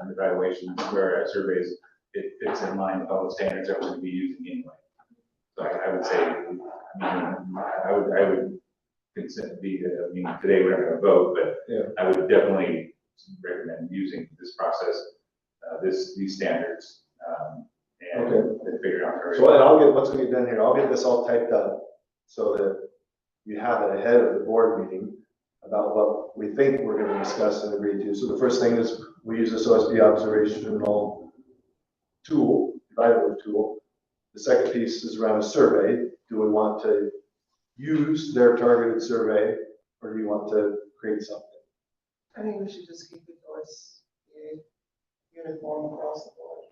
evaluations where surveys, it fits in line with all the standards that we're gonna be using anyway. So I would say, I would consent be, today we're not gonna vote, but Yeah. I would definitely recommend using this process, these standards, and figure out. So, and I'll get, what's gonna be done here, I'll get this all typed up so that you have it ahead of the board meeting about what we think we're gonna discuss and agree to. So the first thing is, we use this OSB observational tool, evaluative tool. The second piece is around a survey. Do we want to use their targeted survey, or do you want to create something? I think we should just keep it as uniform across the board.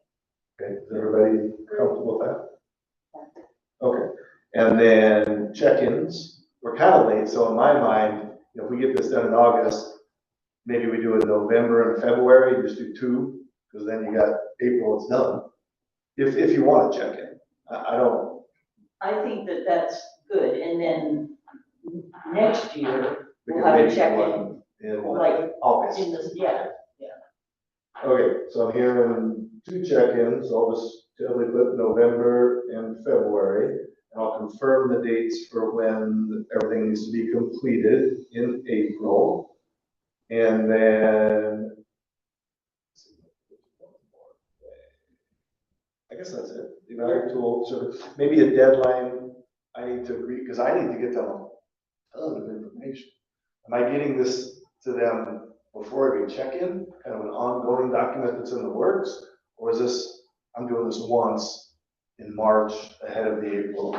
Okay, is everybody comfortable with that? Okay, and then check-ins, we're kind of late, so in my mind, if we get this done in August, maybe we do it in November and February, just do 2, because then you got April, it's done. If you want to check in, I don't. I think that that's good, and then next year, We we'll can have a make check-in, one in like, August. in this, yeah. Okay, so I'm hearing 2 check-ins, I'll just totally put November and February. And I'll confirm the dates for when everything needs to be completed in April. And then, I guess that's it. The evaluative tool, so maybe a deadline I need to agree, because I need to get them a ton of information. Am I getting this to them before every check-in, kind of an ongoing document that's in the works? Or is this, I'm doing this once in March ahead of the April?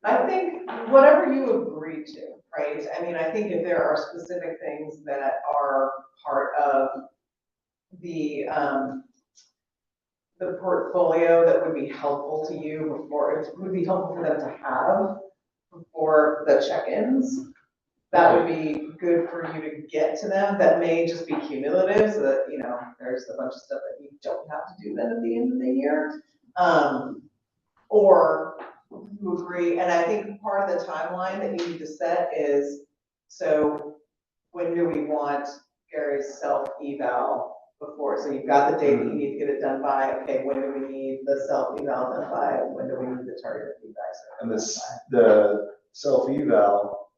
I think whatever you agree to, right? I mean, I think if there are specific things that are part of the portfolio that would be helpful to you before, it would be helpful for them to have before the check-ins, that would be good for you to get to them. That may just be cumulative, so that, there's a bunch of stuff that you don't have to do then at the end of the year. Or you agree, and I think part of the timeline that you need to set is, so when do we want Gary's self-eval before? So you've got the date that you need to get it done by, okay, when do we need the self-eval done by, when do we need the targeted feedback? And the self-eval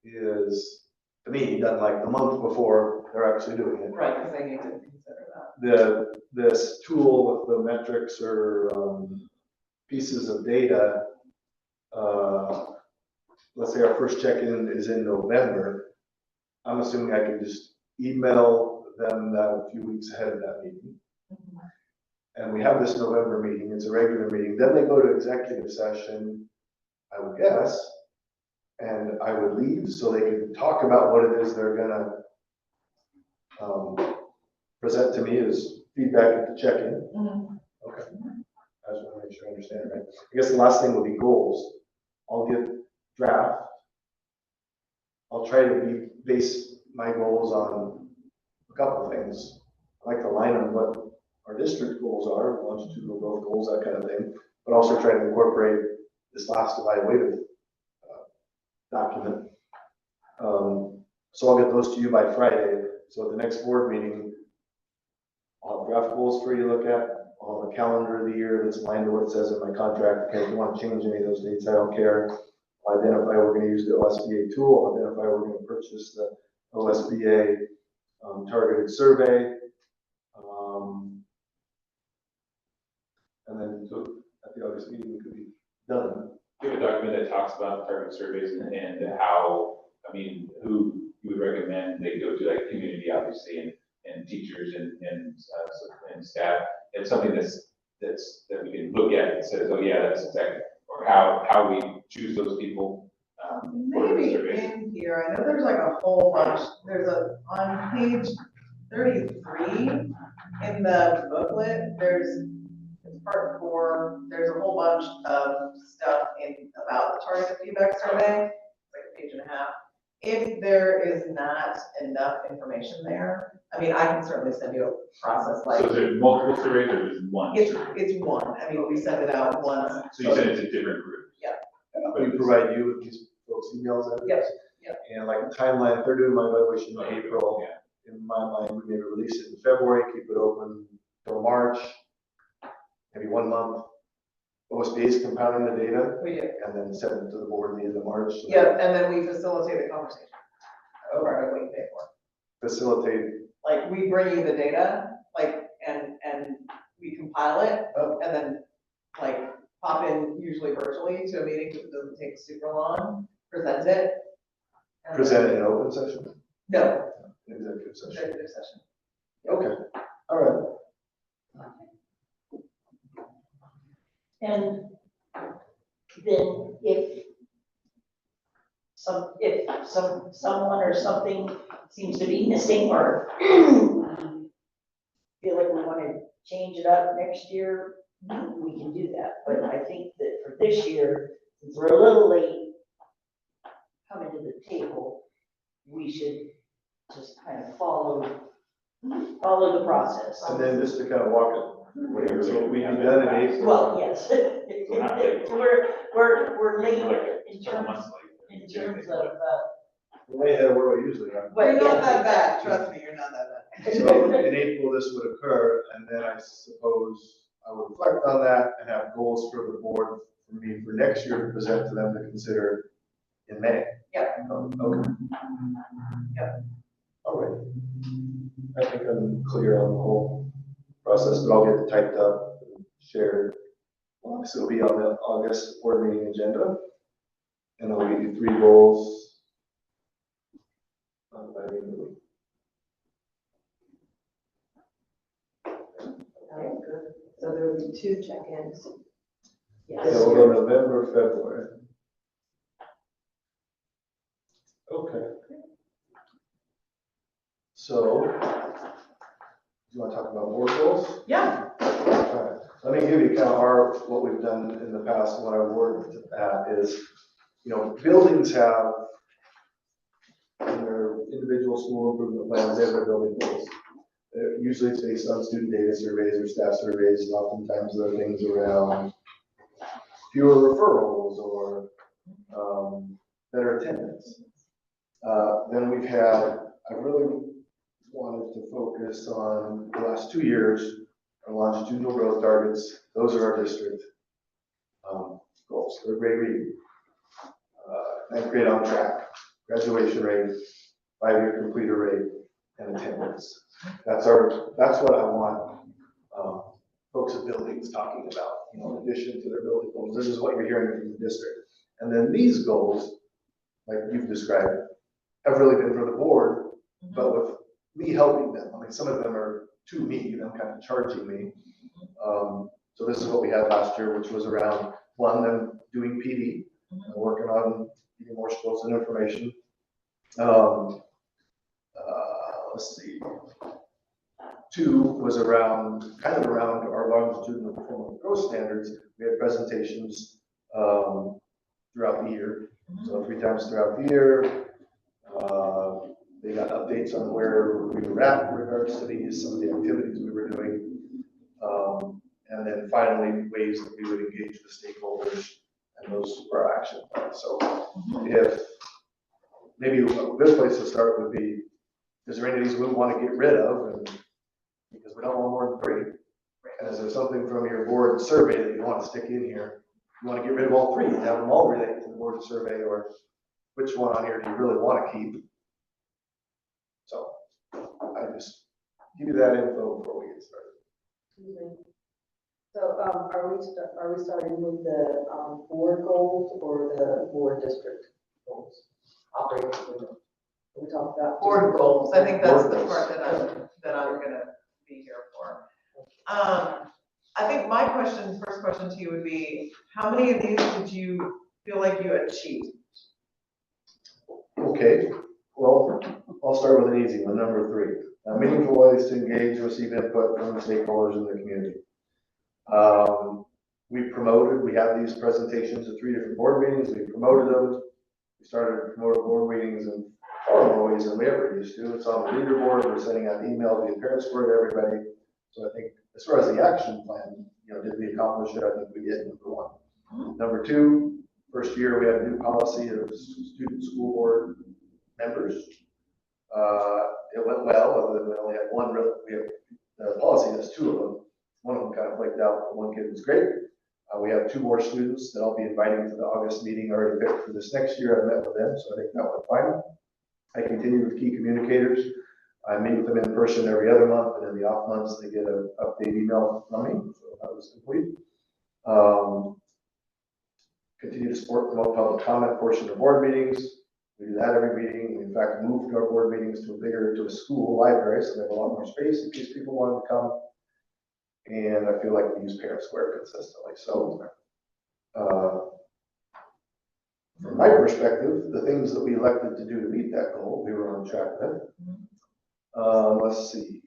is, to me, done like the month before they're actually doing it. Right, because they need to consider that. This tool with the metrics or pieces of data, let's say our first check-in is in November, I'm assuming I can just email them that a few weeks ahead of that meeting. And we have this November meeting, it's a regular meeting, then they go to executive session, I would guess, and I would leave so they can talk about what it is they're gonna present to me as feedback at the check-in. Okay. I just want to make sure I understand it right. I guess the last thing will be goals. I'll get draft. I'll try to base my goals on a couple of things. I like to line on what our district goals are, longitudinal growth goals, that kind of thing, but also try to incorporate this last evaluative document. So I'll get those to you by Friday. So at the next board meeting, I'll have draft goals for you to look at. I'll have a calendar of the year that's aligned to what it says in my contract. Okay, if you want to change any of those dates, I don't care. I'll identify we're going to use the OSBA tool. I'll identify we're going to purchase the OSBA targeted survey. And then so at the August meeting, we could be done. We have a document that talks about target surveys and how, who you would recommend they go to, like community, obviously, and teachers and staff. It's something that we can look at and says, oh yeah, that's exactly, or how we choose those people. Maybe in here, I know there's like a whole bunch, on page 33, in the booklet, it's part 4, there's a whole bunch of stuff about the targeted feedback survey, it's like a page and a half. If there is not enough information there, I mean, I can certainly send you a process like. So is there multiple surveys or just one? It's one, I mean, we send it out once. So you send it to different groups? We provide you with these folks' emails. Yep. And like a timeline, if they're doing my evaluation in April, in my mind, we maybe release it in February, keep it open till March, maybe 1 month. OSBA is compiling the data We do. and then send it to the board at the end of March. So Yep, and then we facilitate the conversation over what you pay for. Facilitate. Like, we bring you the data, like, and we compile it, Oh. and then, like, pop in usually virtually to a meeting, because it doesn't take super long, present it. and Present it in open session, No, executive session. executive session. Okay, all right. And then if someone or something seems to be missing or feel like we want to change it up next year, we can do that. But I think that for this year, since we're a little late coming to the table, we should just kind of follow the process. And then just to kind of walk it, whatever, so we have done in April. Well, yes. We're late in terms of, Way ahead of where we usually are. but You're not yeah. that bad, trust me, you're not that bad. So in April, this would occur, and then I suppose I would reflect on that and have goals for the board for me for next year to present to them to consider in May. Yep. Okay. Yep. All right. I think I'm clear on the whole process, but I'll get it typed up and shared. Well, so it'll be on the August board meeting agenda. And I'll give you 3 goals. By the end of the week. Sounds good. So there will be 2 check-ins. So Yes. we'll go November, February. Okay. So, you want to talk about board goals? Yeah. All right. Let me give you kind of what we've done in the past, and what our work at is, buildings have in their individual school improvement plans, they have their building goals. Usually it's based on student data surveys or staff surveys, and oftentimes there are things around fewer referrals or better attendance. Then I really wanted to focus on the last 2 years, our longitudinal growth targets. Those are our district goals. Third grade reading, 9th grade on track, graduation rate, 5-year completer rate, and attendance. That's what I want folks at buildings talking about, in addition to their building goals. This is what you're hearing from the district. And then these goals, like you've described, have really been for the board, but with me helping them. I mean, some of them are to me, them kind of charging me. So this is what we had last year, which was around, 1, them doing PD, and working on getting more skills and information. Let's see. 2 was around our longitudinal performance growth standards. We had presentations throughout the year. So 3 times throughout the year. They got updates on where we were at in regards to these, some of the activities we were doing. And then finally, ways that we would engage the stakeholders, and those were our action plans. So if maybe a good place to start would be, is there any of these we want to get rid of? And because we don't want more than 3. And is there something from your board survey that you want to stick in here? You want to get rid of all 3 and have them all relate to the board survey, or which one on here do you really want to keep? So I just give you that info before we get started. So, are we starting with the, board goals or the board district goals? Operating agreement? We talked about. Board goals, I think that's Board the goals. part that I'm gonna be here for. I think my first question to you would be, how many of these did you feel like you achieved? Okay, well, I'll start with an easy one, number 3. Meaningful ways to engage, receive input from the stakeholders in the community. We had these presentations at 3 different board meetings, we promoted them. We started to promote board meetings in far more ways than we ever used to. It's on the leaderboard, we're sending out email via parent square to everybody. So I think as far as the action plan, did we accomplish it? I think we did, number one. Number two, first year we had a new policy of student school board members. It went well, other than we only had one, the policy has 2 of them. One of them kind of flaked out, but one kid was great. We have 2 more students that I'll be inviting to the August meeting already picked for this next year. I met with them, so I think that went fine. I continue with key communicators. I meet with them in person every other month, and in the off months, they get an update email from me, so that was complete. Continue to support promote public comment portion of board meetings. We do that every meeting. We in fact moved our board meetings to a school library, so they have a lot more space in case people wanted to come. And I feel like we use Parent Square consistently. So, from my perspective, the things that we elected to do to meet that goal, we were on track with. Let's see.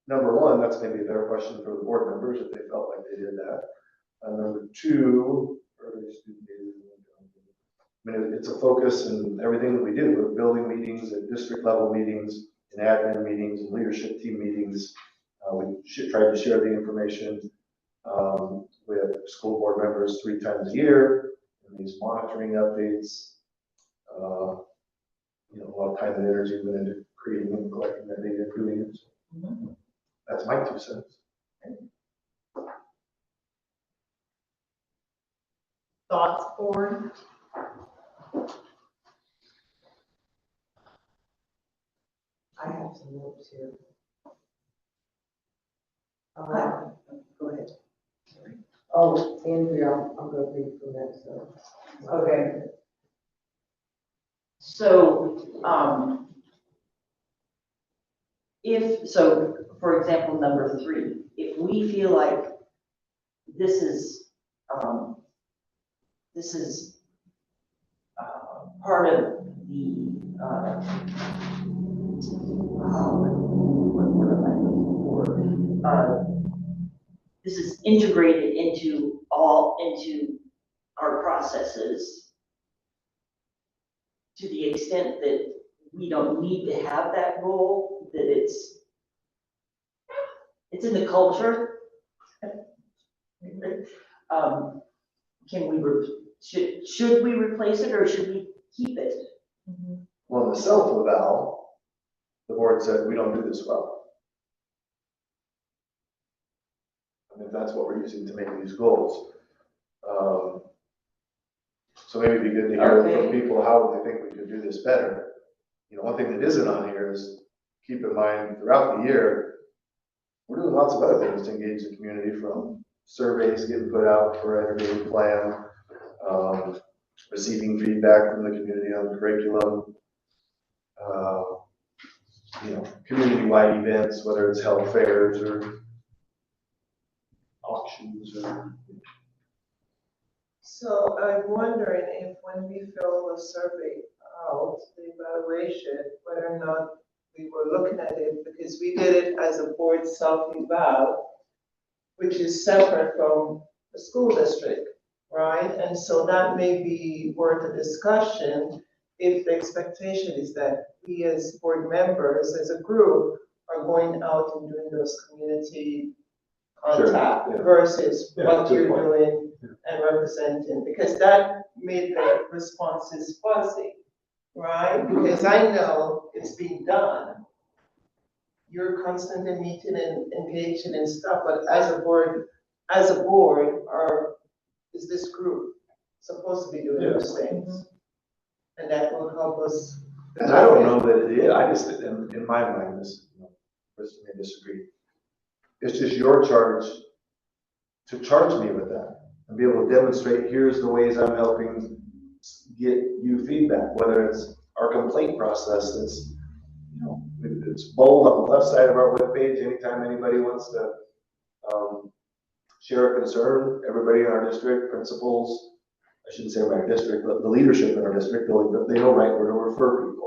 Number one, that's maybe a better question for the board members if they felt like they did that. And number two, it's a focus in everything that we do. We're building meetings at district level meetings, in admin meetings, and leadership team meetings. We try to share the information with school board members 3 times a year, and these monitoring updates. A lot of time and energy went into creating and collecting that data, improving it. That's my 2 cents. Thoughts, board? I have some notes here. Go ahead. Oh, Andrea, I'm gonna read from that, so. Okay. So, for example, number 3, if we feel like this is part of the, what word am I looking for? This is integrated into our processes to the extent that we don't need to have that goal, that it's in the culture. Should we replace it or should we keep it? Well, in the self-eval, the board said we don't do this well. And if that's what we're using to make these goals. So maybe it'd be good to hear from people how they think we could do this better. One thing that isn't on here is keep in mind throughout the year, we're doing lots of other things to engage the community, from surveys getting put out for our integrated plan, receiving feedback from the community on the curriculum, community-wide events, whether it's health fairs or auctions or. So I'm wondering if when we fill the survey out, the evaluation, whether or not we were looking at it, because we did it as a board self-eval, which is separate from the school district, right? And so that may be worth a discussion if the expectation is that we as board members, as a group, are going out and doing those community contact versus what you're doing and representing, because that made the responses fuzzy, right? Because I know it's being done. You're constantly meeting and engaging in stuff, but as a board, is this group supposed to be doing those things? And that will help us. And I don't know that it is. I just, in my mind, this, person may disagree. It's just your charge to charge me with that and be able to demonstrate, here's the ways I'm helping get you feedback, whether it's our complaint process that's, it's bold on the left side of our webpage. Anytime anybody wants to share a concern, everybody in our district, principals, I shouldn't say my district, but the leadership in our district, they know right where to refer people.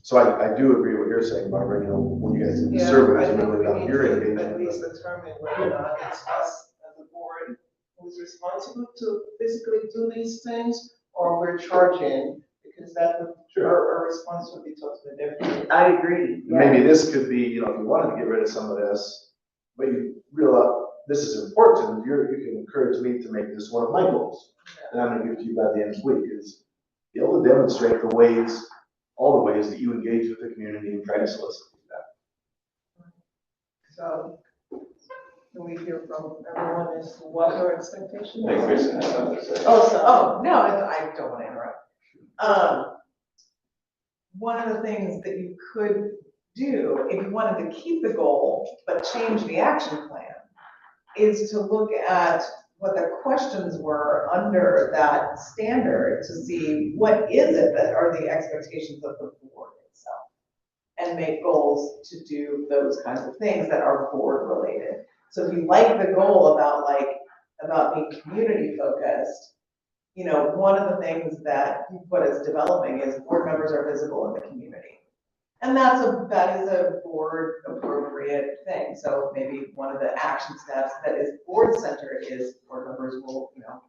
So I do agree with what you're saying, Barbara, you know, when you guys did the Yeah, survey, I it's think really we about need your to engagement. at least determine whether or not it's us as a board who's responsible to physically do these things, or we're charging, because that would, our response would be totally different. I agree. Maybe this could be, you know, if you wanted to get rid of some of this, but you realize this is important, you can encourage me to make this one of my goals. And I'm gonna give it to you by the end of the week, is be able to demonstrate the ways, all the ways that you engage with the community and try to solicit that. So, can we hear from everyone as to what our expectations I think are? Kristen has something to say. No, I don't want to interrupt. One of the things that you could do, if you wanted to keep the goal, but change the action plan, is to look at what the questions were under that standard to see what is it that are the expectations of the board itself, and make goals to do those kinds of things that are board related. So if you like the goal about being community focused, you know, one of the things that what is developing is board members are visible in the community. And that is a board appropriate thing. So maybe one of the action steps that is board centered is board members will, you know,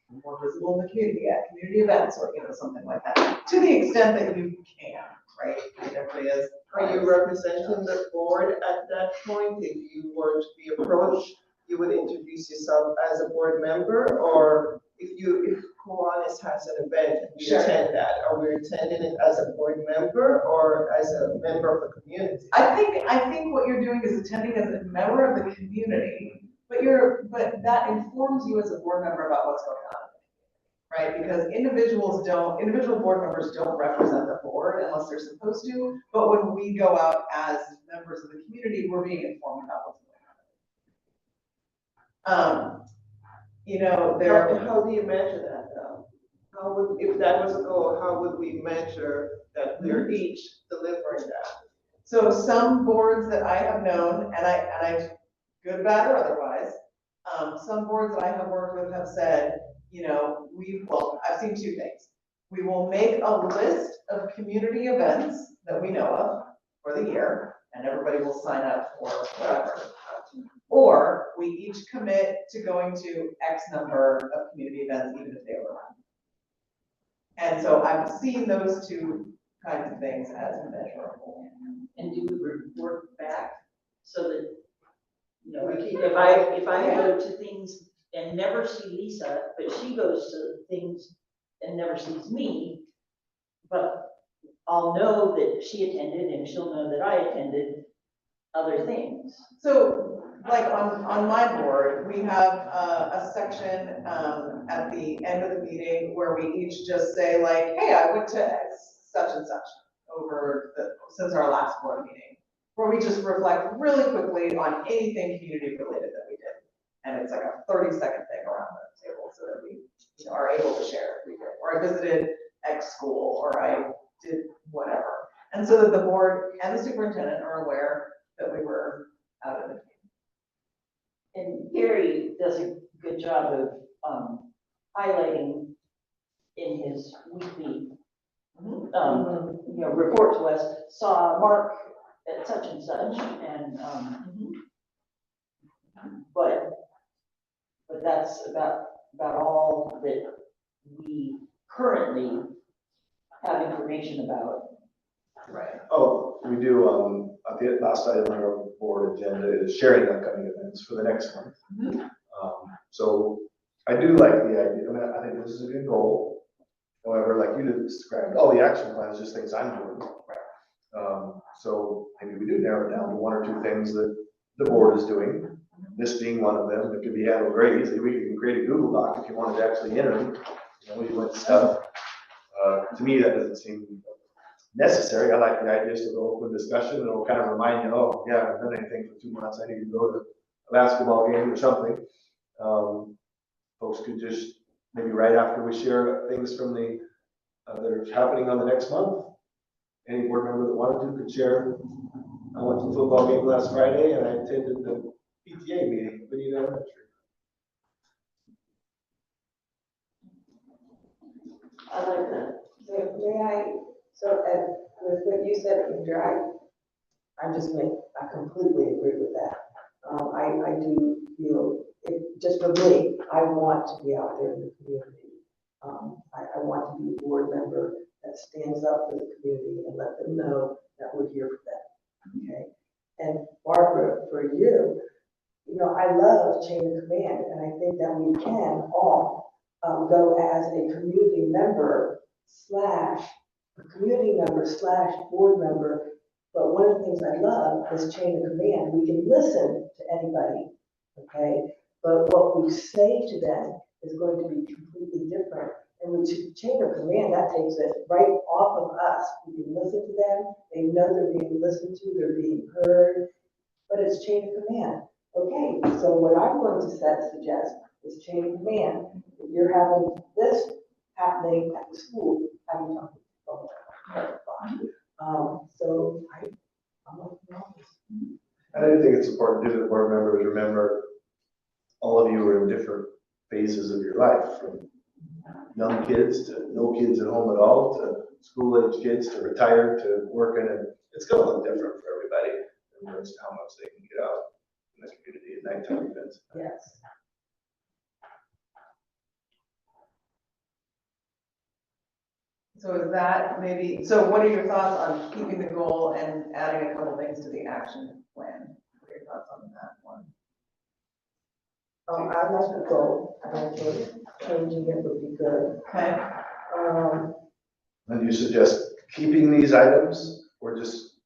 be more visible in the community at community events, or, you know, something like that, to the extent that you can, right? I mean, everybody is. Are you representing the board at that point? If you were to be approached, you would introduce yourself as a board member, or if Kiwanis has an event and we attend that, are we attending it as a board member or as a member of the community? I think what you're doing is attending as a member of the community, but that informs you as a board member about what's going on, right? Because individual board members don't represent the board unless they're supposed to, but when we go out as members of the community, we're being informed about what's going on. You know, How do you measure that though? How would, if that was a goal, how would we measure that we're each delivering that? So some boards that I have known, and I good, bad, or otherwise, some boards that I have worked with have said, you know, I've seen two things. We will make a list of community events that we know of for the year, and everybody will sign up for whatever. Or we each commit to going to X number of community events, even if they overlap. And so I've seen those two kinds of things as measurable. And do we report back so that, you know, if I go to things and never see Lisa, but she goes to things and never sees me, but I'll know that she attended and she'll know that I attended other things. So, like on my board, we have a section at the end of the meeting where we each just say like, hey, I went to such and such since our last board meeting, where we just reflect really quickly on anything community related that we did. And it's like a 30-second thing around the table so that we, you know, are able to share if we did. Or I visited X school, or I did whatever. And so that the board and the superintendent are aware that we were out of the. And Gary does a good job of highlighting in his weekly report to us, saw Mark at such and such, and but that's about all that we currently have information about. Right. Oh, we do, at the last item on our board agenda is sharing upcoming events for the next month. So I do like the idea, I mean, I think this is a good goal. However, like you described, all the action plans, just things I'm doing. So maybe we do narrow it down to one or two things that the board is doing. This being one of them, it could be handled very easily. We can create a Google Doc if you wanted to actually enter, you know, you went stuff. To me, that doesn't seem necessary. I like the idea of an open discussion, and it'll kind of remind you, oh, yeah, I haven't done anything for 2 months. I need to go to a basketball game or something. Folks could just, maybe right after we share things from the, that are happening on the next month, any board member that wanted to could share, I went to the football game last Friday and I attended the PTA meeting, but you know, I like that. So So, and with what you said, Andrea, I completely agree with that. I do feel, just for me, I want to be out there in the community. I want to be a board member that stands up for the community and let them know that we're here for them, okay? And Barbara, for you, I love chain of command, and I think that we can all go as a community member slash board member. But one of the things I love is chain of command. We can listen to anybody, okay? But what we say to them is going to be completely different. And with chain of command, that takes it right off of us. We can listen to them. They know they're being listened to, they're being heard, but it's chain of command. Okay, so what I'm going to suggest is chain of command. If you're having this happening at the school, have you talked to so I'm looking at this. I do think it's important too that board members remember all of you are in different phases of your life, from young kids to no kids at home at all, to school-age kids, to retired, to working, and it's gonna look different for everybody in regards to how much they can get out in the community at nighttime events. Yes. So is that maybe, so what are your thoughts on keeping the goal and adding a couple things to the action plan? What are your thoughts on that one? I like the goal. I think changing it would be good. Okay. And do you suggest keeping these items, or just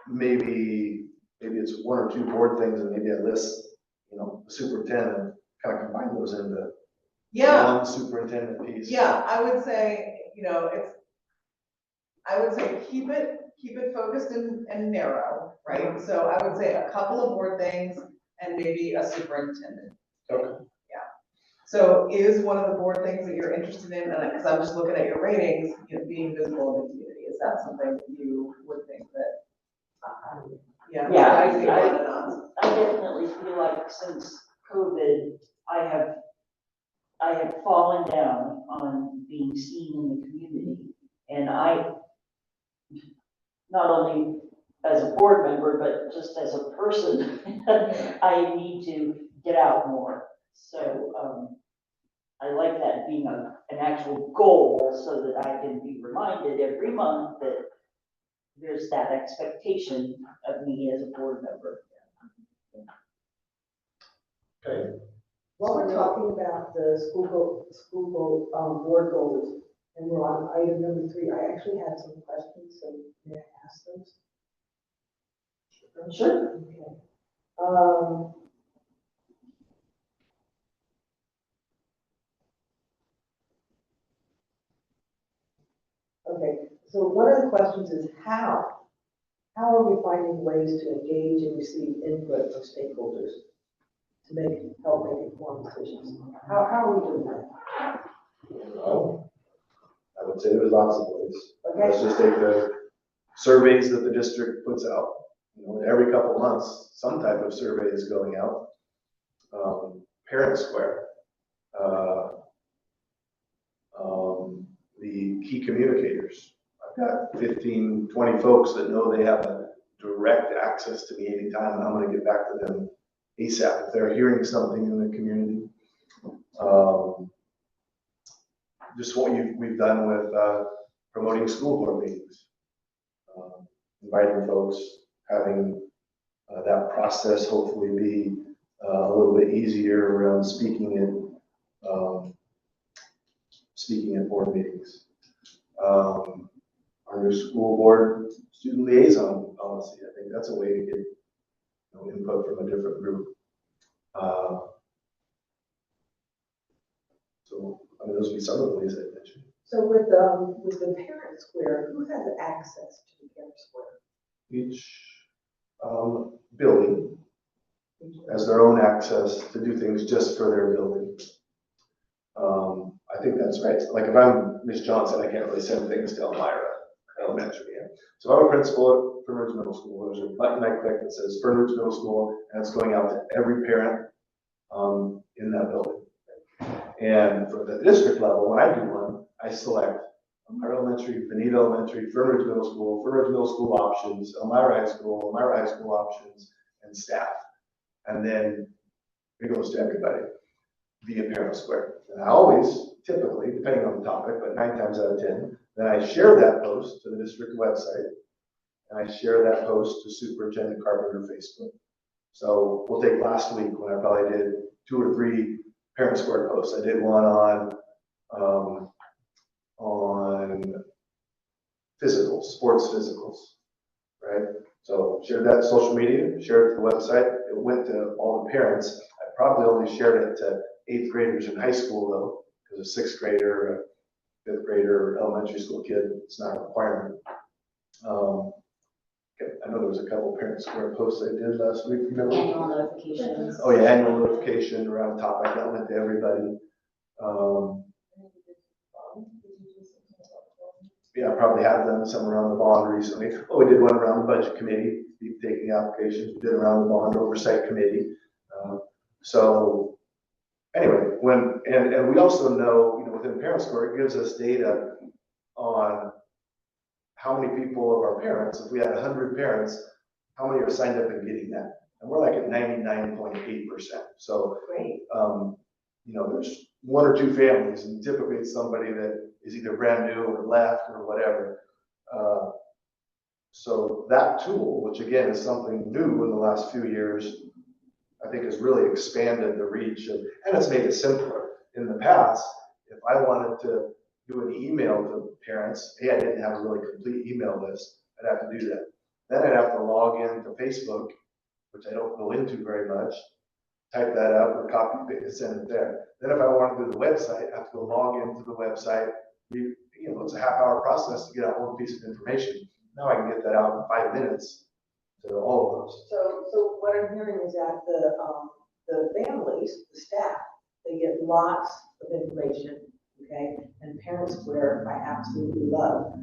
maybe it's one or two board things and maybe a list, the superintendent, kind of combine those into one superintendent piece? Yeah, I would say, I would say keep it focused and narrow, right? So I would say a couple of board things and maybe a superintendent. Okay. Yeah. So is one of the board things that you're interested in, and because I'm just looking at your ratings, being visible in the community, is that something you would think that? Yeah. I definitely feel like since COVID, I have fallen down on being seen in the community. And I, not only as a board member, but just as a person, I need to get out more. So I like that being an actual goal, so that I can be reminded every month that there's that expectation of me as a board member. Okay. While we're talking about the board goals, and we're on item number 3, I actually had some questions, so may I ask those? Sure. Okay. Okay, so one of the questions is how are we finding ways to engage and receive input from stakeholders to help make informed decisions? How are we doing that? Well, I would say there's lots of ways. Okay. Let's just take the surveys that the district puts out. Every couple of months, some type of survey is going out. Parent Square, the key communicators. I've got 15, 20 folks that know they have a direct access to me anytime, and I'm going to get back to them ASAP if they're hearing something in the community. Just what we've done with promoting school board meetings, inviting folks, having that process hopefully be a little bit easier around speaking at board meetings. Our new school board student liaison policy, I think that's a way to get input from a different group. So those would be some of the ways I mentioned. So with the Parent Square, who has access to the Parent Square? Each building has their own access to do things just for their building. I think that's right. Like if I'm Ms. Johnson, I can't really send things to Elmira Elementary. So I'm a principal at Fernwood Middle School. There's a button I click that says Fernwood Middle School, and it's going out to every parent in that building. And for the district level, when I do one, I select our elementary, Benita Elementary, Fernridge Middle School, Fernridge Middle School options, Elmira High School options, and staff. And then it goes to everybody via Parent Square. And I always, typically, depending on the topic, but 9 times out of 10, then I share that post to the district website, and I share that post to Superintendent Carpenter Facebook. So we'll take last week when I probably did 2 or 3 Parent Square posts. I did one on physicals, sports physicals, right? So shared that to social media, shared it to the website. It went to all the parents. I probably only shared it to 8th graders in high school though, because a 6th grader, a 5th grader, elementary school kid, it's not a requirement. I know there was a couple Parent Square posts I did last week. Remember? Annual notifications. Oh yeah, annual notification around the topic that went to everybody. Yeah, I probably have done some around the bond recently. Oh, we did one around the budget committee, taking applications. We did around the bond oversight committee. So anyway, and we also know, within Parent Square, it gives us data on how many people of our parents, if we had 100 parents, how many are signed up and getting that? And we're like at 99.8%. So, Great. There's 1 or 2 families, and typically it's somebody that is either brand new or left or whatever. So that tool, which again is something new in the last few years, I think has really expanded the reach and it's made it simpler. In the past, if I wanted to do an email to parents, hey, I didn't have a really complete email list, I'd have to do that. Then I'd have to log into Facebook, which I don't go into very much, type that up or copy it and send it there. Then if I want to do the website, I have to go log into the website. It's a half-hour process to get out one piece of information. Now I can get that out in 5 minutes to all of those. So what I'm hearing is that the families, the staff, they get lots of information, okay? And Parent Square, I absolutely love.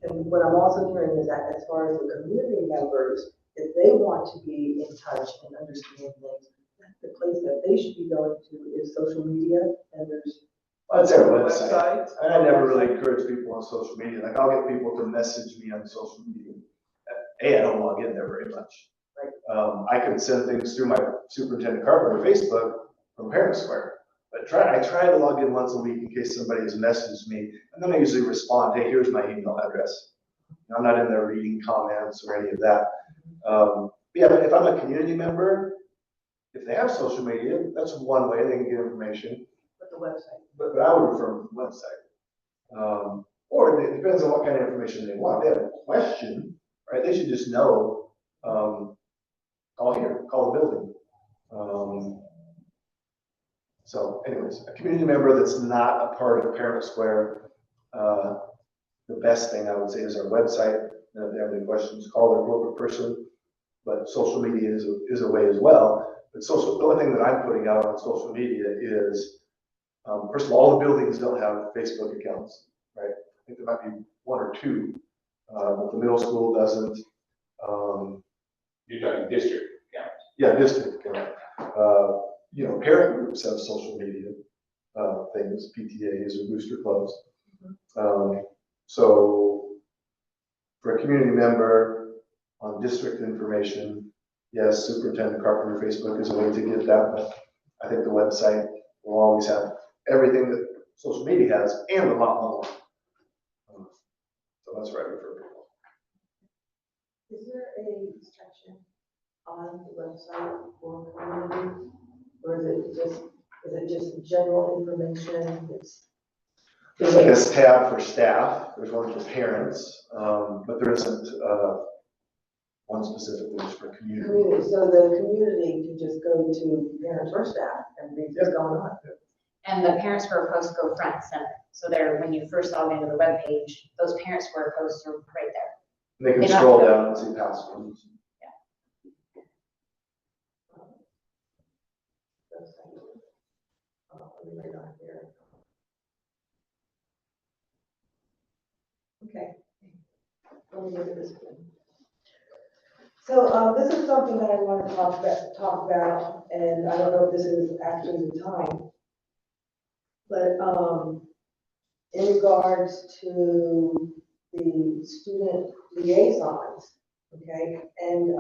And what I'm also hearing is that as far as the community members, if they want to be in touch and understand things, the place that they should be going to is social media, and there's. I'd say our website. I never really encourage people on social media. Like I'll get people to message me on social media. I don't log in there very much. Right. I can send things through my Superintendent Carpenter Facebook from Parent Square. But I try to log in once a week in case somebody has messaged me, and then I usually respond, hey, here's my email address. I'm not in there reading comments or any of that. But if I'm a community member, if they have social media, that's one way they can get information. But the website. But I would refer them to the website. Or it depends on what kind of information they want. If they have a question, right? They should just know, call the building. So anyways, a community member that's not a part of Parent Square, the best thing I would say is our website. And if they have any questions, call their corporate person. But social media is a way as well. But the only thing that I'm putting out on social media is, first of all the buildings don't have Facebook accounts, right? I think there might be 1 or 2, but the middle school doesn't. You're talking district accounts. Yeah, district account. Parent groups have social media things, PTAs or booster clubs. So for a community member on district information, yes, Superintendent Carpenter Facebook is a way to get that, but I think the website will always have everything that social media has and a lot more. So that's where I refer people. Is there a section on the website for community, or is it just general information? There's like a tab for staff. There's one for parents, but there isn't one specifically just for community. So the community can just go to parents or staff and read what's going on. And the Parent Square posts go front and center. So there, when you first log into the web page, those Parent Square posts are right there. And they can They don't scroll have to- down and see past ones. Okay. Let me look at this one. So this is something that I want to talk about, and I don't know if this is actually the time, but in regards to the student liaisons, okay? And,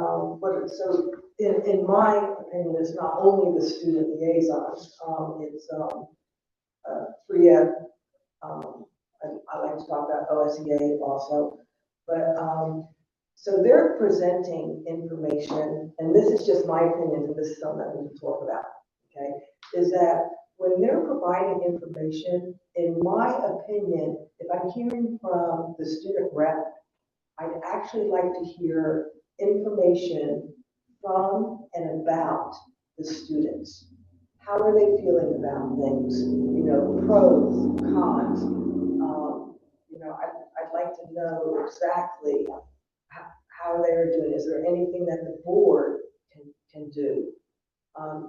so in my opinion, it's not only the student liaisons, it's, FRIA, I like to talk about OSEA also, but, so they're presenting information, and this is just my opinion, and this is something that we can talk about, okay? Is that when they're providing information, in my opinion, if I'm hearing from the student rep, I'd actually like to hear information from and about the students. How are they feeling about things? You know, pros, cons. You know, I'd like to know exactly how they're doing. Is there anything that the board can do?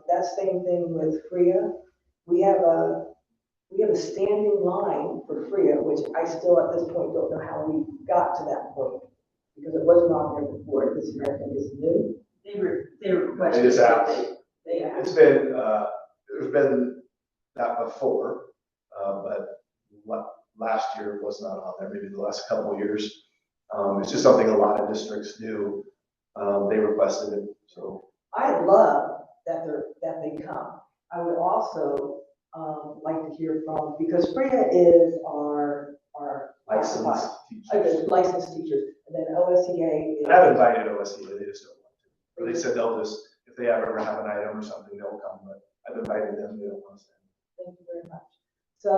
That same thing with FRIA. We have a standing line for FRIA, which I still at this point don't know how we got to that point, because it wasn't on there before. This year I think is new. They requested. It is out. They have. It's been, there's been that before, but last year was not on there, maybe the last couple of years. It's just something a lot of districts do. They requested it, so. I love that they come. I would also like to hear from, because FRIA is our Licensed teachers. licensed teachers, and then OSEA is. I've invited OSEA, they just don't want to. Or they said they'll just, if they ever have an item or something, they'll come, but I've invited them, they don't want to stand. Thank you very much. So,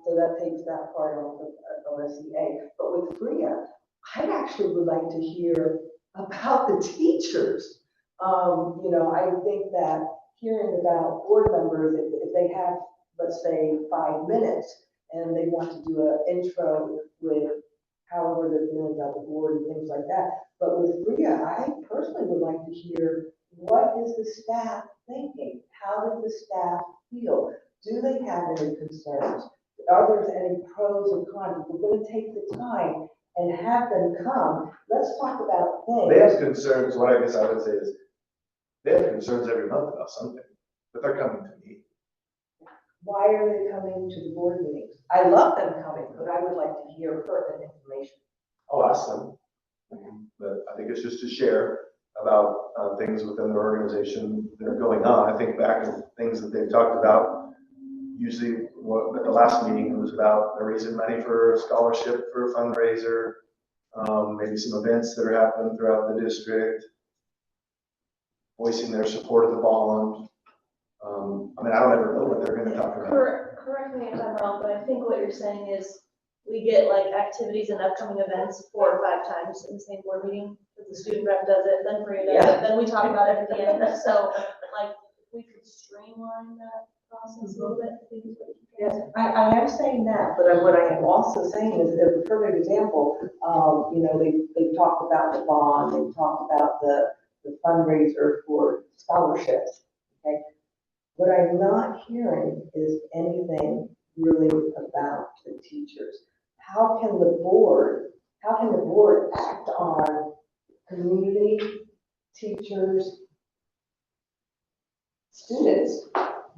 so that takes that part off of OSEA. But with FRIA, I actually would like to hear about the teachers. You know, I think that hearing about board members, if they have, let's say, 5 minutes, and they want to do an intro with however they're feeling about the board and things like that. But with FRIA, I personally would like to hear, what is the staff thinking? How does the staff feel? Do they have any concerns? Are there any pros and cons? If we're going to take the time and have them come, let's talk about things. They have concerns, what I guess I would say is, they have concerns every month about something, but they're coming to me. Why are they coming to the board meetings? I love them coming, but I would like to hear pertinent information. I'll ask them. But I think it's just to share about things within their organization that are going on. I think back to things that they've talked about. Usually, at the last meeting, it was about raising money for a scholarship for a fundraiser, maybe some events that are happening throughout the district, voicing their support of the bond. I mean, I don't ever know what they're going to talk about. Correct me if I'm wrong, but I think what you're saying is we get like activities and upcoming events 4 or 5 times in the same board meeting. The student rep does it, then Maria does it, then we talk about it at the end. So like we could streamline that process a little bit. I think is what you're Yes, I am saying that, but what I am also saying is, a perfect example, you know, they talked about the bond, they talked about the fundraiser for scholarships, okay? What I'm not hearing is anything really about the teachers. How can the board act on community, teachers, students,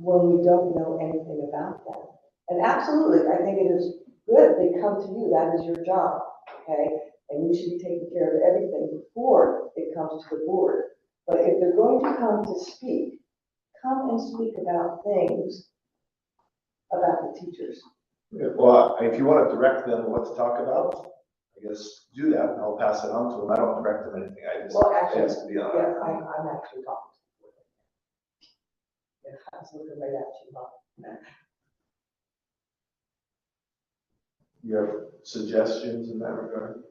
when we don't know anything about them? And absolutely, I think it is good they come to you, that is your job, okay? And you should be taking care of everything before it comes to the board. But if they're going to come to speak, come and speak about things about the teachers. Yeah, well, if you want to direct them what to talk about, I guess do that, and I'll pass it on to them. I don't direct them anything, I just, Well, it actually, has to be on. yeah, I'm actually talking to the board. Yeah, I was looking right at you, Bob. You have suggestions in that regard?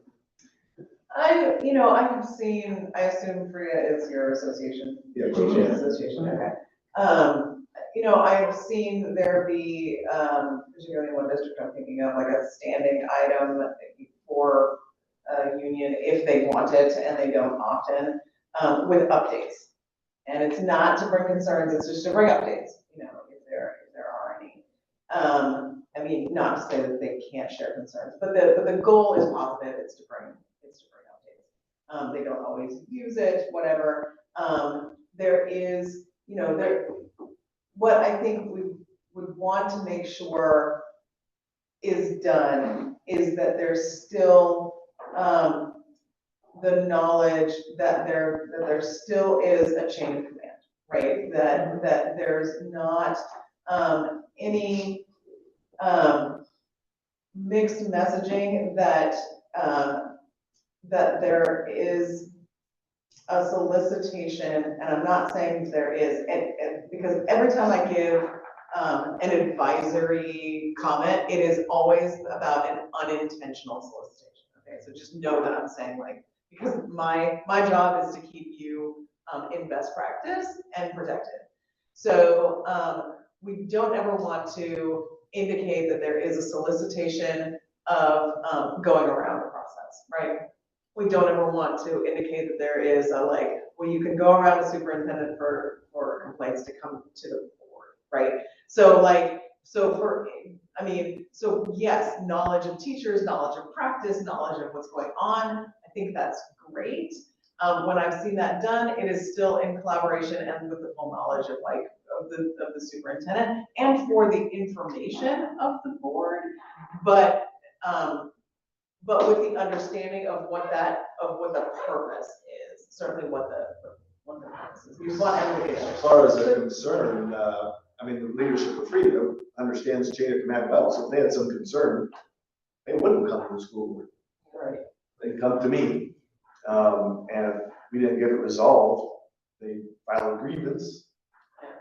I've seen, I assume FRIA is your association. Yeah, Teachers Association, okay. I've seen there be, particularly in one district I'm thinking of, like a standing item for a union if they want it, and they don't often, with updates. And it's not to bring concerns, it's just to bring updates, if there are any. I mean, not to say that they can't share concerns, but the goal is positive, it's to bring updates. They don't always use it, whatever. There is, what I think we would want to make sure is done is that there's still, the knowledge that there still is a chain of command, right? That there's not, any, mixed messaging that, that there is a solicitation, and I'm not saying there is, and because every time I give an advisory comment, it is always about an unintentional solicitation. Okay, so just know that I'm saying, like, because my job is to keep you in best practice and protected. So we don't ever want to indicate that there is a solicitation of going around the process, right? We don't ever want to indicate that there is a, like, well, you can go around the superintendent for complaints to come to the board, right? So like, so yes, knowledge of teachers, knowledge of practice, knowledge of what's going on, I think that's great. When I've seen that done, it is still in collaboration and with the full knowledge of like, of the superintendent and for the information of the board, but with the understanding of what the purpose is, certainly what the purpose is. We want everybody to As far as they're concerned, I mean, the leadership of Freedom understands chain of command well, so if they had some concern, they wouldn't come to the school board. Right. They'd come to me, and if we didn't get it resolved, they file a grievance.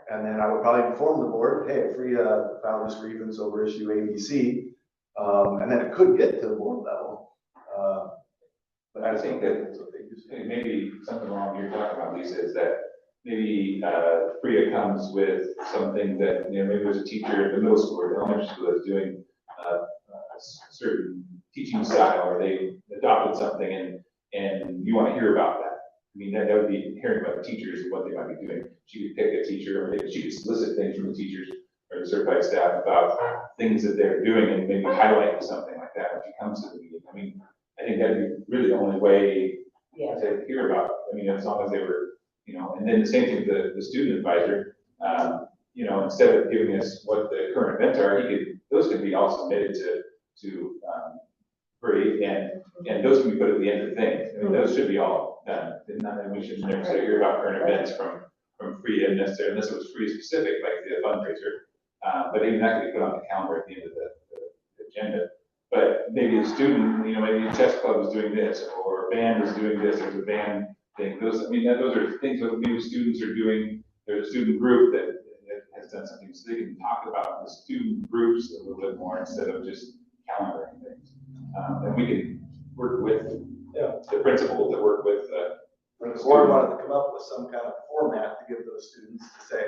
And then I would probably inform the board, hey, Frida filed this grievance over issue ABC, and then it could get to the board level. But I think that maybe something wrong you're talking about, Lisa, is that maybe Freya comes with something that, you know, maybe there's a teacher at the middle school or the elementary school that's doing a certain teaching style, or they adopted something and you want to hear about that. I mean, that would be hearing about the teachers and what they might be doing. She could pick a teacher, or maybe she could solicit things from the teachers or the certified staff about things that they're doing and maybe highlight something like that when she comes to the meeting. I mean, I think that'd be really the only way to hear about it. I mean, as long as they were, you know, and then the same thing with the student advisor, you know, instead of giving us what the current events are, those could be all submitted to Bree, and those can be put at the end of things. I mean, those should be all done. And we should never say hear about current events from Free necessarily, unless it was Free specific, like the fundraiser. But even that could be put on the calendar at the end of the agenda. But maybe a student, you know, maybe a chess club is doing this, or a band is doing this, there's a band thing. Those, I mean, those are things that maybe students are doing. There's a student group that has done something, so they can talk about the student groups a little bit more instead of just calendaring things. And we can work with the principals that work with the board wanted to come up with some kind of format to give those students to say,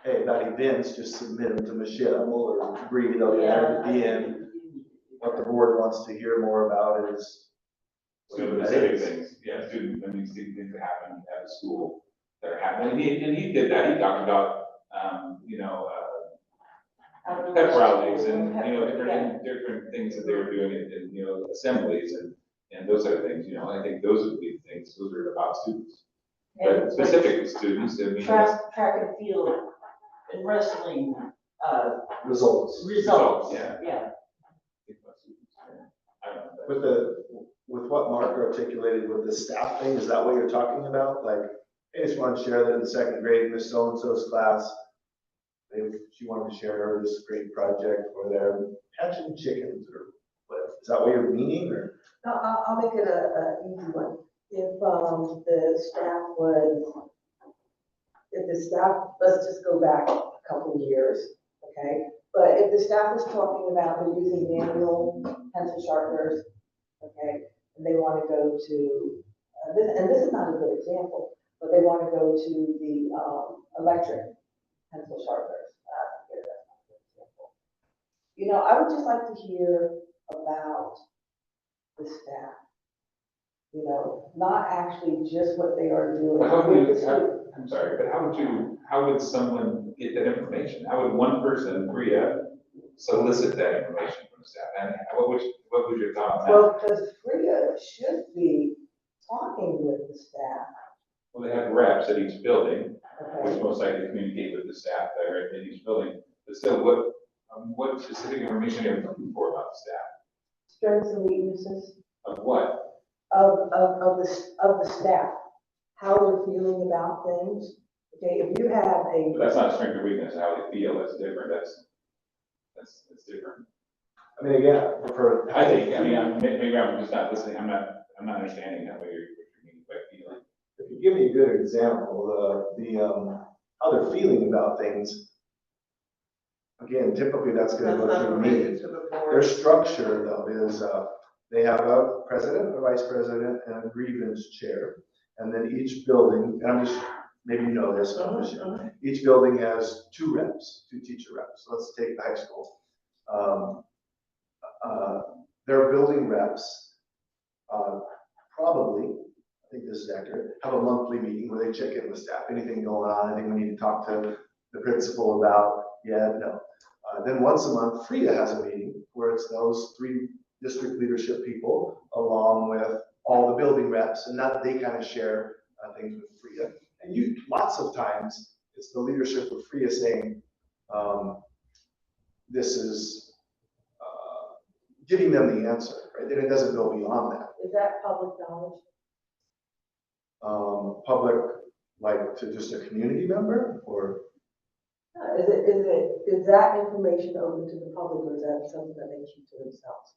hey, about events, just submit them to Michelle or Bree, they'll get at the end. What the board wants to hear more about is student specific things. Yeah, student, I mean, things that happen at the school that are happening. And he did that. He talked about, you know, pep rallies and, you know, different things that they were doing in you know, assemblies and those sort of things. You know, I think those would be things, those are about students. But specific to students, I mean. Track and field and wrestling, results. Yeah. With what Mark articulated with the staff thing, is that what you're talking about? Like, I just want to share that in second grade, Miss So-and-so's class, she wanted to share her this great project where they're hatching chickens or whatever. Is that what you're meaning, or? No, I'll make it a easy one. If the staff, let's just go back a couple of years, okay? But if the staff was talking about they're using manual pencil sharpeners, okay, and they want to go to, this is not a good example, but they want to go to the electric pencil sharpeners. That's not a good example. You know, I would just like to hear about the staff. You know, not actually just what they are doing. I'm sorry, but how would someone get that information? How would one person, Priya, solicit that information from the staff? And what was your thought on that? Well, because Priya should be talking with the staff. Well, they have reps at each building, Okay. which most likely communicate with the staff there in each building. But still, what What specific information are you looking for about the staff? Strengths and weaknesses Of what? of the staff, how they're feeling about things. Okay, if you have a. But that's not strength or weakness, how they feel, that's different, that's different. I mean, again, for. I think, maybe I'm just not listening, I'm not understanding what you're meaning by feeling. If you give me a good example, how they're feeling about things, again, typically that's gonna That's go not through me. related to the Their board. structure though is, they have a president, a vice president, and a grievance chair. And then each building, and I'm just, maybe you know this, but I'm just sharing. Each building has two teacher reps. So let's take the high school. Their building reps, probably, I think this is accurate, have a monthly meeting where they check in with staff, anything going on, anything we need to talk to the principal about, yeah, no. Then once a month, FRIA has a meeting where it's those 3 district leadership people along with all the building reps, and that they kind of share things with FRIA. And lots of times it's the leadership of FRIA saying, this is giving them the answer, right? Then it doesn't go beyond that. Is that public knowledge? Public, like to just a community member, or? Is that information open to the public, or is that something that they keep to themselves?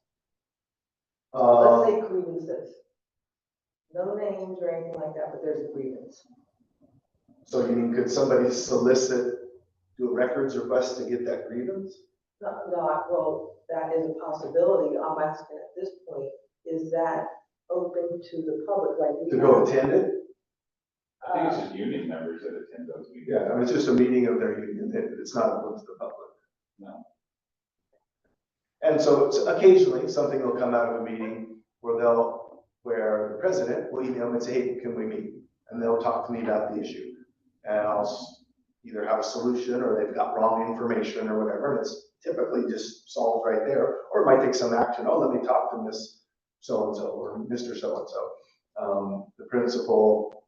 Let's say grievances. No names or anything like that, but there's a grievance. So you mean, could somebody do a records request to get that grievance? Well, that is a possibility. I'm asking at this point, is that open to the public, like? To go attend it? I think it's just union members that attend those meetings. Yeah, I mean, it's just a meeting of their union. It's not open to the public. No. And so occasionally something will come out of a meeting where the president will email them and say, hey, can we meet? And they'll talk to me about the issue. And I'll either have a solution or they've got wrong information or whatever. And it's typically just solved right there. Or it might take some action. Oh, let me talk to Miss so-and-so or Mr. So-and-so. The principal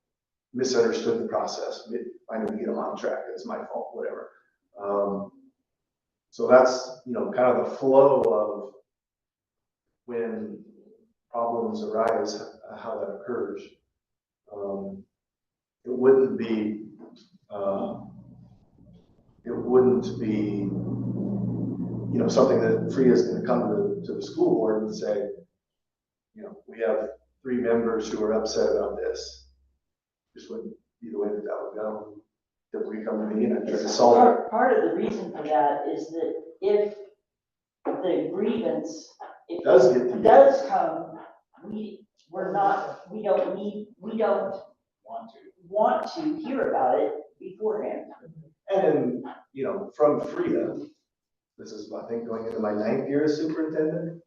misunderstood the process. I need to get them on track. It's my fault, whatever. So that's, kind of the flow of when problems arise, how that occurs. It wouldn't be, something that FRIA is going to come to the school board and say, we have 3 members who are upset about this. Just wouldn't be the way that would go. That we come to me and try to solve it. Part of the reason for that is that if the grievance, Does come, we don't want to hear about it beforehand. And then, from FRIA, this is, I think, going into my 9th year as superintendent,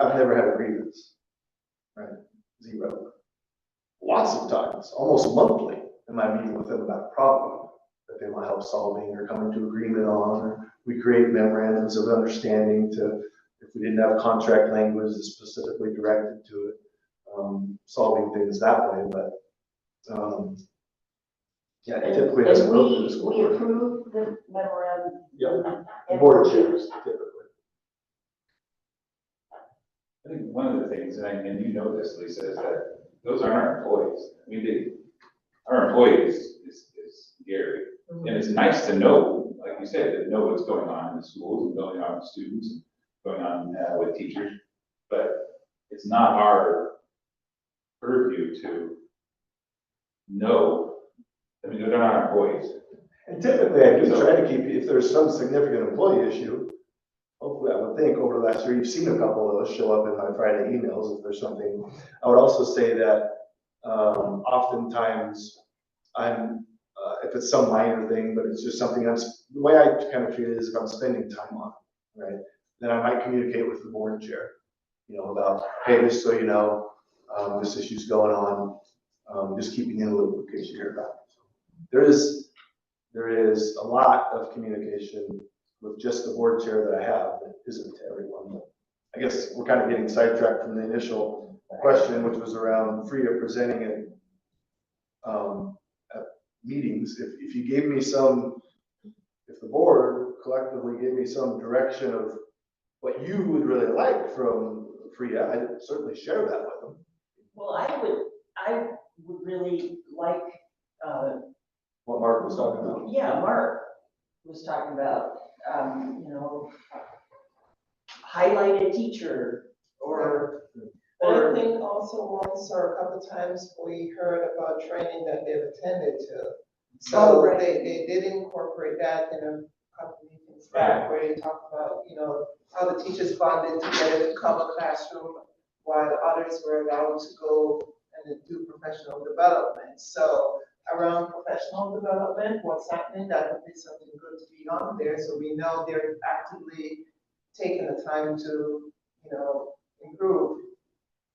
I've never had a grievance, right? 0. Lots of times, almost monthly, am I meeting with them about a problem that they want help solving or coming to agreement on, or we create memorandums of understanding if we didn't have contract language that's specifically directed to it, solving things that way, but, yeah, typically doesn't go through the school We board. approve the memorandum. Yep. and Board reviews. chairs, typically. I think one of the things, and you know this, Lisa, is that those aren't our employees. I mean, our employees is Gary. And it's nice to know, like you said, to know what's going on in the schools and going on with students and going on with teachers. But it's not our purview to know. I mean, they're not our employees. And typically, I do try to keep, if there's some significant employee issue, hopefully I would think over the last year, you've seen a couple of those show up in my Friday emails if there's something. I would also say that oftentimes if it's some minor thing, but it's just something the way I kind of treat it is if I'm spending time on it, right? Then I might communicate with the board chair, about, hey, just so you know, this issue's going on, just keeping in the loop in case you hear about it. There is a lot of communication with just the board chair that I have that isn't to everyone. But I guess we're kind of getting sidetracked from the initial question, which was around FRIA presenting it at meetings. If you gave me if the board collectively gave me some direction of what you would really like from FRIA, I'd certainly share that with them. Well, I would really like, What Mark was talking about. yeah, Mark was talking about, highlight a teacher or. I think also once or a couple times we heard about training that they've attended to. Oh, So right. they did incorporate that in a couple meetings back where they talked about, how the teachers bonded together to cover classroom while others were allowed to go and do professional development. So around professional development, what's happening, that would be something good to be on there. So we know they're actively taking the time to, improve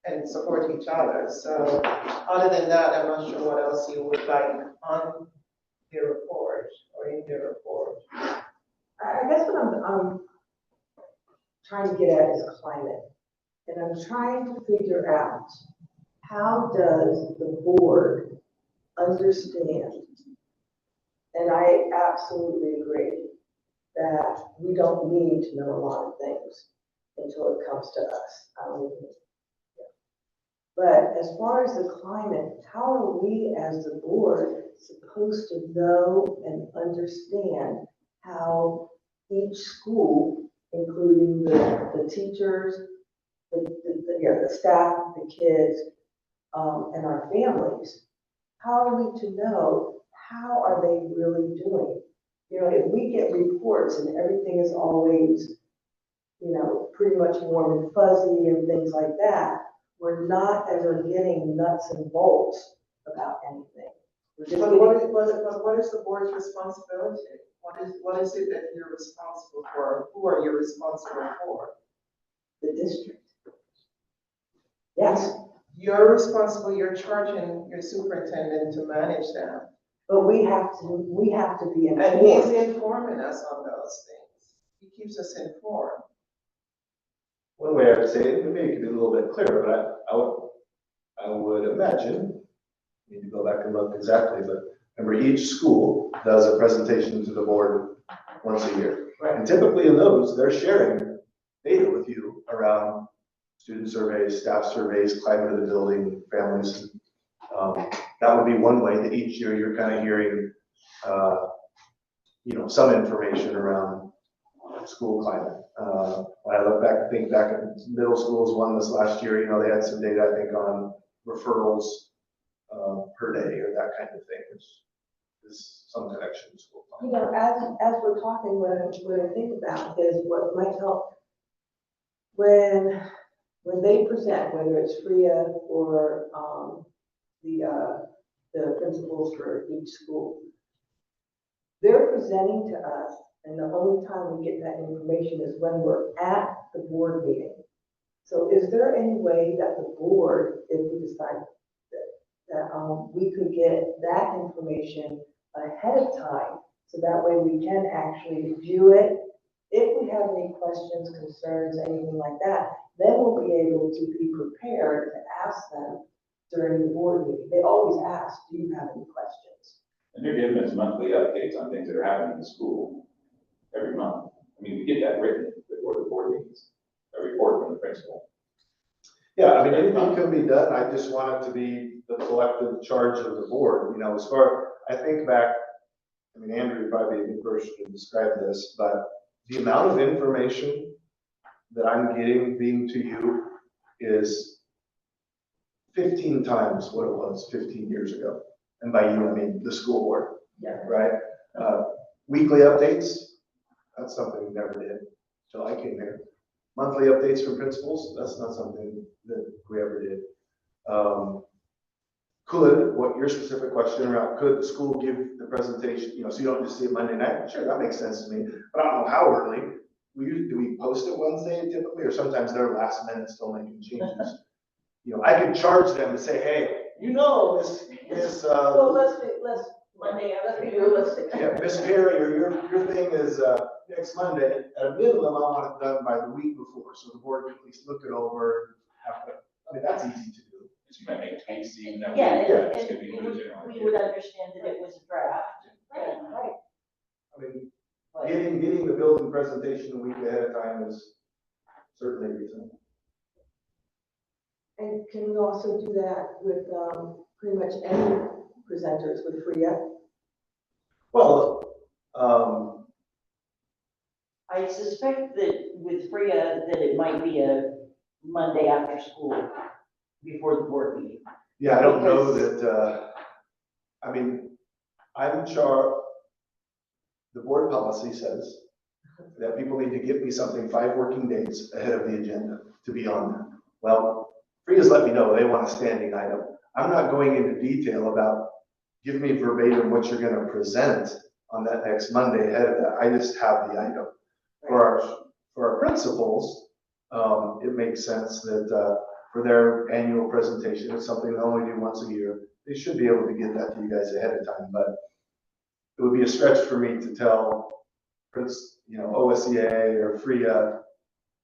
and support each other. So other than that, I'm not sure what else you would like on their report or in their report. I guess what I'm trying to get at is climate. And I'm trying to figure out, how does the board understand? And I absolutely agree that we don't need to know a lot of things until it comes to us. But as far as the climate, how are we as the board supposed to know and understand how each school, including the teachers, the staff, the kids, and our families, how are we to know how are they really doing? If we get reports and everything is always, pretty much warm and fuzzy and things like that, we're not ever getting nuts and bolts about anything. We're just But getting, what is the board's responsibility? What is it that you're responsible for? Who are you responsible for? the district. Yes, You're responsible, you're charging your superintendent to manage that. but we have to be And he's informed. informing us on those things. He keeps us informed. One way I would say it, maybe it could be a little bit clearer, but I would imagine, need to go back and look exactly, but remember each school does a presentation to the board once a year. Right. And typically in those, they're sharing data with you around student surveys, staff surveys, climate of the building, families. That would be one way that each year you're kind of hearing, some information around school climate. When I look back, think back at middle schools, one this last year, they had some data, I think, on referrals per day or that kind of thing, which is some connection to school climate. As we're talking, what I think about is what might help when they present, whether it's FRIA or the principals for each school, they're presenting to us, and the only time we get that information is when we're at the board meeting. So is there any way that the board, if we decide that we could get that information ahead of time, so that way we can actually review it? If we have any questions, concerns, anything like that, then we'll be able to be prepared to ask them during the board meeting. They always ask, do you have any questions? And they're giving us monthly updates on things that are happening in the school every month. I mean, we get that written before the board meetings, a report from the principal. Yeah, anything can be done. I just want it to be the collective charge of the board. I think back, Andrew would probably be a good person to describe this, but the amount of information that I'm being to you is 15 times what it was 15 years ago. And by you, I mean the school board. Yeah. Right? Weekly updates, that's something we never did until I came here. Monthly updates from principals, that's not something that we ever did. What your specific question around, could the school give the presentation, so you don't just see it Monday night? Sure, that makes sense to me, but I don't know how early. Do we post it Wednesday typically, or sometimes they're last minute still making changes? I could charge them to say, hey, this So let's Monday, let's be realistic. yeah, Miss Perry, or your thing is next Monday. At a minimum, I want it done by the week before, so the board can at least look it over. That's easy to do. So you might make tweaks even that. Yeah, It's gonna be and more general. we would understand that it was a draft. Right. The getting the building presentation a week ahead of time is certainly reasonable. And can we also do that with, pretty much any presenters with FRIA? Well, I suspect that with Freya, that it might be a Monday after school before the board meeting. yeah, I don't know that, I mean, the board policy says that people need to give me something 5 working days ahead of the agenda to be on there. Well, Freya's let me know they want a standing item. I'm not going into detail about, give me verbatim what you're gonna present on that next Monday ahead of that. I just have the item. For our principals, it makes sense that, for their annual presentation, it's something they only do once a year. They should be able to get that to you guys ahead of time, but it would be a stretch for me to tell OSEA or FRIA,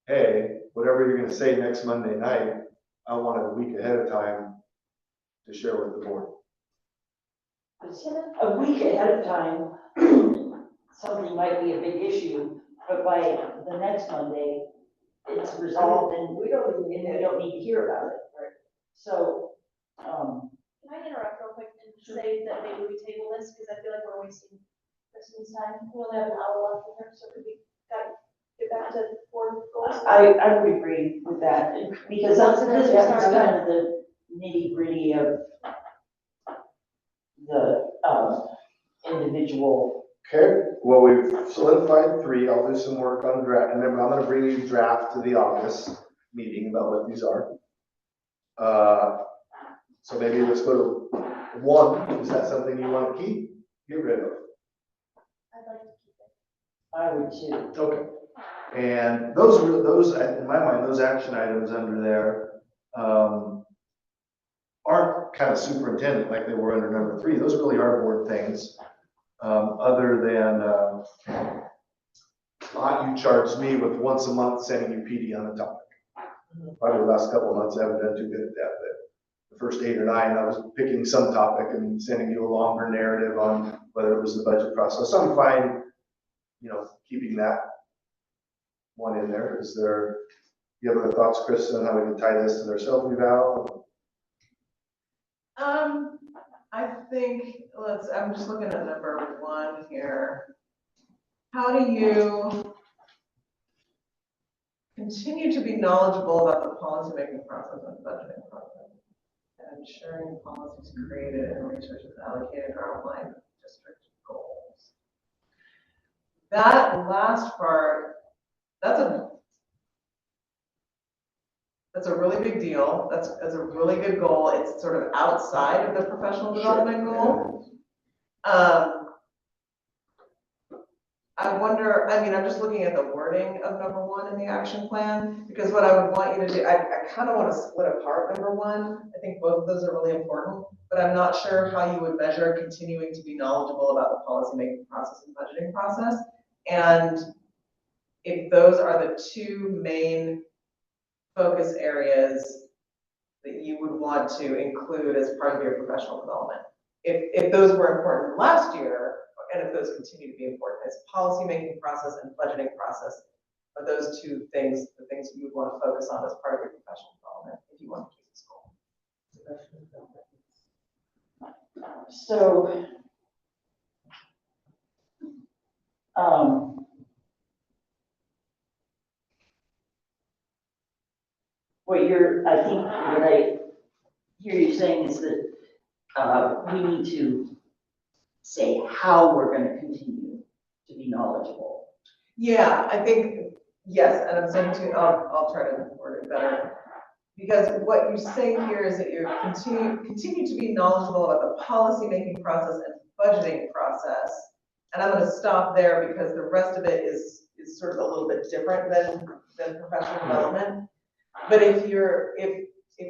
hey, whatever you're gonna say next Monday night, I want it a week ahead of time to share with the board. A week ahead of time, something might be a big issue, but by the next Monday, it's resolved and we don't need to hear about it. Right. So, Can I interrupt real quick and say that maybe we table this, because I feel like we're wasting Kristen's time. We only have an hour left with her, so could we get back to board goals? I would agree with that, because this is kind of the nitty gritty of the, individual. Okay, well, we've solidified 3. I'll do some work on draft, and then I'm gonna bring you draft to the August meeting about what these are. So maybe let's go to 1. Is that something you want to keep? Get rid of? I'd like to keep it. I would too. Okay. And those, in my mind, those action items under there, aren't kind of superintendent like they were under number 3. Those really are board things. Other than, you charged me with once a month sending you PD on the topic. Probably the last couple of months I haven't done too good at that, but the first 8 or 9, I was picking some topic and sending you a longer narrative on whether it was the budget process. So I'm fine, keeping that one in there. You have other thoughts, Chris, on how we can tie this to their self-eval? I think, I'm just looking at number 1 here. How do you continue to be knowledgeable about the policymaking process and budgeting process, and ensuring policies created and resources allocated are aligned with district goals? That last part, that's a really big deal. That's a really good goal. It's sort of outside of the professional development goal. I wonder, I'm just looking at the wording of number 1 in the action plan, because what I would want you to do, I kind of want to split apart number 1. I think both of those are really important, but I'm not sure how you would measure continuing to be knowledgeable about the policymaking process and budgeting process. And if those are the 2 main focus areas that you would want to include as part of your professional development. If those were important last year, and if those continue to be important, as policymaking process and budgeting process are those 2 things, the things you would want to focus on as part of your professional development if you want to keep this goal. So, I think what I hear you saying is that we need to say how we're going to continue to be knowledgeable. Yeah, I think, yes, and I'm saying too, I'll try to word it better. Because what you say here is that you're continue to be knowledgeable about the policy-making process and budgeting process. And I'm going to stop there because the rest of it is sort of a little bit different than professional development. But if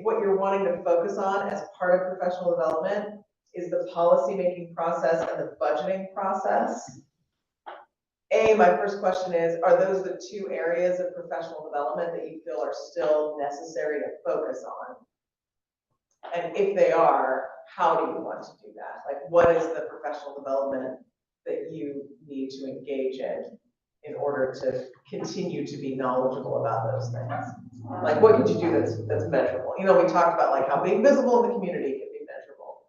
what you're wanting to focus on as part of professional development is the policy-making process and the budgeting process, my first question is, are those the 2 areas of professional development that you feel are still necessary to focus on? And if they are, how do you want to do that? Like, what is the professional development that you need to engage in in order to continue to be knowledgeable about those things? Like, what could you do that's measurable? You know, we talked about like how being visible in the community can be measurable.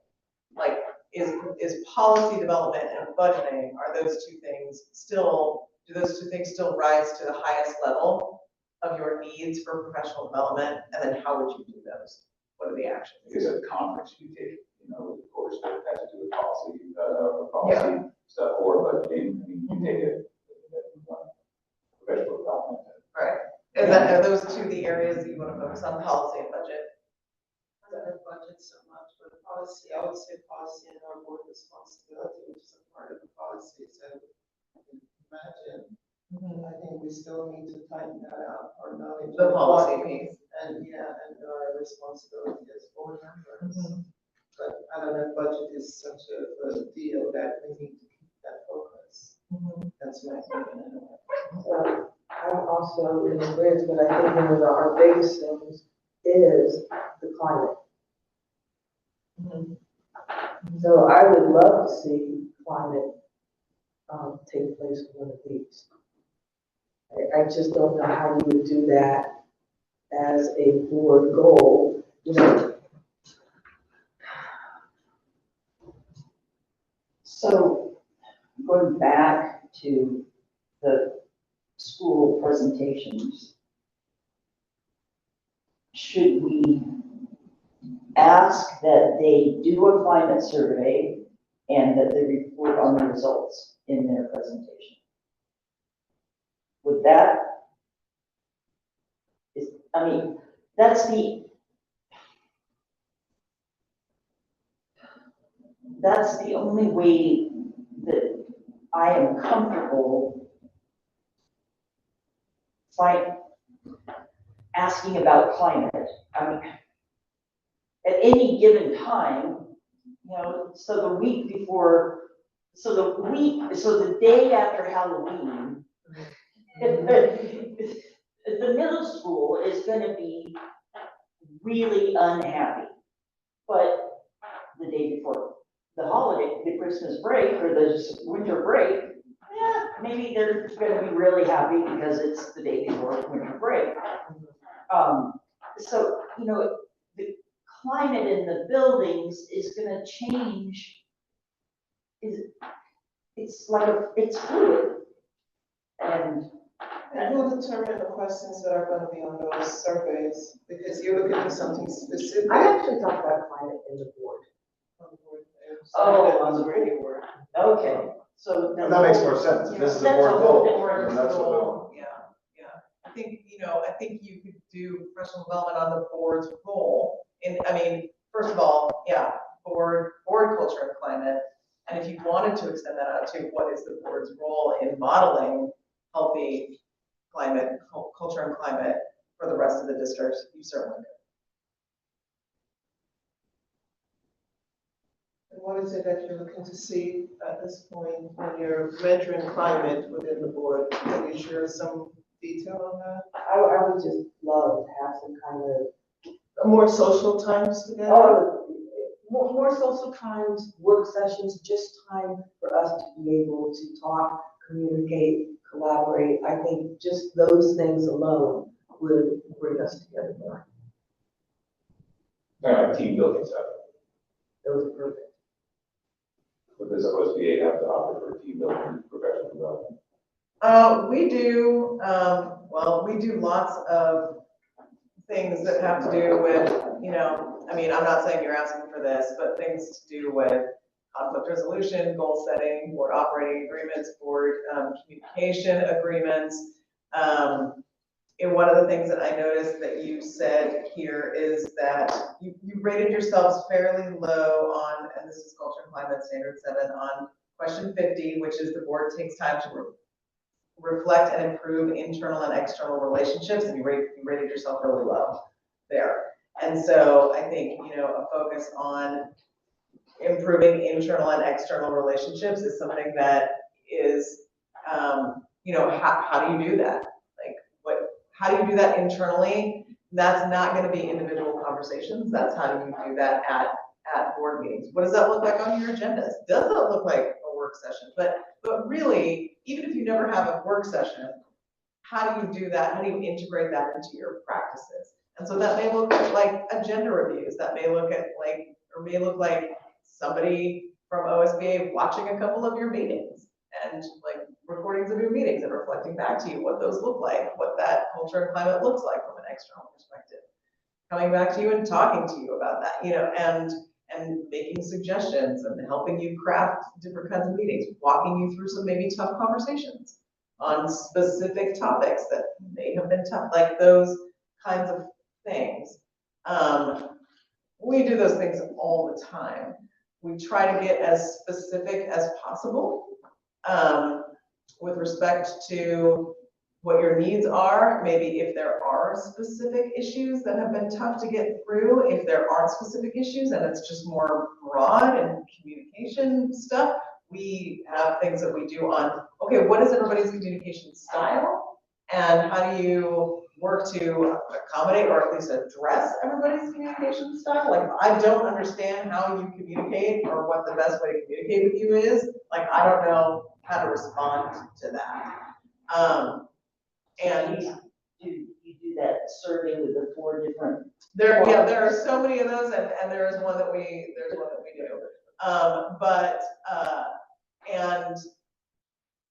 Like, is policy development and budgeting, are those two things still, do those two things still rise to the highest level of your needs for professional development? And then how would you do those? What are the actions? Because at the conference you take, you know, of course, that has to do with policy stuff or budgeting. I mean, you take it, professional development. Right. Are those two the areas that you want to focus on, policy and budget? I don't have budget so much, but policy, I would say policy and our board responsibility, which is a part of the policy, so I can imagine. I think we still need to tighten that out, our knowledge. The of policy what- piece. And our responsibility as board members. But I don't know if budget is such a deal that we need to keep that focus. That's my opinion anyway. So I'm also in agreement, but I think one of our biggest things is the climate. So I would love to see climate take place in one of these. I just don't know how you would do that as a board goal, you know. So going back to the school presentations, should we ask that they do a climate survey and that they report on the results in their presentation? Would that, I mean, that's the only way that I am comfortable asking about climate. I mean, at any given time, you know, so the day after Halloween, the middle school is going to be really unhappy. But the day before the holiday, the Christmas break or the winter break, maybe they're going to be really happy because it's the day before winter break. So, you know, the climate in the buildings is going to change. It's fluid. And who will determine the questions that are going to be on those surveys? Because you're looking for something specific. I actually talked about climate in the board. On the radio word. Okay, so. And that makes more sense. If this is a That's board a whole goal, different then that's what goal. Yeah. I think, you know, I think you could do professional development on the board's role. And I mean, first of all, board culture and climate. And if you wanted to extend that out to what is the board's role in modeling healthy climate, culture and climate for the rest of the district, you certainly could. And what is it that you're looking to see at this point when you're measuring climate within the board? Can you share some detail on that? I would just love to have some kind of More social times together? more social times, work sessions, just time for us to be able to talk, communicate, collaborate. I think just those things alone would bring us together more. Team building stuff. Those are perfect. What does OSBA have to offer for team building, professional development? We do, we do lots of things that have to do with, you know, I mean, I'm not saying you're asking for this, but things to do with conflict resolution, goal setting, board operating agreements, board communication agreements. And one of the things that I noticed that you said here is that you rated yourselves fairly low on, and this is Culture and Climate Standard 7, on question 50, which is the board takes time to reflect and improve internal and external relationships, and you rated yourself really low there. And so I think, you know, a focus on improving internal and external relationships is something that is, you know, how do you do that? How do you do that internally? That's not going to be individual conversations. That's how you do that at board meetings. What does that look like on your agendas? Does it look like a work session. But really, even if you never have a work session, how do you do that? How do you integrate that into your practices? And so that may look like agenda reviews. That may look at like somebody from OSBA watching a couple of your meetings and like recordings of your meetings and reflecting back to you what those look like, what that culture and climate looks like from an external perspective. Coming back to you and talking to you about that, and making suggestions and helping you craft different kinds of meetings, walking you through some maybe tough conversations on specific topics that may have been tough, like those kinds of things. We do those things all the time. We try to get as specific as possible with respect to what your needs are, maybe if there are specific issues that have been tough to get through, if there aren't specific issues and it's just more broad and communication stuff, we have things that we do on, okay, what is everybody's communication style? And how do you work to accommodate or at least address everybody's communication style? Like, if I don't understand how you communicate or what the best way to communicate with you is, like, I don't know how to respond to that. And you do that survey with the 4 different. there are so many of those, and there's one that we do.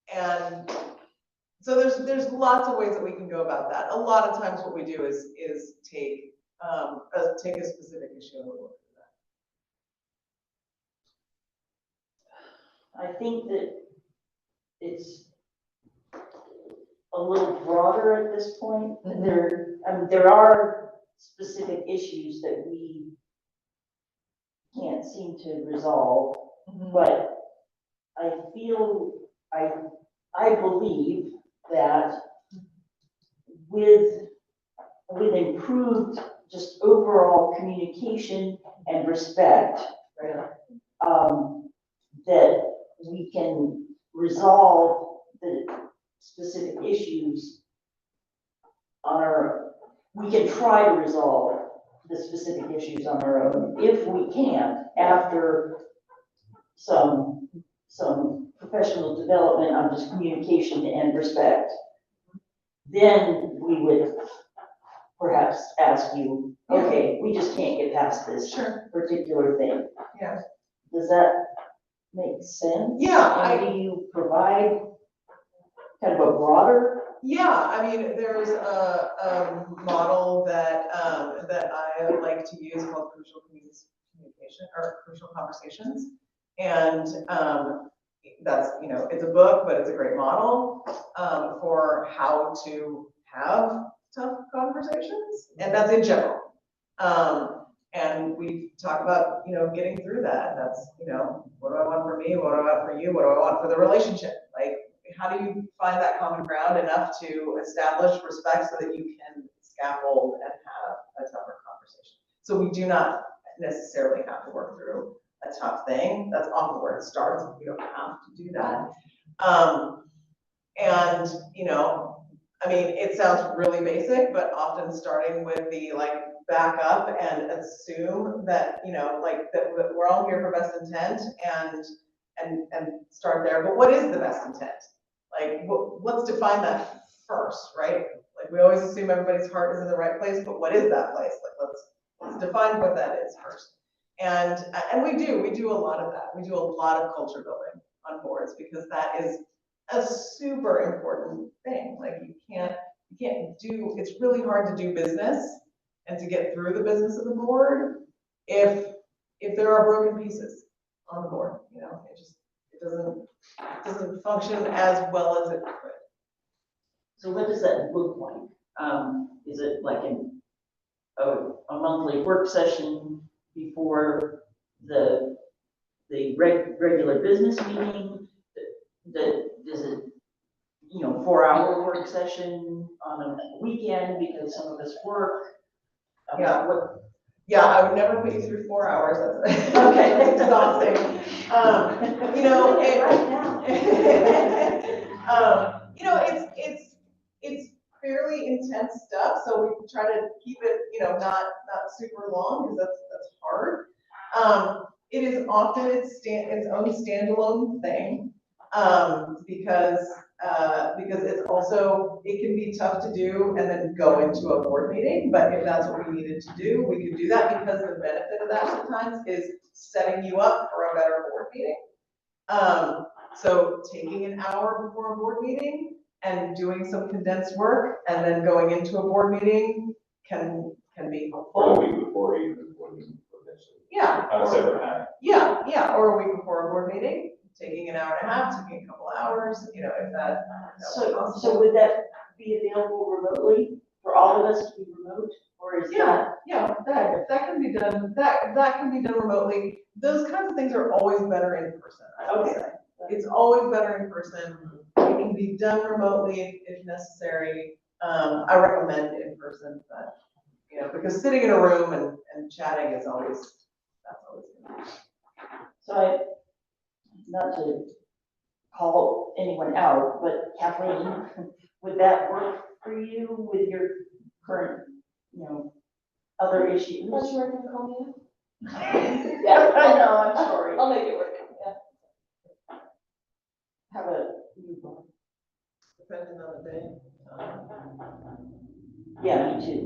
And so there's lots of ways that we can go about that. A lot of times what we do is take a specific issue and we'll look at that. I think that it's a little broader at this point. There are specific issues that we can't seem to resolve, but I believe that with improved just overall communication and respect, that we can resolve the specific issues we can try to resolve the specific issues on our own. If we can't, after some professional development on just communication and respect, then we would perhaps ask you, okay, we just can't get past this particular thing. Yeah. Does that make sense? Yeah. And do you provide kind of a broader? Yeah, I mean, there's a model that I like to use called crucial communication or crucial conversations, and that's, it's a book, but it's a great model for how to have tough conversations, and that's in general. And we talk about, getting through that. That's, what do I want for me? What do I want for you? What do I want for the relationship? Like, how do you find that common ground enough to establish respect so that you can scaffold and have a tougher conversation? So we do not necessarily have to work through a tough thing. That's often where it starts. We don't have to do that. And, I mean, it sounds really basic, but often starting with the back up and assume that, that we're all here for best intent and start there. But what is the best intent? Like, let's define that first, right? Like, we always assume everybody's heart is in the right place, but what is that place? Like, let's define what that is first. And we do a lot of that. We do a lot of culture building on boards because that is a super important thing. Like, you can't do, it's really hard to do business and to get through the business of the board if there are broken pieces on the board. It doesn't function as well as it could. So what does that look like? Is it like a monthly work session before the regular business meeting? Is it 4-hour work session on a weekend because some of us work? Yeah. I would never put you through 4 hours. That's okay. That's exhausting. It's fairly intense stuff. So we try to keep it, not super long because that's hard. It is often its own standalone thing, because it's also, it can be tough to do and then go into a board meeting, but if that's what we needed to do, we could do that, because the benefit of that sometimes is setting you up for a better board meeting. So taking an hour before a board meeting and doing some condensed work and then going into a board meeting can be Or helpful. the week before, even before the potentially. Yeah. On a separate night. Yeah, or a week before a board meeting, taking an hour and a half, taking a couple hours, if that. So would that be available remotely for all of us to be remote, or is that? Yeah, that can be done, that can be done remotely. Those kinds of things are always better in person, I would Okay. say. It's always better in person. It can be done remotely if necessary. I recommend in person, but, because sitting in a room and chatting is always, that's always good. So not to call anyone out, but Kathleen, would that work for you with your current, other issues? Unless you were gonna call me. Yeah, I know, I'm sorry. I'll make it work, yeah. How about you, Bob? Depending on the day. Yeah, me too.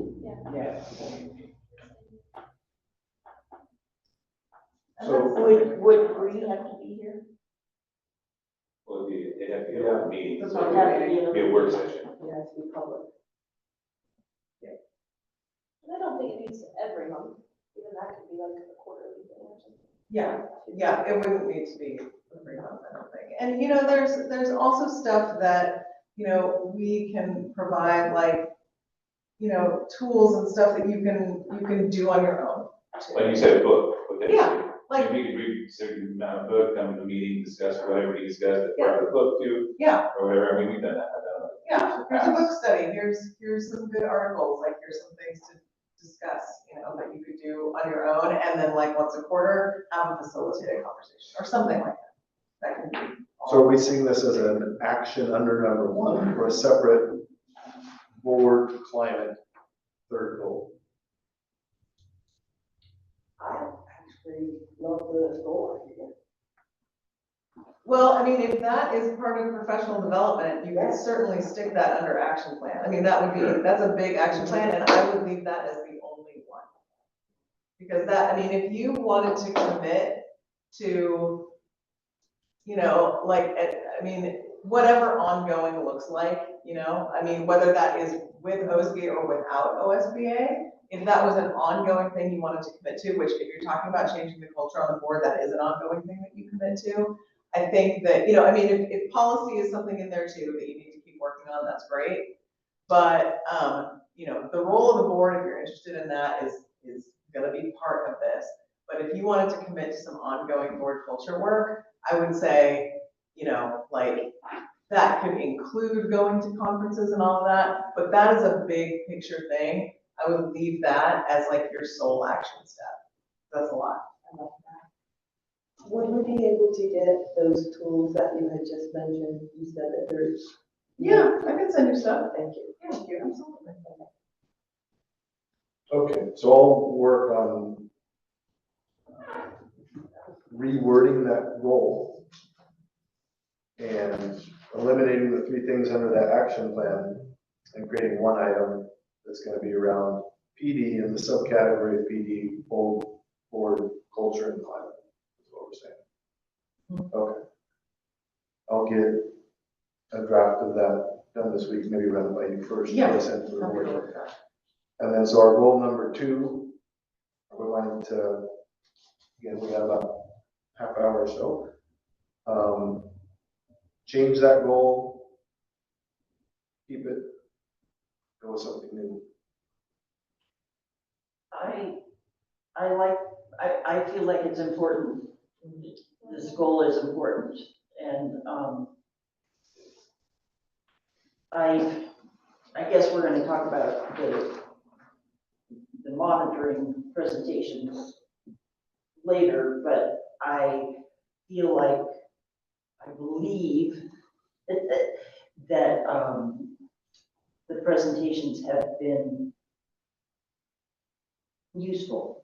So, Would Bree have to be here? Well, it'd have to be a meeting, That's so what Would I'm have to be it'd be a work session. It has to be public. And I don't think it needs every month, even that could be like a quarterly thing or something. Yeah, it wouldn't need to be every month, I don't think. And, there's also stuff that, we can provide, like, tools and stuff that you can do on your own. too. Like you said, a book, potentially. Yeah, like, We could read a certain amount of book, come to the meeting, discuss whatever we discussed, as part of the book too, yeah, or whatever, I mean, we've done that, I've done it. yeah, here's a book study, here's some good articles, like, here's some things to discuss, that you could do on your own, and then like once a quarter, have a facilitated conversation, or something like that. That can be. so are we seeing this as an action under number one, or a separate board climate third goal? I actually love the goal idea. Well, I mean, if that is part of professional development, you can certainly stick that under action plan. I mean, that's a big action plan, and I would leave that as the only one. Because if you wanted to commit to, whatever ongoing looks like, whether that is with OSBA or without OSBA, if that was an ongoing thing you wanted to commit to, which if you're talking about changing the culture on the board, that is an ongoing thing that you commit to. I think that, if policy is something in there too that you need to keep working on, that's great. But, the role of the board, if you're interested in that, is gonna be part of this. But if you wanted to commit to some ongoing board culture work, I would say, that could include going to conferences and all of that, but that is a big picture thing. I would leave that as like your sole action step. That's a lot. I love that. Would we be able to get those tools that you had just mentioned? You said that there's. Yeah, I can send you stuff. Thank you. Thank you, absolutely. Okay, so I'll work on rewording that goal and eliminating the three things under that action plan and creating one item that's going to be around PD and the subcategory of PD, board culture and climate, is what we're saying. Okay. I'll get a draft of that done this week, maybe run it by you first. Yeah. before I send it to the board. And then, so our goal number 2, we're going to, again, we got about half hour or so. Change that goal, keep it, go with something new. I feel like it's important. This goal is important, and I guess we're going to talk about the monitoring presentations later, but I feel like, I believe that the presentations have been useful.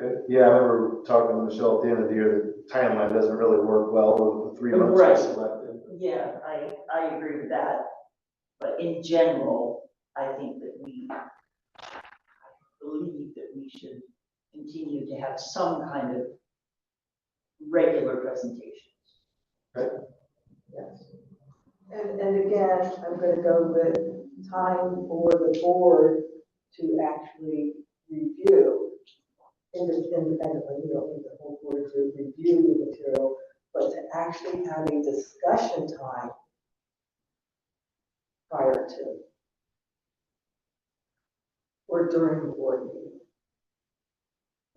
Okay, yeah, I remember talking to Michelle at the end of the year, the timeline doesn't really work well with the 3 months Right. we selected. Yeah, I agree with that. But in general, I think that I believe that we should continue to have some kind of regular presentations. Yes. And again, I'm gonna go with time for the board to actually review independently, you don't need the whole board to review the material, but to actually have a discussion time prior to or during the board meeting.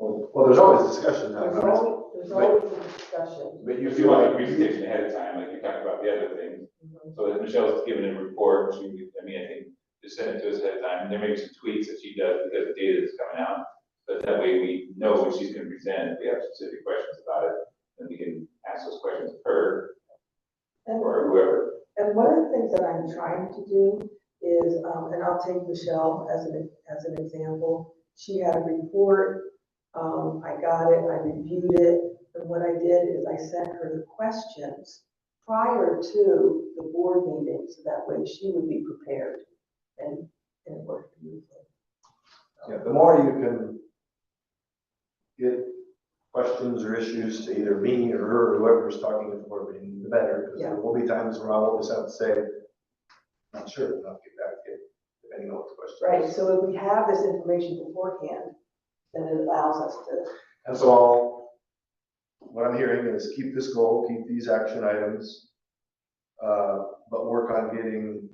Well, there's always discussion now. There's always a discussion. But you If you feel want a like presentation ahead of time, like you talked about the other things, so if Michelle's given a report, I think, just send it to us ahead of time, and there may be some tweaks that she does because the data is coming out. But that way we know what she's gonna present, if we have specific questions about it, then we can ask those questions of her or whoever. And one of the things that I'm trying to do is, and I'll take Michelle as an example. She had a report, I got it, I reviewed it, and what I did is I sent her the questions prior to the board meeting, so that way she would be prepared, and it worked beautifully. yeah, the more you can get questions or issues to either me or her, or whoever's talking at the board meeting, the better. Because Yeah. there will be times where I will just have to say, not sure, and I'll get back to you, depending on what the question is. Right, so if we have this information beforehand, then it allows us to. And so what I'm hearing is keep this goal, keep these action items, but work on getting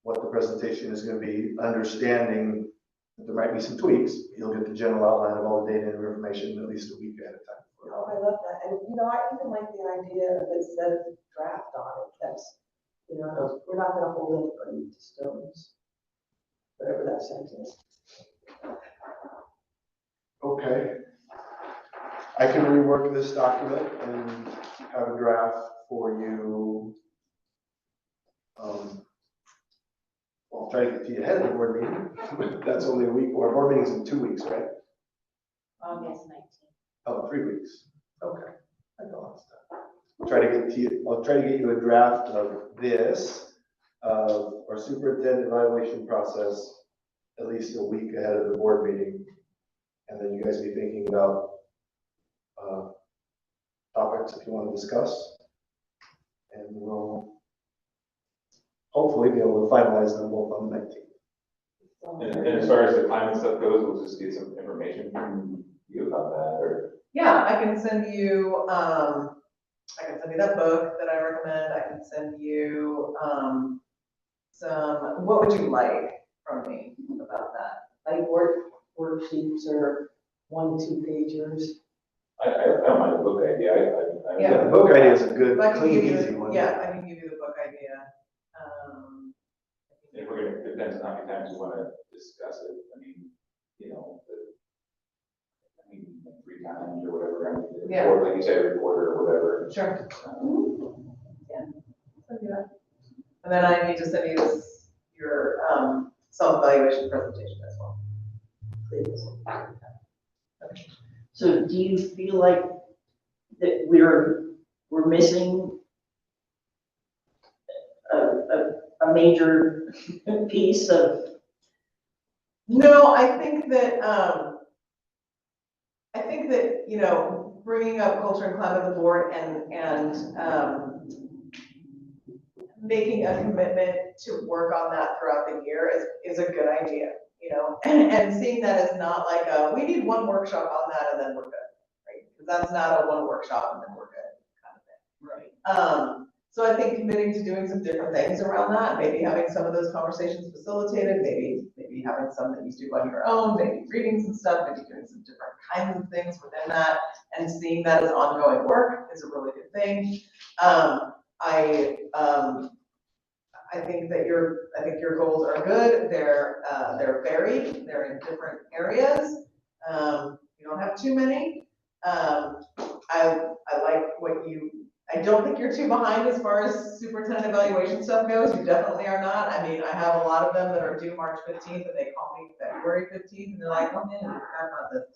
what the presentation is going to be, understanding that there might be some tweaks. You'll get the general outline of all the data and information at least a week ahead of time. Oh, I love that. And, I even like the idea of it says draft on it. That's, we're not gonna hold anybody to stones. Whatever that sentence is. Okay. I can rework this document and have a draft for you. I'll try to get to you ahead of the board meeting. That's only a week, or board meeting's in 2 weeks, right? August 19th. Oh, 3 weeks. Okay. I know that's done. I'll try to get you a draft of this, our superintendent evaluation process, at least a week ahead of the board meeting. And then you guys be thinking about topics if you want to discuss. And we'll hopefully be able to finalize them both on the 19th. And as far as the climate stuff goes, we'll just get some information from you about that, or? Yeah, I can send you that book that I recommend. I can send you, what would you like from me about that? Like worksheets or 1-2 pagers. I don't mind the book idea, Yeah, the book idea is a good, I can clean, give you, easy one. yeah, I can give you the book idea. If we're gonna, depends on how many times you wanna discuss it, like 3 times or whatever, Yeah. or like you said, report or whatever. Sure. Yeah. I'll do that. And then I need to send you your self-evaluation presentation as well. Please. So do you feel like that we're missing a major piece of? No, I think that, bringing up culture and climate of the board and making a commitment to work on that throughout the year is a good idea, and seeing that as not like we need one workshop on that and then we're good, right? Because that's not a one workshop and then we're good kind of thing. Right. So I think committing to doing some different things around that, maybe having some of those conversations facilitated, maybe having some that you do on your own, maybe reading some stuff, maybe doing some different kinds of things within that, and seeing that as ongoing work is a really good thing. I think that your goals are good. They're varied. They're in different areas. You don't have too many. I like what you I don't think you're too behind as far as superintendent evaluation stuff goes. You definitely are not. I mean, I have a lot of them that are due March 15th and they call me February 15th and they're like, oh man, I forgot about this.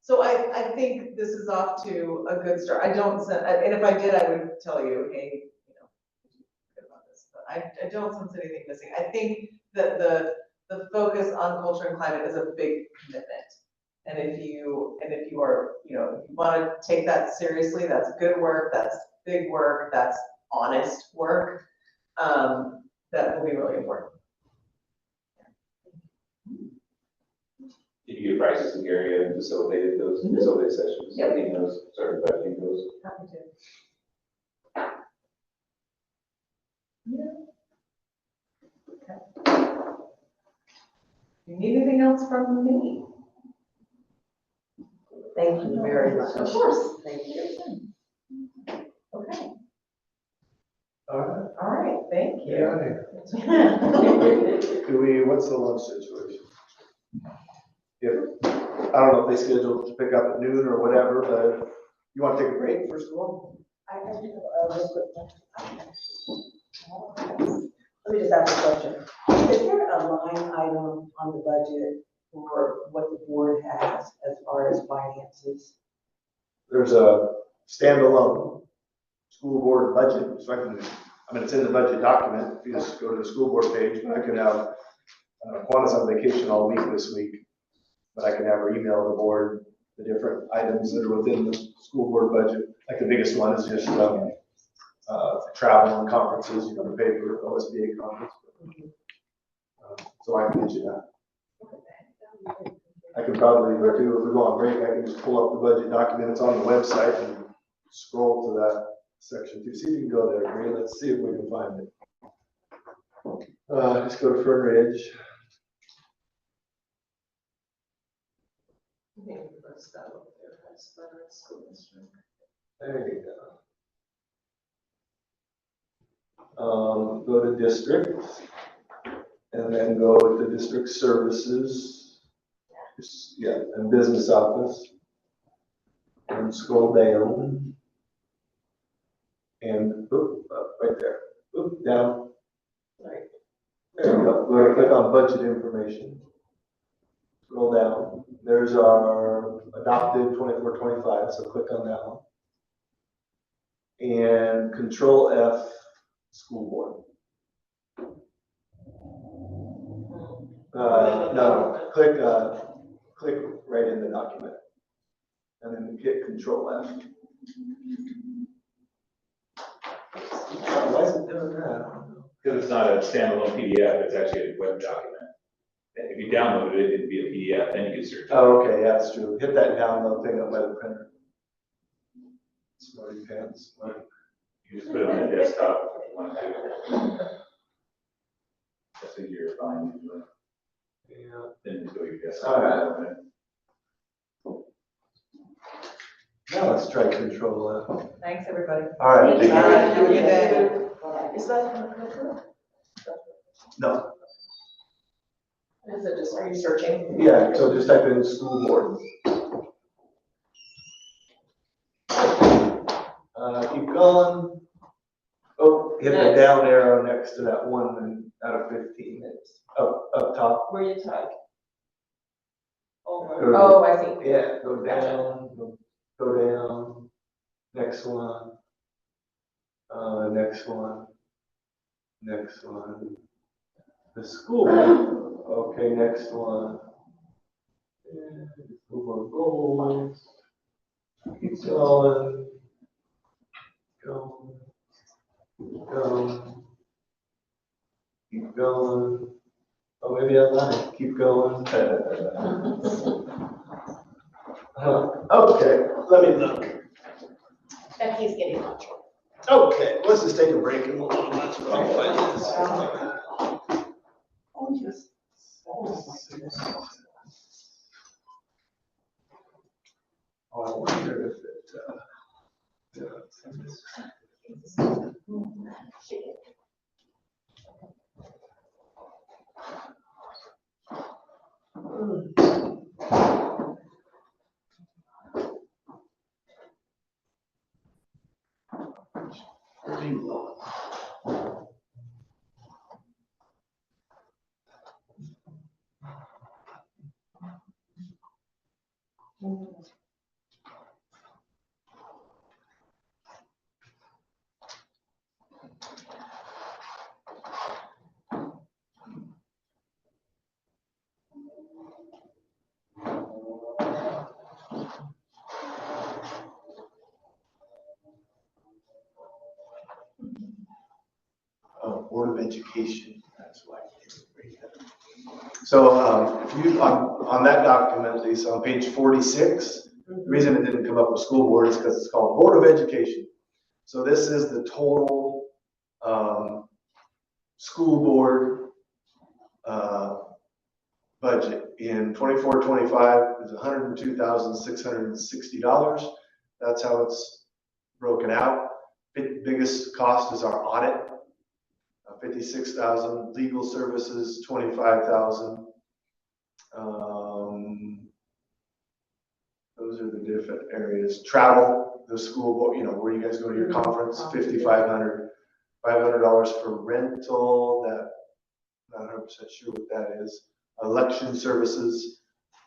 So I think this is off to a good start. I don't, and if I did, I would tell you, hey, you know, forget about this, but I don't sense anything missing. I think that the focus on culture and climate is a big commitment. And if you are, you know, if you want to take that seriously, that's good work, that's big work, that's honest work, that will be really important. Did you get prices in Gary and facilitated those facilitated sessions? Yep. He knows, started budgeting those. Happy to. Yeah. Okay. You need anything else from me? Thank you very much. Of course. Thank you. Okay. All All right. Thank you. right. What's the lunch situation? I don't know if they scheduled to pick up at noon or whatever, but you want to take a break first of all? I do have a real quick question. Let me just ask a question. Is there a line item on the budget for what the board has as far as finances? There's a standalone school board budget, so I mean, it's in the budget document. If you just go to the school board page, but I can have, Quanta's on vacation all week this week, but I can have her email the board the different items that are within the school board budget. Like the biggest one is just travel and conferences, you know, the paper, OSBA conference. So I can get you that. I can probably, or too, if we go on break, I can just pull up the budget document. It's on the website and scroll to that section too. See if you can go there, Maria. Let's see if we can find it. Just go to Fern Ridge. There you go. Go to district and then go to district services. Yeah, and business office. And scroll down. And right there. Down. Right. There you go. We're going to click on budget information. Scroll down. There's our adopted 24-25, so click on that one. And Control F, school board. No, click right in the document. And then hit Control F. Why is it doing that? Because it's not a standalone PDF, it's actually a web document. If you downloaded it, it'd be a PDF, then you can search. Oh, okay, yeah, that's true. Hit that download thing up by the printer. Smarty pants. You just put it on the desktop if you want to. That's easier to find usually. Yeah. Then just go to your desktop. All right. Now let's try Control F. Thanks, everybody. All right. Thank you. Have a good day. Is that? No. Is it just, are you searching? Yeah, so just type in school board. Keep going. Oh, hit the down arrow next to that one out of 15. Up top. Where you type? Oh, I see. Yeah, go down, go down. Next one. Next one. Next one. The school. Okay, next one. And school board goals. Keep going. Go. Go. Keep going. Oh, maybe I lied. Keep going. Okay, let me look. Becky's getting lunch. Okay, let's just take a break and we'll go to lunch. Oh, yes. Oh, I wonder if it, Pretty well. Board of Education, that's why. So if you, on that document, Lisa, on page 46, the reason it didn't come up with school board is because it's called Board of Education. So this is the total school board budget in 24-25 is $102,660. That's how it's broken out. Biggest cost is our audit, 56,000. Legal services, 25,000. Those are the different areas. Travel, the school board, you know, where you guys go to your conference, 5,500. $500 for rental. That, not 100% sure what that is. Election services.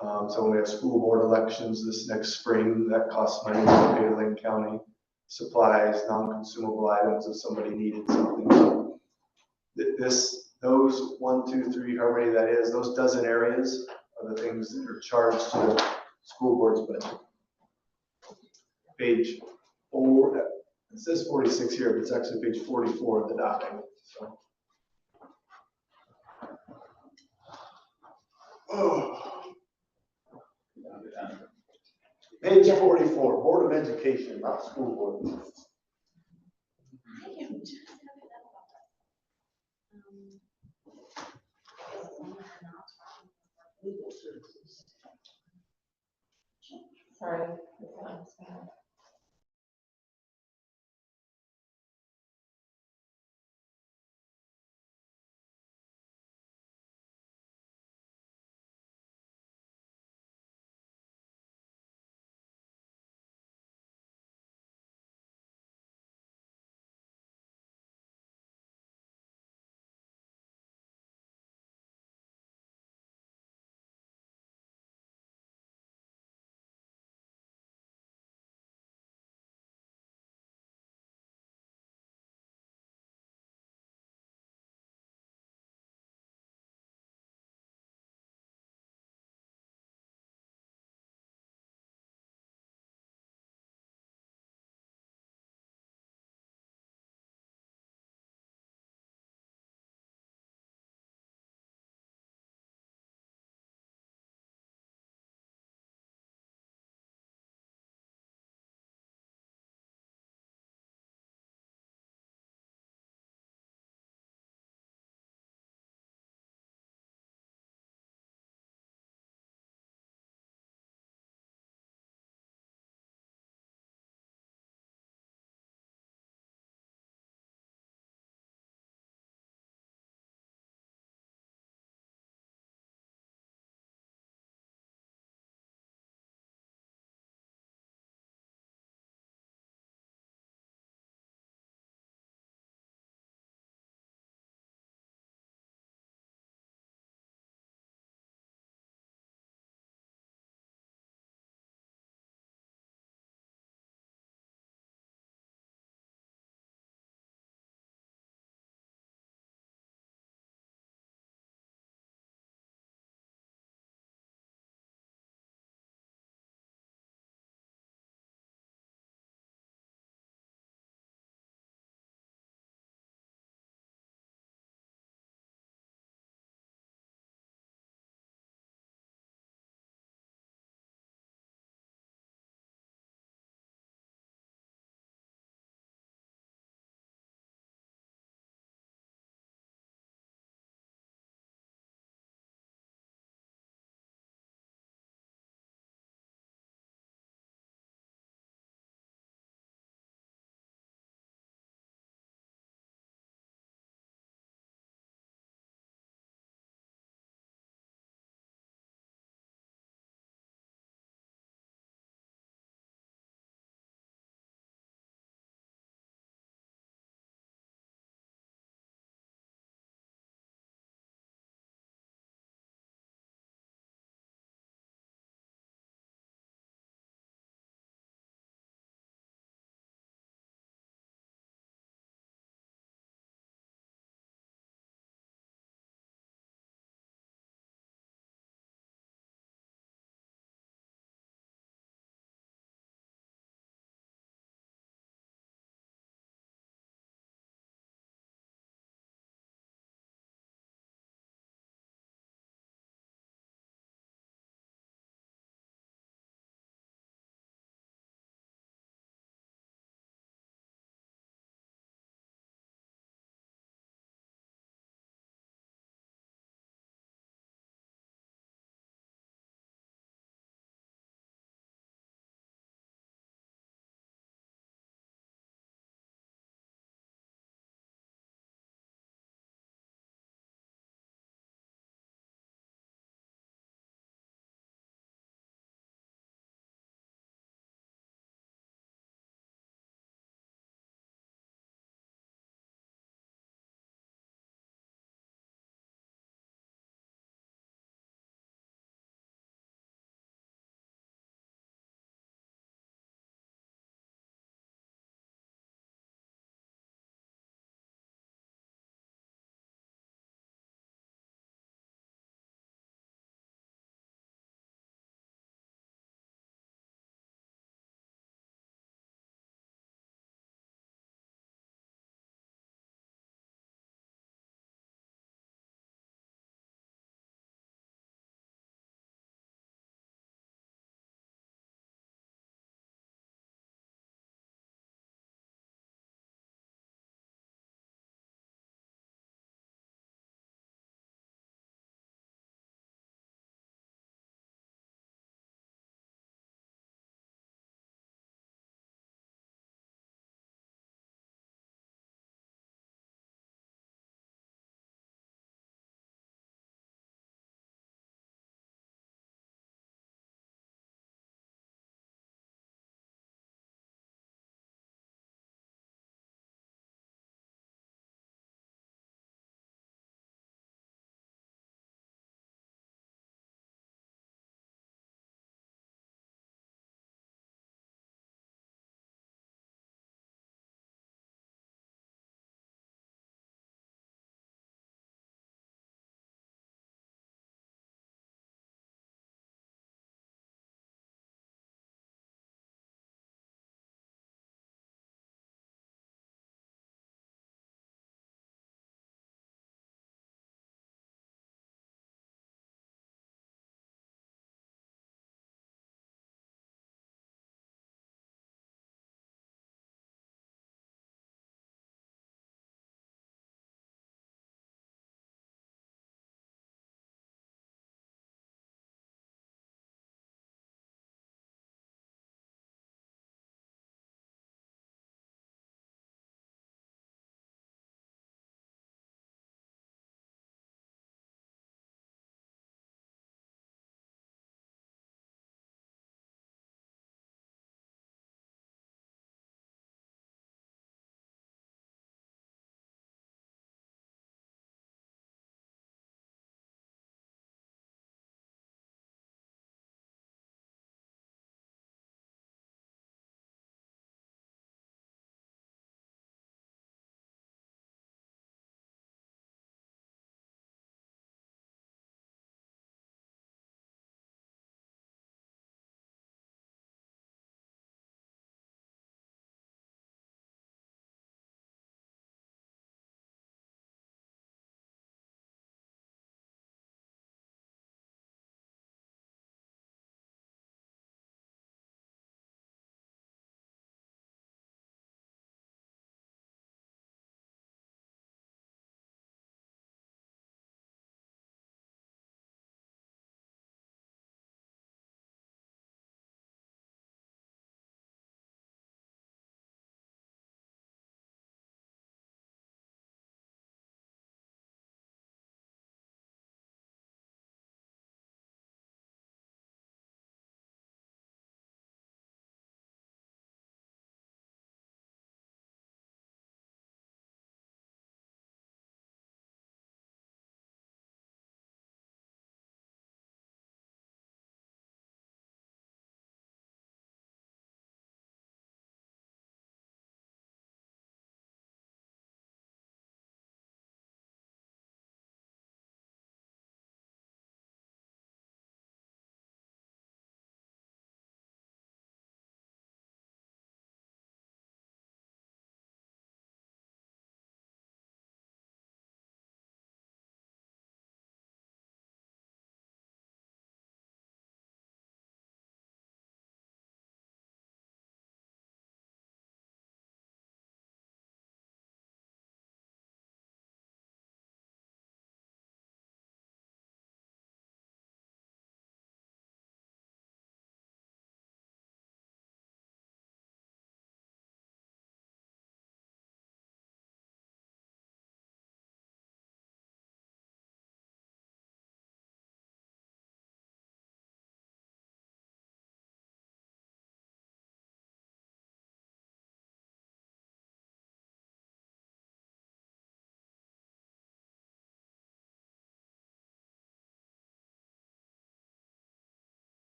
So when we have school board elections this next spring, that costs money to pay to Lane County. Supplies, non-consumable items if somebody needed something. So those 1, 2, 3, how many that is, those dozen areas are the things that are charged to the school board's budget. Page 4, it says 46 here, but it's actually page 44 of the document. So. Page 44, Board of Education, not school board. Sorry.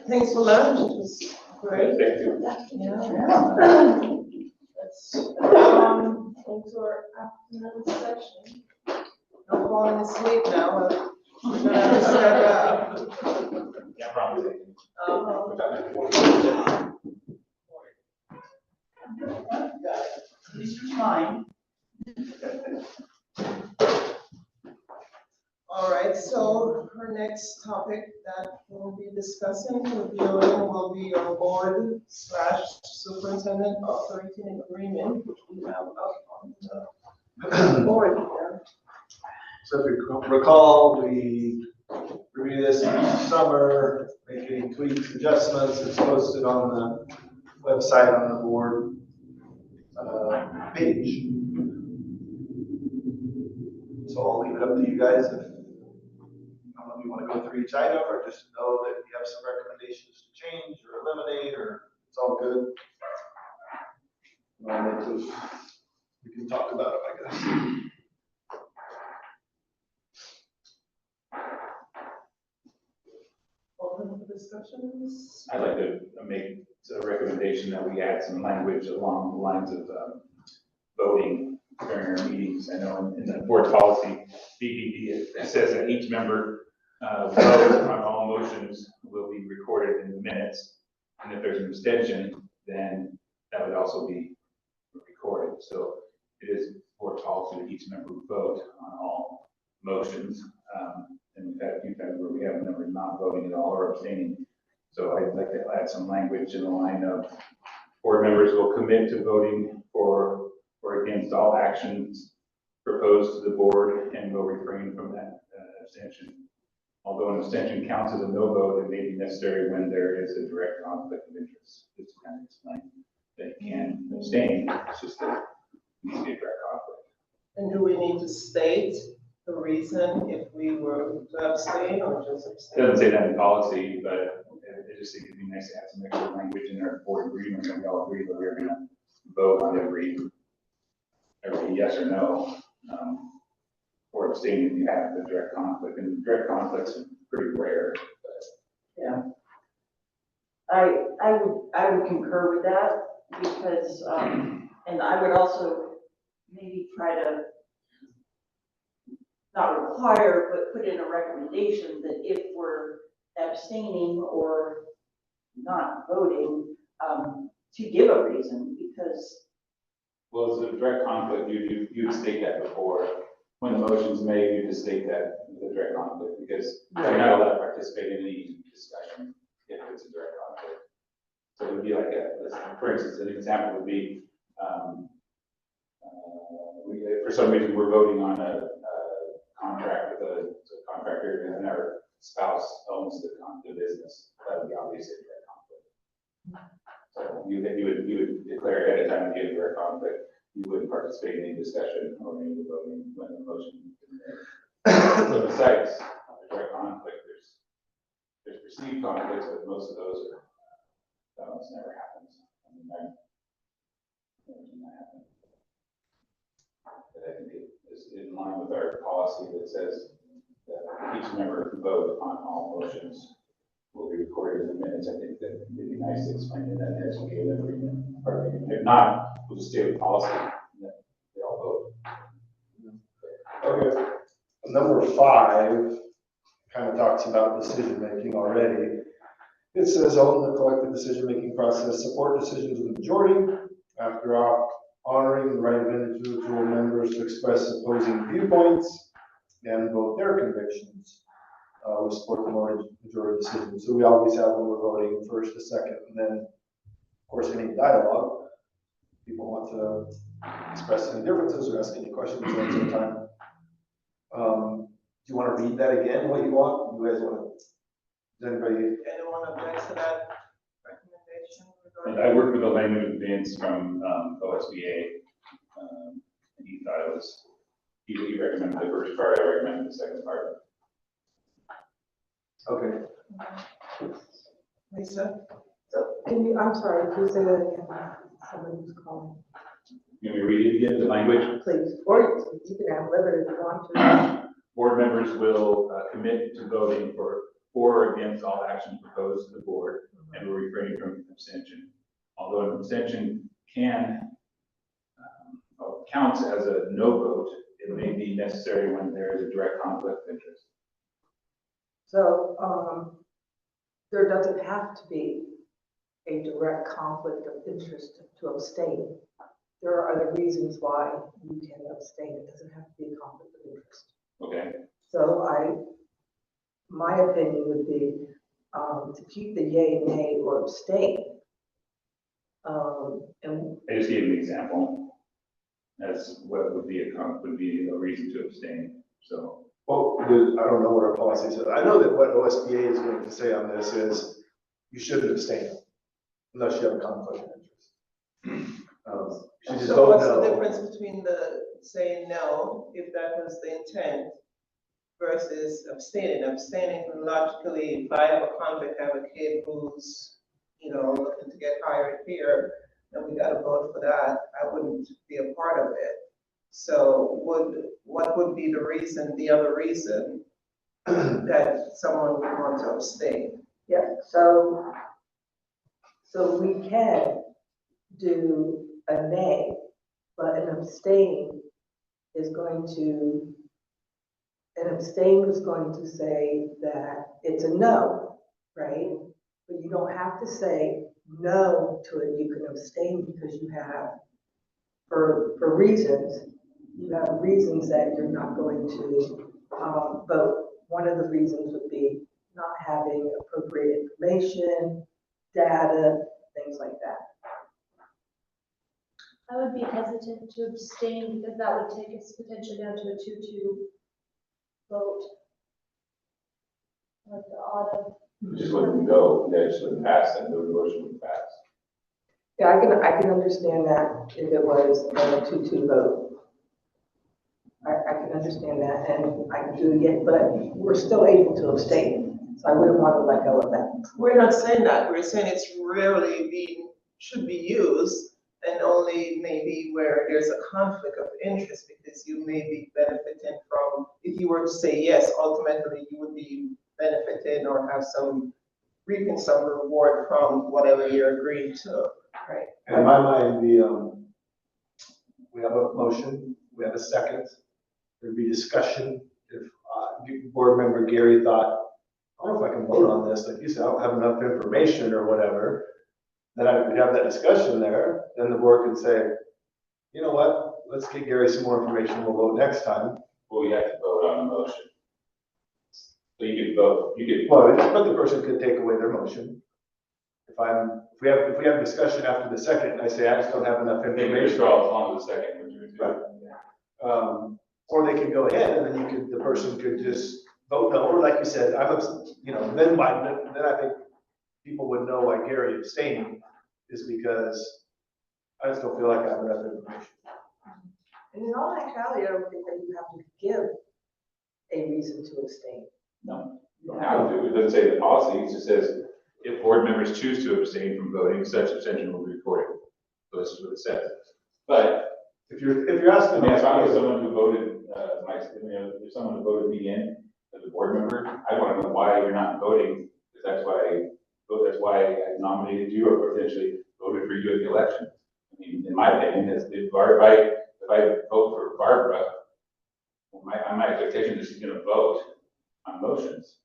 Thanks for lunch, it was great. Thank you. Yeah. Let's, into our afternoon session. I'm falling asleep now, but we're gonna have to step out. Yeah, probably. At least it's mine. All right, so our next topic that we'll be discussing, reviewing, will be our board/superintendent operating agreement, which we have up on the board here. So if you recall, we review this each summer, make any tweaks, adjustments, it's posted on the website on the board page. So I'll leave it up to you guys if, I don't know if you want to go through each item or just know that you have some recommendations to change or eliminate, or it's all good. We can talk about it, I guess. Open for discussions. I'd like to make a recommendation that we add some language along the lines of voting during our meetings. I know in the board policy, BBD, it says that each member vote on all motions will be recorded in the minutes. And if there's an abstention, then that would also be recorded. So it is board policy that each member vote on all motions. And we've had a few times where we have members not voting at all or abstaining. So I'd like to add some language in the line of board members will commit to voting for or against all actions proposed to the board and will refrain from that abstention. Although an abstention counts as a no vote, it may be necessary when there is a direct conflict of interest. Just to kind of explain that you can abstain, it's just that you need to be a direct conflict. And do we need to state the reason if we were to abstain or just It abstain? doesn't say that in policy, but it just seems to be nice to have some extra language in our board agreement, and we all agree that we're gonna vote on every yes or no, or abstain if you have the direct conflict, and direct conflicts are pretty rare. Yeah. I would concur with that because, and I would also maybe try to not require, but put in a recommendation that if we're abstaining or not voting, to give a reason, because. Well, as a direct conflict, you would state that before. When the motion's made, you just state that the direct conflict, because you're not allowed to participate in any discussion if it's a direct conflict. So it would be like for instance, an example would be, for some reason, we're voting on a contract with a contractor and our spouse owns the business. That would be obviously a direct conflict. So you would declare ahead of time that you have a direct conflict. You wouldn't participate in any discussion or any voting when the motion is made. So besides a direct conflict, there's perceived conflicts, but most of those are, that almost never happens. I mean, that happen. But I think it is in line with our policy that says that each member can vote on all motions will be recorded in the minutes. I think that it'd be nice to explain it that as we get agreement. If not, we'll just stay with policy that they all vote. Okay. Number 5 kind of talks about decision making already. It says own the collective decision making process, support decisions with the majority after honoring the right of individual members to express opposing viewpoints and vote their convictions. We support the majority decision. So we always have when we're voting first, a second, and then of course any dialogue. People want to express any differences or ask any questions at the same time. Do you want to read that again? What you want? You guys want to? Does anybody? Anyone object to that recommendation? And I worked with a language advance from OSBA, and he thought it was, he recommended the first part, I recommended the second part. Okay. Lisa? So can you, I'm sorry, can you say that again? Somebody was calling. You want me to read it again, the language? Please, or you can have liberty if you want to. board members will commit to voting for or against all actions proposed to the board and will refrain from abstention. Although an abstention can counts as a no vote, it may be necessary when there is a direct conflict of interest. So, there doesn't have to be a direct conflict of interest to abstain. There are other reasons why you can abstain. It doesn't have to be a conflict of interest. Okay. So my opinion would be, to keep the yay, nay, or abstain. And I just gave an example. That's what would be a reason to abstain. So. Well, I don't know what our policy says. I know that what OSBA is going to say on this is you shouldn't abstain unless you have a conflict of interest. You just So don't what's the know. difference between the saying no, if that was the intent, versus abstaining? Abstaining logically, if I have a conflict, I have a kid who's, looking to get hired here, and we gotta vote for that, I wouldn't be a part of it. So what would be the other reason that someone would want to abstain? yeah, so we can do a nay, but an abstain is going to say that it's a no, right? But you don't have to say no to it. You can abstain because you have, for reasons, you have reasons that you're not going to vote. One of the reasons would be not having appropriate information, data, things like that. I would be hesitant to abstain because that would take us potentially down to a 2-2 vote. Like the autumn. It just wouldn't go, that just wouldn't pass, and the motion would pass. Yeah, I can understand that if it was a 2-2 vote. I can understand that, and I can do it again, but we're still able to abstain, so I wouldn't want to let go of that. We're not saying that, we're saying it's rarely should be used, and only maybe where there's a conflict of interest, because you may be benefiting from, if you were to say yes, ultimately you would be benefiting or have reaping some reward from whatever you're agreeing to. Right. In my mind, we have a motion, we have a second. There'd be discussion. If board member Gary thought, I don't know if I can vote on this, like you said, I don't have enough information or whatever, then I would have that discussion there. Then the board could say, you know what, let's get Gary some more information, we'll vote next time. Well, we have to vote on the motion. So you could vote, Well, but the person could take away their motion. If we have discussion after the second, and I say, I just don't have enough Maybe information. withdraw on the second, which you Right. Or they could go ahead and then the person could just vote no, or like you said, then I think people would know why Gary abstained is because I just don't feel like I have enough information. And in all actuality, I don't think that you have to give a reason to abstain. No, you don't have to. It doesn't say the policy, it just says, if board members choose to abstain from voting, such abstention will be recorded. So this is what it says. But If you're asking, if I was someone who voted, if someone who voted me in as a board member, I want to know why you're not voting, because that's why I nominated you or potentially voted for you at the election. I mean, in my opinion, if I vote for Barbara, my expectation is she's going to vote on motions.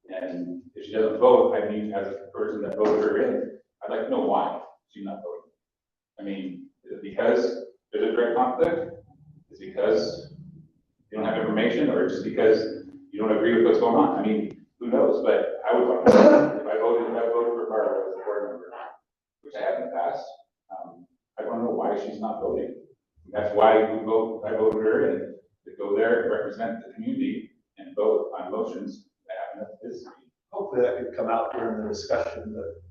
And if she doesn't vote, I mean, as a person that voted her in, I'd like to know why she's not voting. I mean, is it because there's a direct conflict? Is it because you don't have information, or just because you don't agree with what's going on? I mean, who knows? But I would want to know if I voted for Barbara as a board member, which I have in the past. I want to know why she's not voting. That's why I voted her in to go there and represent the community and vote on motions that have enough history. hopefully that could come out during the discussion, but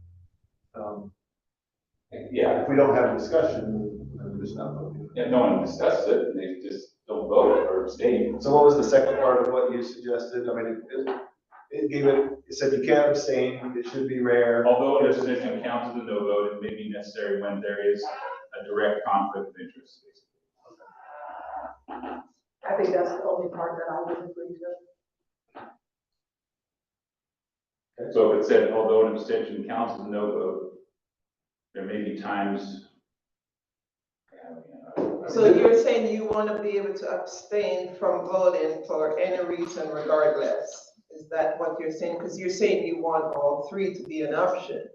Yeah, if we don't have a discussion, then we're just not voting. if no one discusses it, they just don't vote or abstain. So what was the second part of what you suggested? I mean, it said you can't abstain, it should be rare. Although an abstention counts as a no vote, it may be necessary when there is a direct conflict of interest. I think that's the only part that I would agree to. So if it said, although an abstention counts as a no vote, there may be times. So you're saying you want to be able to abstain from voting for any reason regardless? Is that what you're saying? Because you're saying you want all three to be an option,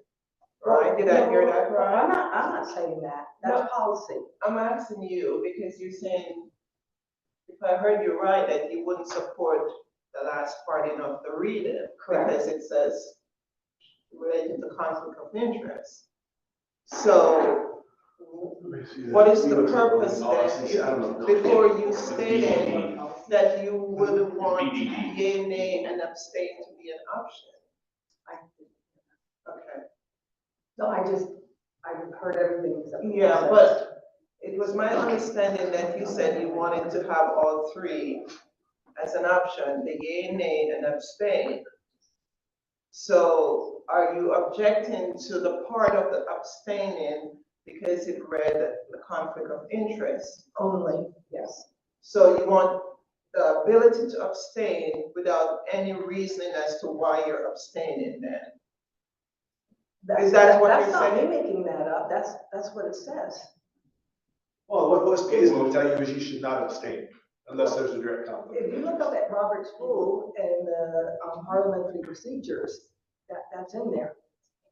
right? Did I hear that right? I'm not saying that. That's policy. I'm asking you because you're saying, if I heard you right, that you wouldn't support the last part of the reading. Correct. Because it says related to conflict of interest. So what is the purpose then, before you stated that you would want yea, nay, and abstain to be an option? Okay. No, I heard everything except. Yeah, but it was my understanding that you said you wanted to have all three as an option, the yea, nay, and abstain. So are you objecting to the part of the abstaining because it read the conflict of interest? Only, yes. So you want the ability to abstain without any reasoning as to why you're abstaining then? Is that what you're That's not me saying? making that up. That's what it says. Well, what most cases will tell you is you should not abstain unless there's a direct conflict. If you look up at Robert's Rule and the parliamentary procedures, that's in there.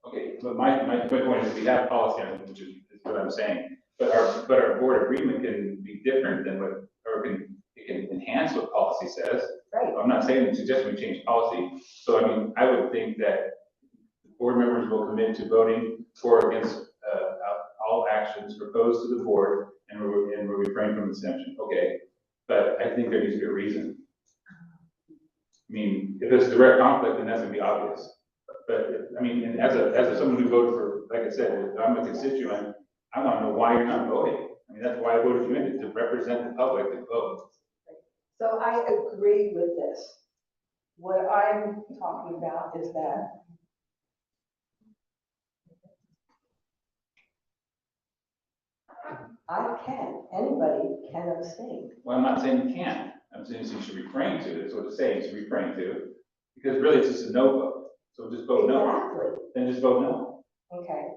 Okay, but my point is we have policy on it, which is what I'm saying. But our board agreement can be different than what, or it can enhance what policy says. Right. I'm not saying, suggesting we change policy. So I mean, I would think that board members will commit to voting for or against all actions proposed to the board and will refrain from abstention. Okay, but I think there needs to be a reason. I mean, if there's direct conflict, then that's gonna be obvious. But I mean, and as someone who voted for, like I said, if I'm a constituent, I want to know why you're not voting. I mean, that's why I voted you in, to represent the public and vote. So I agree with this. What I'm talking about is that anybody can abstain. Well, I'm not saying you can't. I'm saying you should refrain to. That's what it's saying. You should refrain to, because really it's just a no vote. So just vote no. Exactly. Then just vote no. Okay.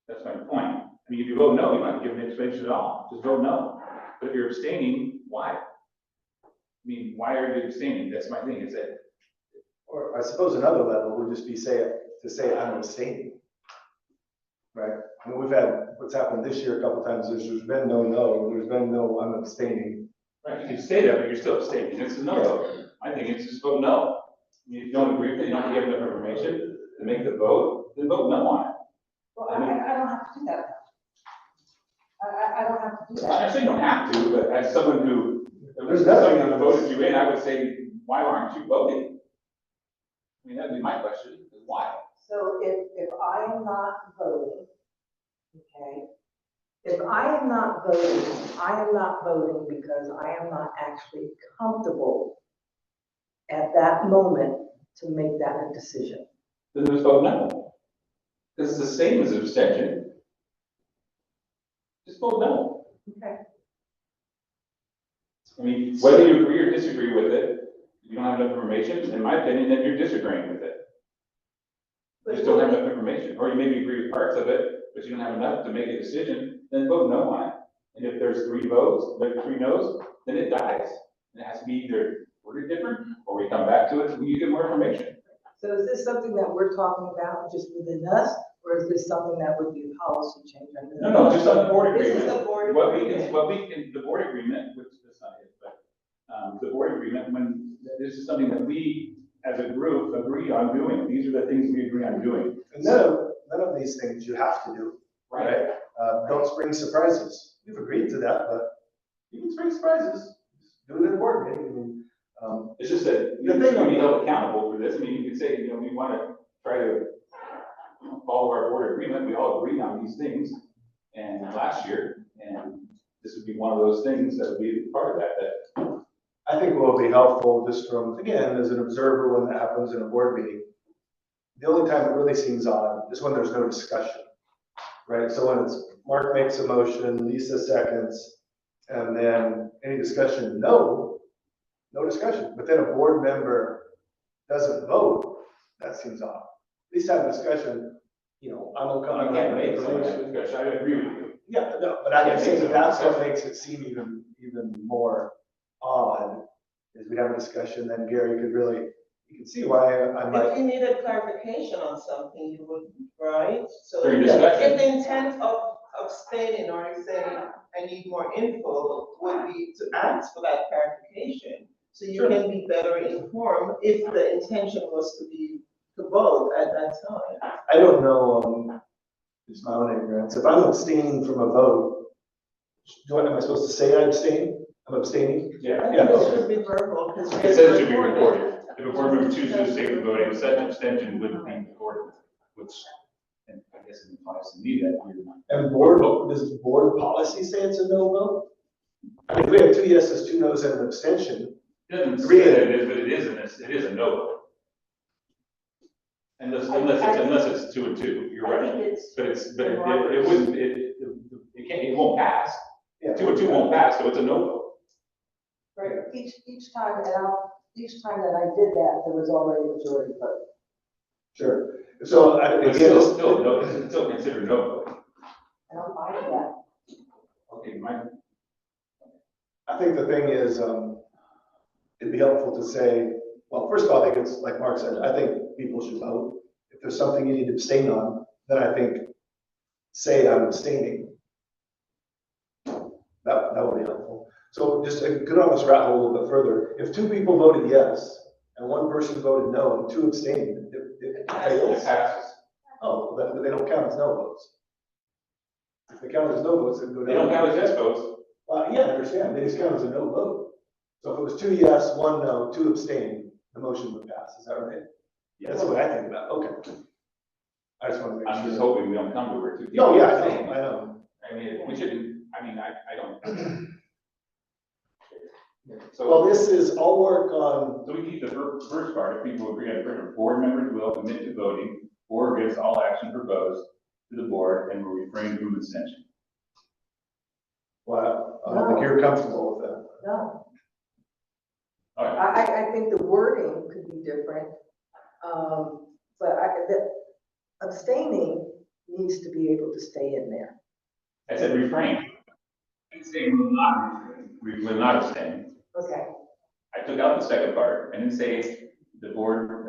That's my point. I mean, if you vote no, you don't have to give an explanation at all. Just vote no. But if you're abstaining, why? I mean, why are you abstaining? That's my thing. Is that, Or I suppose another level would just be to say I'm abstaining. Right? I mean, we've had what's happened this year a couple of times. There's been there's been no I'm abstaining. right? You can say that, but you're still abstaining. It's a no vote. I think it's just vote no. If you don't agree with it, you don't give enough information to make the vote, then vote no on it. Well, I don't have to do that. I don't have to do that. I say you don't have to, but as someone who, There's if nothing someone who voted you in, I would say, why aren't you voting? I mean, that'd be my question, is why? So if I am not voting, okay, if I am not voting because I am not actually comfortable at that moment to make that a decision. Then just vote no. This is the same as abstention. Just vote no. Okay. I mean, whether you agree or disagree with it, you don't have enough information, in my opinion, then you're disagreeing with it. You just don't have enough information, or you maybe agree with parts of it, but you don't have enough to make a decision, then vote no on it. And if there's 3 votes, there's 3 no's, then it dies. And it has to be either worded different, or we come back to it when you get more information. So is this something that we're talking about just within us, or is this something that would be a policy change? No, just on the board This agreement. is the board What agreement. we can, the board agreement, which is not it, but the board agreement, when this is something that we as a group agree on doing. These are the things we agree on doing. And none of these things you have to do. Right? Don't spring surprises. We've agreed to that, but you can spring surprises. Just do it in a board meeting. I mean, It's just that you need to be held accountable for this. I mean, you could say, we want to try to follow our board agreement. We all agreed on these things and last year, and this would be one of those things that would be part of that. I think what will be helpful just from, again, as an observer when that happens in a board meeting, the only time it really seems odd is when there's no discussion, right? So when it's Mark makes a motion, Lisa seconds, And then any discussion, no discussion. But then a board member doesn't vote, that seems odd. At least have a discussion, you know, I'm okay. You can't make some discussion, I agree with you. Yeah, no, but I can say that that's what makes it seem even more odd, is we have a discussion, then Gary could really, you can see why I If might, you needed clarification on something, you would, right? So During if discussion. the intent of abstaining or saying, I need more info, would be to ask for that clarification. So you can be better informed if the intention was to vote at that time. I don't know, it's my own ignorance, if I'm abstaining from a vote, am I supposed to say I abstain? I'm abstaining? Yeah. I think it should be verbal, because. It says it should be recorded. If a board member chooses to abstain from voting, such abstention would be recorded, which, and I guess it implies to me that we're not. And does board policy say it's a no vote? I mean, if we have 2 yeses, 2 noes, and an abstention, It doesn't say that it is, but it is a no vote. Unless it's 2 and 2, you're I right. think it's. But it wouldn't, it won't pass. yeah. 2 and 2 won't pass, so it's a no vote. Right, each time that I did that, there was already a majority vote. Sure. So But again, still, no, it's still considered no vote. And I'm fine with that. Okay, Mike. I think the thing is, it'd be helpful to say, well, first of all, I think it's like Mark said, I think people should vote. If there's something you need to abstain on, then I think say I'm abstaining. That would be helpful. So just to go down this rabbit hole a little bit further, if 2 people voted yes and 1 person voted no and 2 abstained, it fails. It passes. Oh, then they don't count as no votes. If they count as no votes, then go down. They don't count as yes votes. Yeah, I understand. They just count as a no vote. So if it was 2 yes, 1 no, 2 abstain, the motion would pass. Is that right? That's the way I think about it. Okay. I just want to make sure. I'm just hoping we don't come to where 2 people. No, yeah, I know. I mean, we shouldn't, I don't. So. Well, this is, I'll work on, So we keep the first part, if people agree on the board members will commit to voting for or against all action proposed to the board and will refrain from abstention. well, I don't think you're comfortable with that. No, All right, I think the wording could be different. But the abstaining needs to be able to stay in there. I said refrain. I didn't say we will not refrain. We will not abstain. Okay. I took out the second part and then say the board,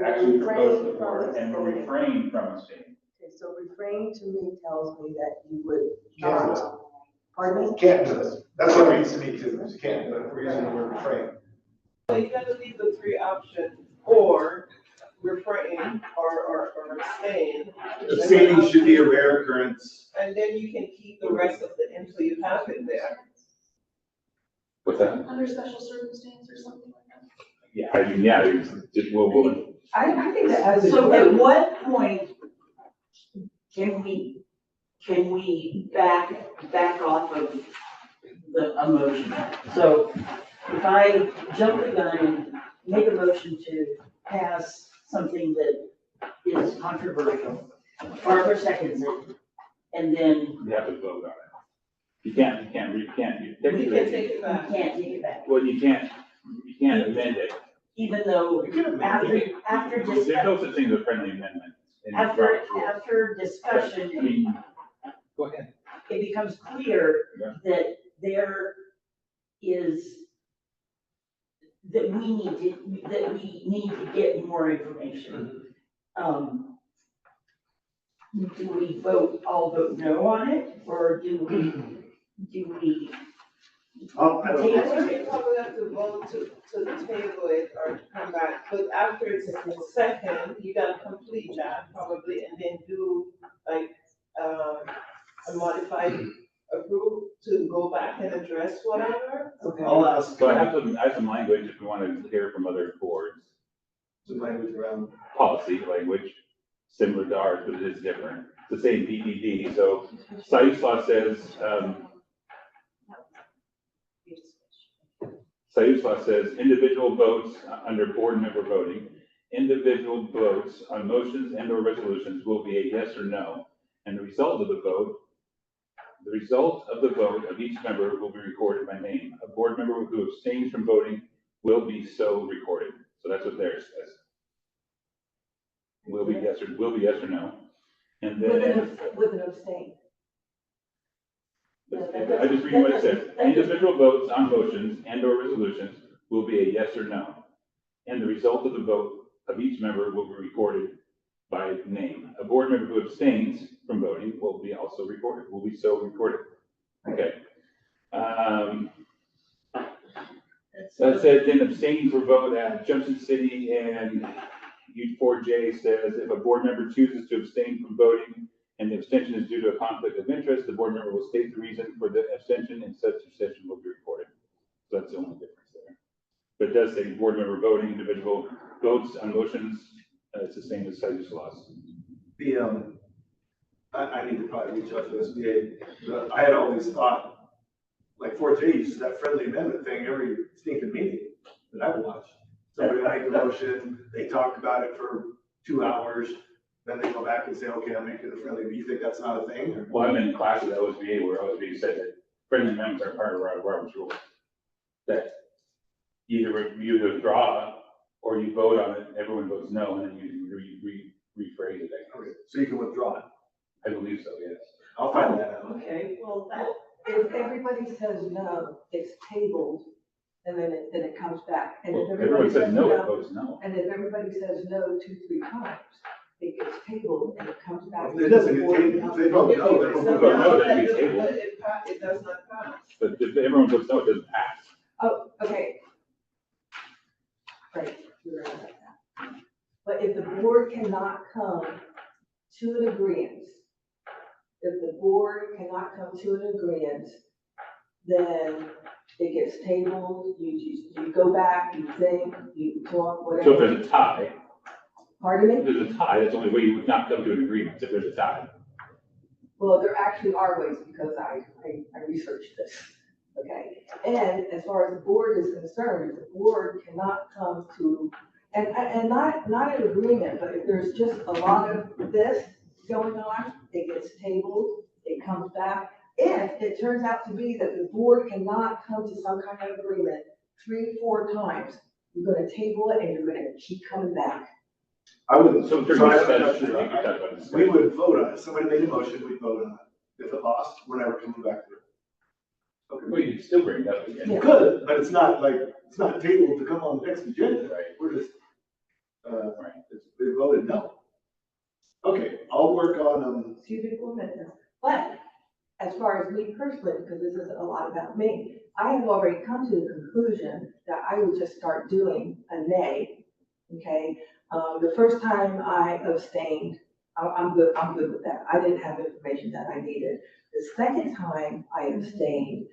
action proposed to the board and will refrain from abstaining. Okay, so refrain to me tells me that you would Can't do it. not. Pardon me? Can't do it. That's what it means to me too. You can't do it. We're using the word refrain. So you gotta leave the 3 options, or refrain or abstain. Abstaining should be a rare occurrence. And then you can keep the rest of the info you have in there. What's that? Under special circumstance or something like that. Yeah, I mean, yeah, it's just, we'll. I think that as a So at group, what point can we back off of a motion? So if I jump the gun and make a motion to pass something that is controversial, Barbara seconds it, and then You have to vote on it. You can't, We can technically, take it you back. can't take it back, well, you can't amend it. even though You can amend after it. There's no such thing as a friendly amendment. in after Robert's rules. after I discussion, mean, go ahead. it becomes clear Yeah. that there is, that we need to get more information. Do we all vote no on it, or do we? I think you probably have to vote to table it or to come back, but after it's a second, you gotta complete that probably, and then do like, a modified approve to go back and address whatever. okay. I'll ask. So I have some language if we want to hear from other boards, Some language around. policy language, similar to ours, but it is different. It's the same DDD, so Sayus says, Sayus says individual votes under board member voting. Individual votes on motions and or resolutions will be a yes or no. And the result of the vote The result of the vote of each member will be recorded by name. A board member who abstains from voting will be so recorded. So that's what theirs says. Will be yes or no. And then, With an abstain. I just read what it says. Individual votes on motions and or resolutions will be a yes or no. And the result of the vote of each member will be recorded by name. A board member who abstains from voting will be also recorded, will be so recorded. Okay. That said, then abstaining for vote at Junction City and U4J says if a board member chooses to abstain from voting and the abstention is due to a conflict of interest, the board member will state the reason for the abstention and such abstention will be recorded. So that's the only difference there. But it does say board member voting, individual votes on motions, it's the same as Citrus laws. I need to probably reach out to SBA. I had always thought, like 4J uses that friendly amendment thing every stinking meeting that I've watched. Somebody make a motion, they talk about it for 2 hours, then they go back and say, okay, I'm making it friendly. Do you think that's not a thing? Or? Well, I'm in classes at OSBA where OSBA said that friendly amendments are part of Robert's rules. That you withdraw or you vote on it, everyone votes no, and then you rephrase it. Okay, so you can withdraw it. I believe so, yes. I'll find that out. Okay, well, If everybody says no, it's tabled, and then it comes back. And if Well, everybody everyone says no, it votes no. And if everybody says no 2-3 times, it gets tabled and it comes back. It doesn't get tabled. If they vote no, they So don't vote vote no, no. then it's tabled. It does not pass. But if everyone votes no, it doesn't pass. Oh, okay. Right, you're right about that. But if the board cannot come to an agreement, then it gets tabled, you go back, you think, you talk, whatever. So if there's a tie, Pardon me? if there's a tie, that's the only way you would not come to an agreement, if there's a tie. Well, there actually are ways because I researched this, okay? And as far as the board is concerned, the board cannot come to, and not an agreement, but if there's just a lot of this going on, it gets tabled, it comes back. If it turns out to be that the board cannot come to some kind of agreement 3-4 times, you're gonna table it and you're gonna keep coming back. I would, So during so I have a discussion, question. we could talk about this. We would vote on it. Somebody made a motion, we'd vote on it. If it lost, we're never coming back to it. Okay. Well, you can still bring it up again. You could, but it's not tabled to come on the next agenda. Right. We're just, Right. we voted no. Okay, I'll work on, Excuse me for a minute. But as far as me personally, because this is a lot about me, I have already come to the conclusion that I would just start doing a nay, okay? The first time I abstained, I'm good with that. I didn't have information that I needed. The second time I abstained,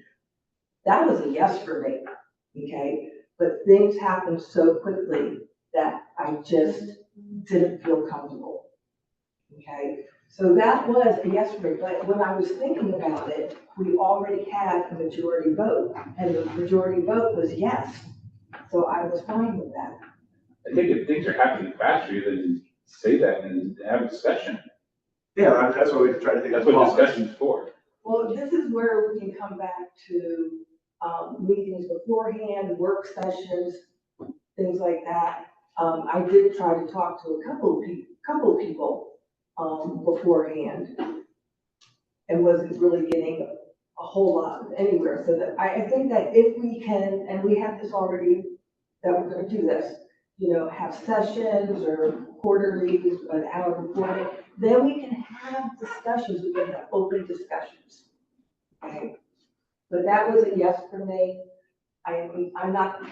that was a yes for me, okay? But things happened so quickly that I just didn't feel comfortable, okay? So that was a yes for me, but when I was thinking about it, we already had a majority vote, and the majority vote was yes. So I was fine with that. I think if things are happening faster, then say that and have a discussion. yeah, that's why we try to think. That's what discussion's for. Well, this is where we can come back to, meetings beforehand, work sessions, things like that. I did try to talk to a couple of people, beforehand, and wasn't really getting a whole lot anywhere. So that I think that if we can, and we have this already, that we're gonna do this, have sessions or quarterly, an hour before, then we can have discussions, we can have open discussions. Okay, but that was a yes for me. I'm not,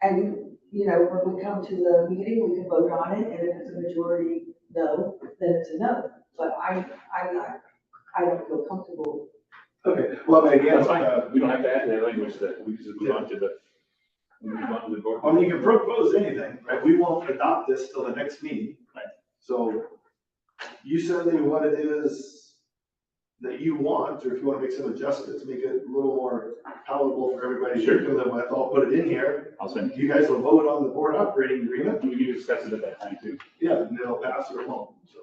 and, when we come to the meeting, we can vote on it, and if it's a majority no, then it's a no. But I don't feel comfortable. Okay, well, again, That's fine. We don't have to add that language that we just move on to the board. I mean, you can propose anything, right? We won't adopt this till the next meeting. Right. So you send me what it is that you want, or if you want to make some adjustments, make it a little more palatable for everybody Sure. to live with, I'll put it in here. I'll send You guys will vote on the board operating agreement. We can discuss it at that time too. Yeah, and it'll pass or it won't, so.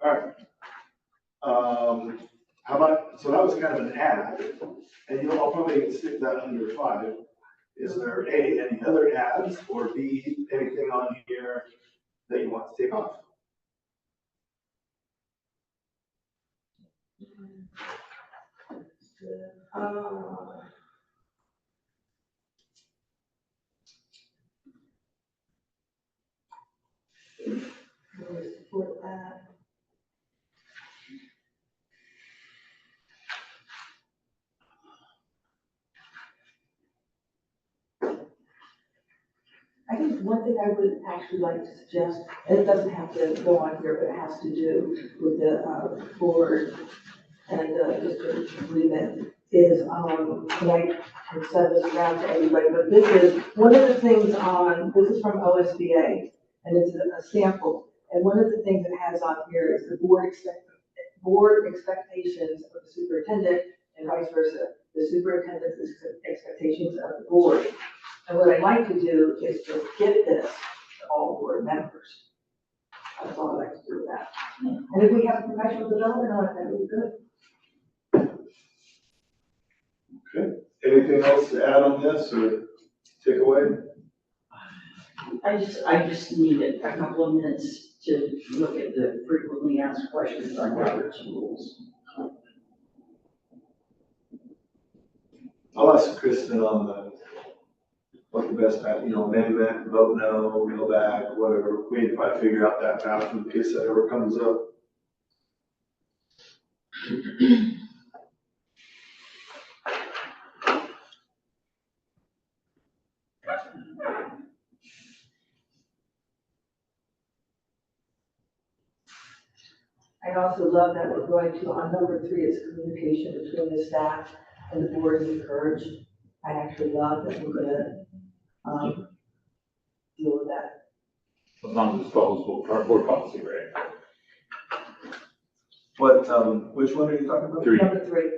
All right. How about it's kind of an ad, and I'll probably stick that under 5. Is there A, any other ads, or B, anything on here that you want to take off? Support that. I think one thing I would actually like to suggest, and it doesn't have to go on here, but it has to do with the board and district agreement, is, and I can send this around to everybody, but this is, one of the things on, this is from OSBA, and it's a sample, and one of the things it has on here is the board expectations of the superintendent, and vice versa, the superintendent's expectations of the board. And what I'd like to do is to give this to all board members. That's all I'd like to do with that. And if we have professional development on it, that would be good. Okay, anything else to add on this or take away? I just need a couple of minutes to look at the frequently asked questions on Robert's rules. I'll ask Kristen on what the best path, amendment, vote no, go back, whatever. We need to probably figure out that path in case that ever comes up. I also love that we're going to, on number 3, is communication between the staff and the board is encouraged. I actually love that we're gonna, deal with that. As long as it's follows board policy, right? What, which one are you talking about? 3. Number 3.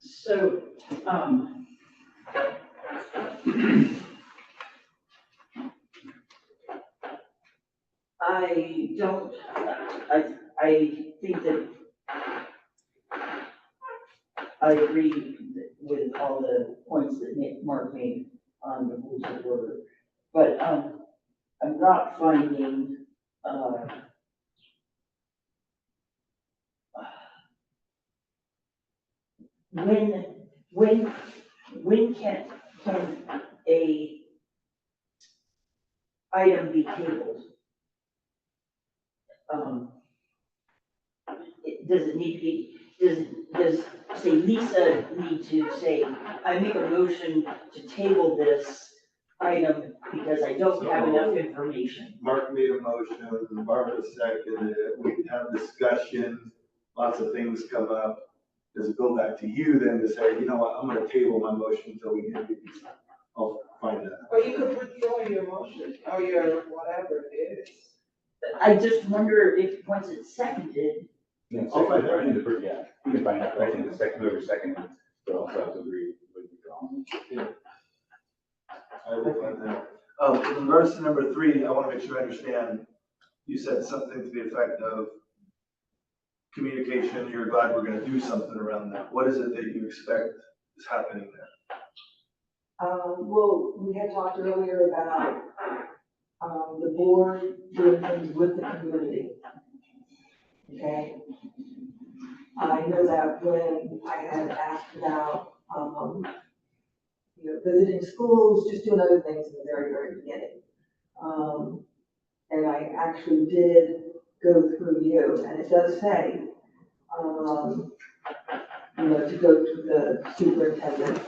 So, I think that I agree with all the points that Mark made on the rules of order, but, I'm not finding, when can a item be tabled? Does it need to be, does say Lisa need to say, I make a motion to table this item because I don't have enough information? Mark made a motion, and Barbara seconded it. We have discussion, lots of things come up. Does it go back to you then to say, you know what, I'm gonna table my motion until we get these? I'll find that. Or you could withdraw your motion, or your whatever it is. I just wonder if, once it's seconded, I'll find out. Yeah, you can find out, I think whoever second, but also have to agree with the I will find that. In regards to number 3, I want to make sure I understand. You said something to the effect of communication, you're glad we're gonna do something around that. What is it that you expect is happening there? Well, we had talked earlier about, the board doing things with the community. Okay? I know that when I had asked about, visiting schools, just doing other things in the very, very beginning. And I actually did go through you, and it does say, to go to the superintendent.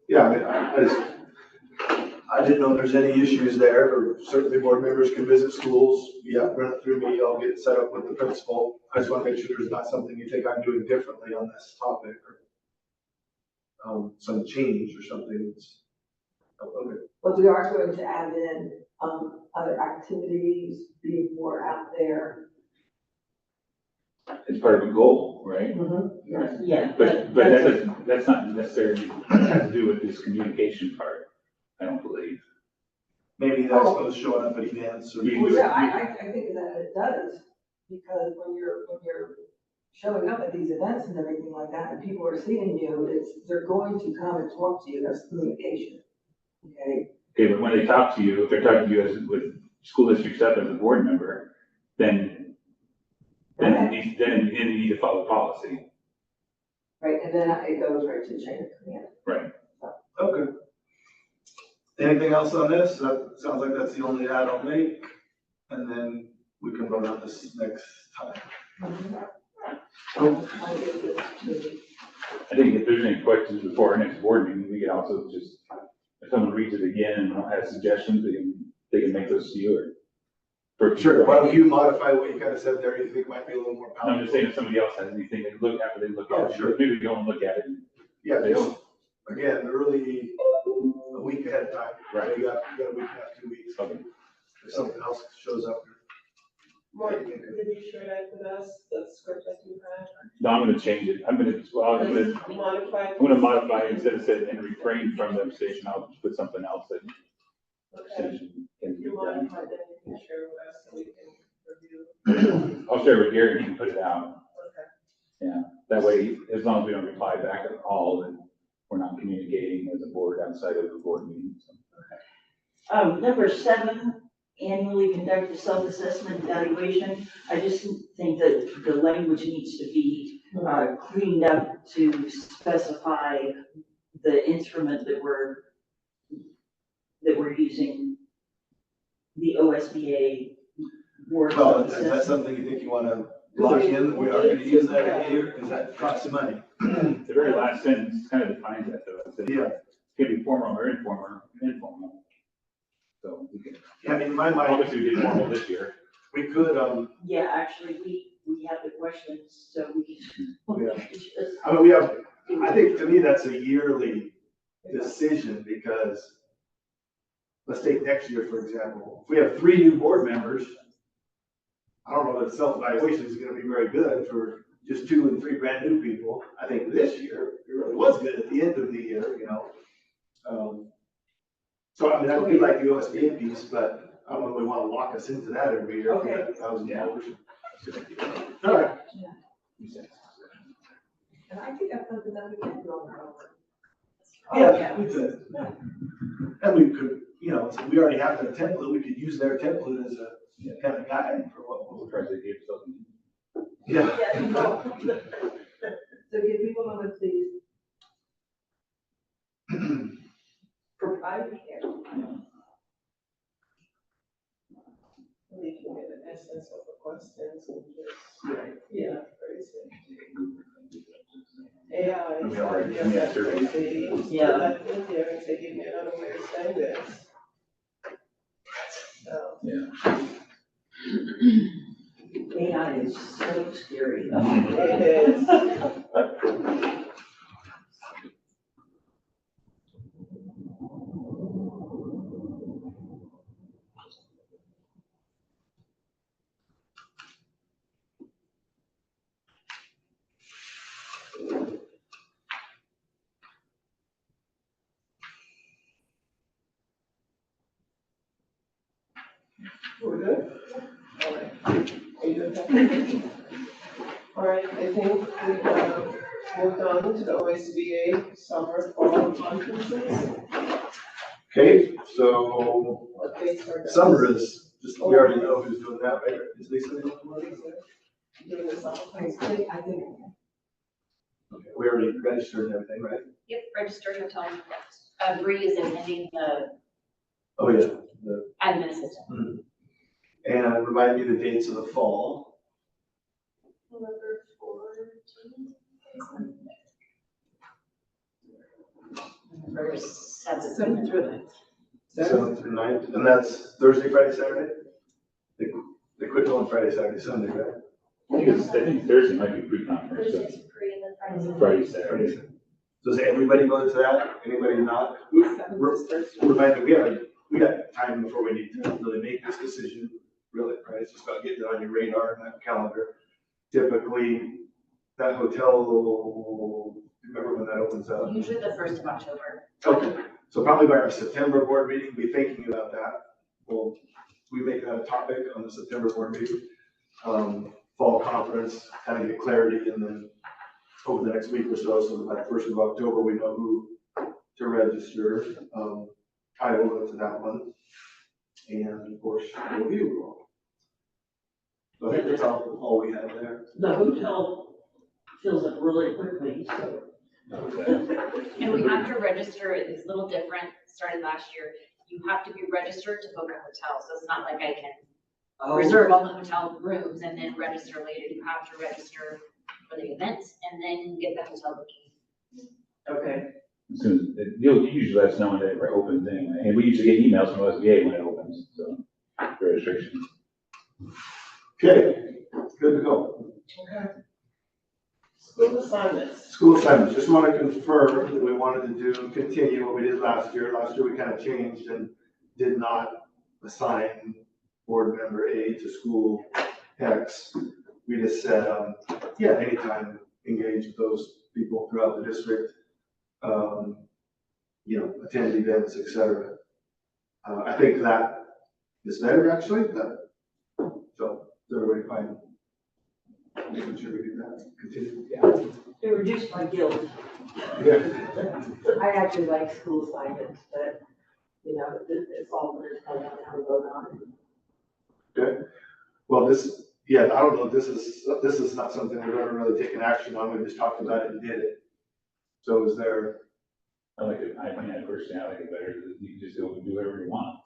Yeah, I didn't know if there's any issues there, or certainly board members can visit schools. Yeah, run it through me, I'll get set up with the principal. I just want to make sure there's not something you think I'm doing differently on this topic, or some change or something. Okay. But we are going to add in, other activities, being more out there. It's part of a goal, right? yeah. But that's not necessarily, has to do with this communication part, I don't believe. maybe that's supposed to showing up at events or. Well, yeah, I think that it does, because when you're showing up at these events and everything like that, and people are seeing you, they're going to come and talk to you, that's communication. Okay? Okay, but when they talk to you, if they're talking to you as, with school district stuff as a board member, then you need to follow policy. Right, and then it goes right to the chain of command. Right. Okay. Anything else on this? That sounds like that's the only add I'll make, and then we can vote on this next time. I think if there's any questions before our next board meeting, we can also just, if someone reads it again and has suggestions, they can make those to you or. Sure, why don't you modify what you kind of said there, you think might be a little more powerful? I'm just saying if somebody else has anything, they look after they look at it. Sure. Maybe we don't look at it. Yeah, They just, don't. again, early, a week ahead of time. Right. You got a week and a half, 2 weeks. Okay. If something else shows up. Mark, could you share that with us, the script that you had? No, I'm gonna change it. I'm gonna modify it instead of saying and refrain from the station. I'll put something else that. Okay. Can If you be done. modify, then you can share with us so we can review. I'll share with Gary and he can put it out. Okay. Yeah, that way, as long as we don't reply back at all, then we're not communicating as a board outside of the board meeting. So. Number 7, annually conduct a self-assessment evaluation. I just think that the language needs to be cleaned up to specify the instrument that we're using, the OSBA board. Well, is that something you think you want to lock in? We are going to use that every year because that costs money. The very last sentence kind of defines that though. It says, Yeah. It can be formal or informal. So we can, I mean, in my mind, obviously we did formal this year. we could, Yeah, actually, we have the questions, so we Yeah. can just. I mean, we have, I think to me, that's a yearly decision because let's take next year, for example. If we have 3 new board members, I don't know that self-evaluation is going to be very good for just 2 and 3 brand new people. I think this year, it really was good at the end of the year, you know. So, I mean, I would like the OSBA piece, but I don't know if we want to lock us into that every year. Okay. $1,000. All right. And I think that's something that we can do on our own. Yeah, we could. And we could, you know, so we already have their template, we could use their template as a kind of guide for what We'll we'll. try to give something. Yeah. So give people a moment, please. Proprietary. We can get an essence of the questions and just, yeah, very simple. Yeah, it's hard, yeah, that's crazy. Yeah. Let me hear and say, give me another way of saying this. So. Yeah. AI is so scary. It is. We're good? All right. Are you good? All right, I think we have moved on to the OSBA summer fall conferences. Okay, so What dates are those? summer is, just, we already know who's doing that, right? Is Lisa doing that? Doing the summer I think, Okay, we already registered and everything, right? Yep, registered hotel. Bree is attending the Oh, yeah. The- admin assistant. And remind me the dates of the fall. November 14th. November 7th. 7th through 9th. 7th through 9th, and that's Thursday, Friday, Saturday? They quit on Friday, Saturday, Sunday, right? I think Thursday might be pre-conference, so Thursday's pre and then Friday's. Friday, Saturday. Does everybody go to that? Anybody not? Remind me, we got time before we need to really make this decision, really, right? It's just about getting it on your radar and that calendar. Typically, that hotel, remember when that opens up? Usually the 1st of October. Okay, so probably by our September board meeting, be thinking about that. we make that a topic on the September board meeting. Fall conference, kind of get clarity, and then over the next week or so by the 1st of October, we know who to register. I will go to that one. And of course, review. So I think that's all we have there. The hotel fills up really quickly, so. And we have to register, it's a little different, started last year. You have to be registered to book a hotel, so it's not like I can reserve all the hotel rooms and then register later. You have to register for the events and then get the hotel booking. Okay. As soon as, you'll usually let us know when it opens anyway, and we usually get emails from OSBA when it opens, so, for registration. Okay, good to go. Okay. School assignments. School assignments, just want to confirm that we wanted to continue what we did last year. Last year we kind of changed and did not assign board member A to school X. We just said, yeah, anytime engage with those people throughout the district, attend events, etc. I think that is better actually, so is everybody fine? Making sure we do that, continue. It reduced my guilt. Yeah. I actually like school assignments, but, it's all we're going to have to vote on. Okay, well, I don't know, this is not something we've ever really taken action on, we just talked about it and did it. So is there? I like it, personally, I like it better, you can just do whatever you want.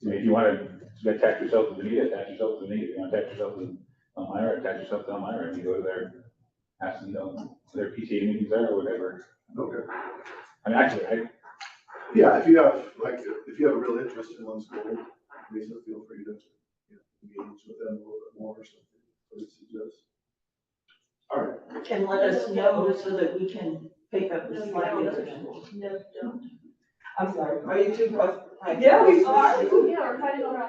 I mean, if you want to attach yourself to the media, attach yourself to the media. If you want to attach yourself to Elmira, attach yourself to Elmira, and you go to their PTA meetings there or whatever. Okay. I mean, actually, Yeah, if you have a real interest in one school, please feel free to engage with them a little bit more or something. What do you suggest? All right. And let us know so that we can pick up the slack. No, don't. I'm sorry. Are you too close? Yeah, we are. Yeah, we're fighting over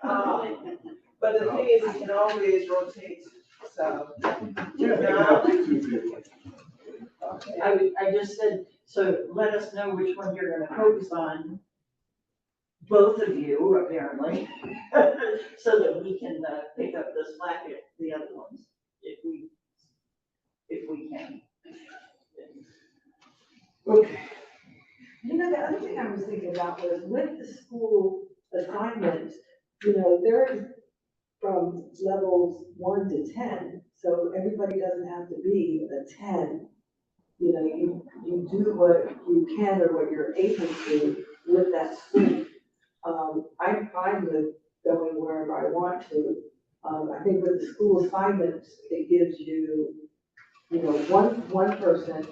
Elmira. But the thing is, you can always rotate, so. Yeah, two people. Okay. I just said, so let us know which one you're gonna focus on. Both of you, apparently, so that we can pick up the slack at the other ones, if we can. Okay. The other thing I was thinking about was with the school assignments, they're from levels 1 to 10, so everybody doesn't have to be a 10. You do what you can or what you're able to with that school. I'm fine with going wherever I want to. I think with the school assignments, it gives you, one person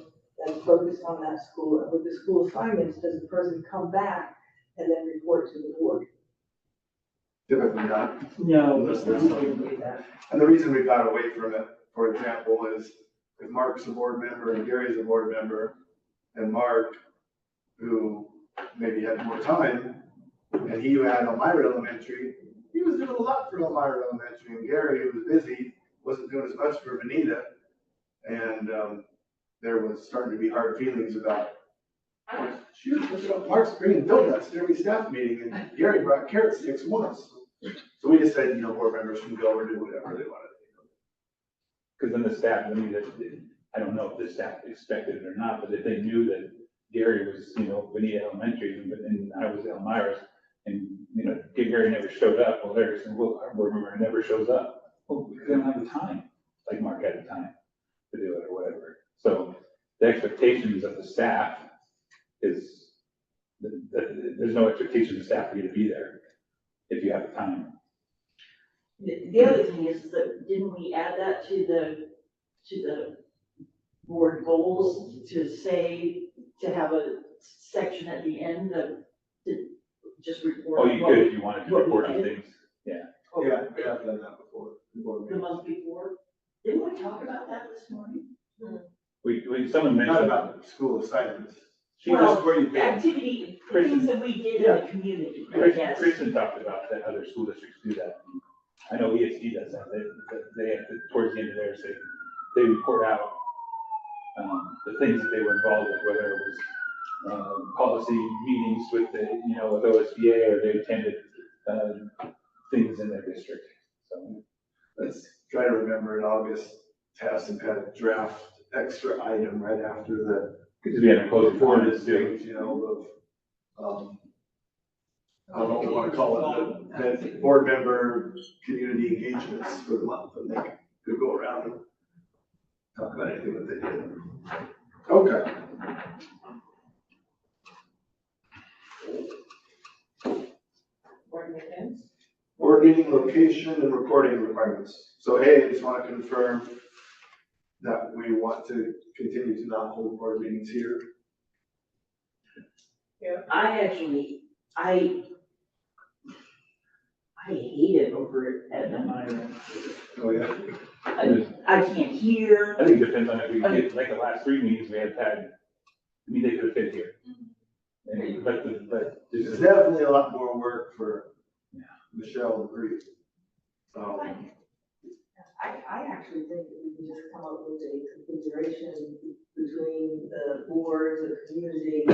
that's focused on that school. And with the school assignments, does the person come back and then report to the board? Typically not. No, Unless there's something. And the reason we got away from it, for example, is if Mark's a board member and Gary's a board member, and Mark, who maybe had more time, and he had Elmira Elementary, he was doing a lot for Elmira Elementary, and Gary, who was busy, wasn't doing as much for Benita, and there was starting to be hard feelings about, shoot, Mark's bringing donuts to every staff meeting, and Gary brought carrot sticks once. So we just said, board members can go or do whatever they want to do. because then the staff, I don't know if the staff expected it or not, but if they knew that Gary was, Benita Elementary and I was Elmira's, and, Gary never showed up, well, there's, our board member never shows up. Well, we don't have the time, like Mark had the time to do it or whatever. So the expectations of the staff is, there's no expectation of the staff for you to be there if you have the time. The other thing is that, didn't we add that to the board goals to have a section at the end to just report? Oh, you could if you wanted to report on things, yeah. Yeah, we have done that before. The month before? Didn't we talk about that this morning? Someone Not mentioned. about school assignments. Well, Where you activity, Kristen. things that we did in the community, I guess. Kristen talked about that other school districts do that. I know ESD does that. They have to, towards the end of theirs, they report out the things that they were involved with, whether it was policy meetings with with OSBA, or they attended things in their district, so. Let's try to remember in August, test and kind of draft extra item right after the Could just be an closed board board, is things, you know, of, I don't know what we want to call it, but board member community engagements for the month, and they could go around and talk about anything that they did. Okay. Board meeting location and recording requirements. So A, I just want to confirm that we want to continue to not hold board meetings here. I hate it over at the Myron. Oh, yeah. I can't hear. I think it depends on if we did, like the last 3 meetings we had, I mean, they could have fit here. And, but this It's is, definitely a lot more work for Michelle and Bree. I actually think that we can just come up with a configuration between the board, the community,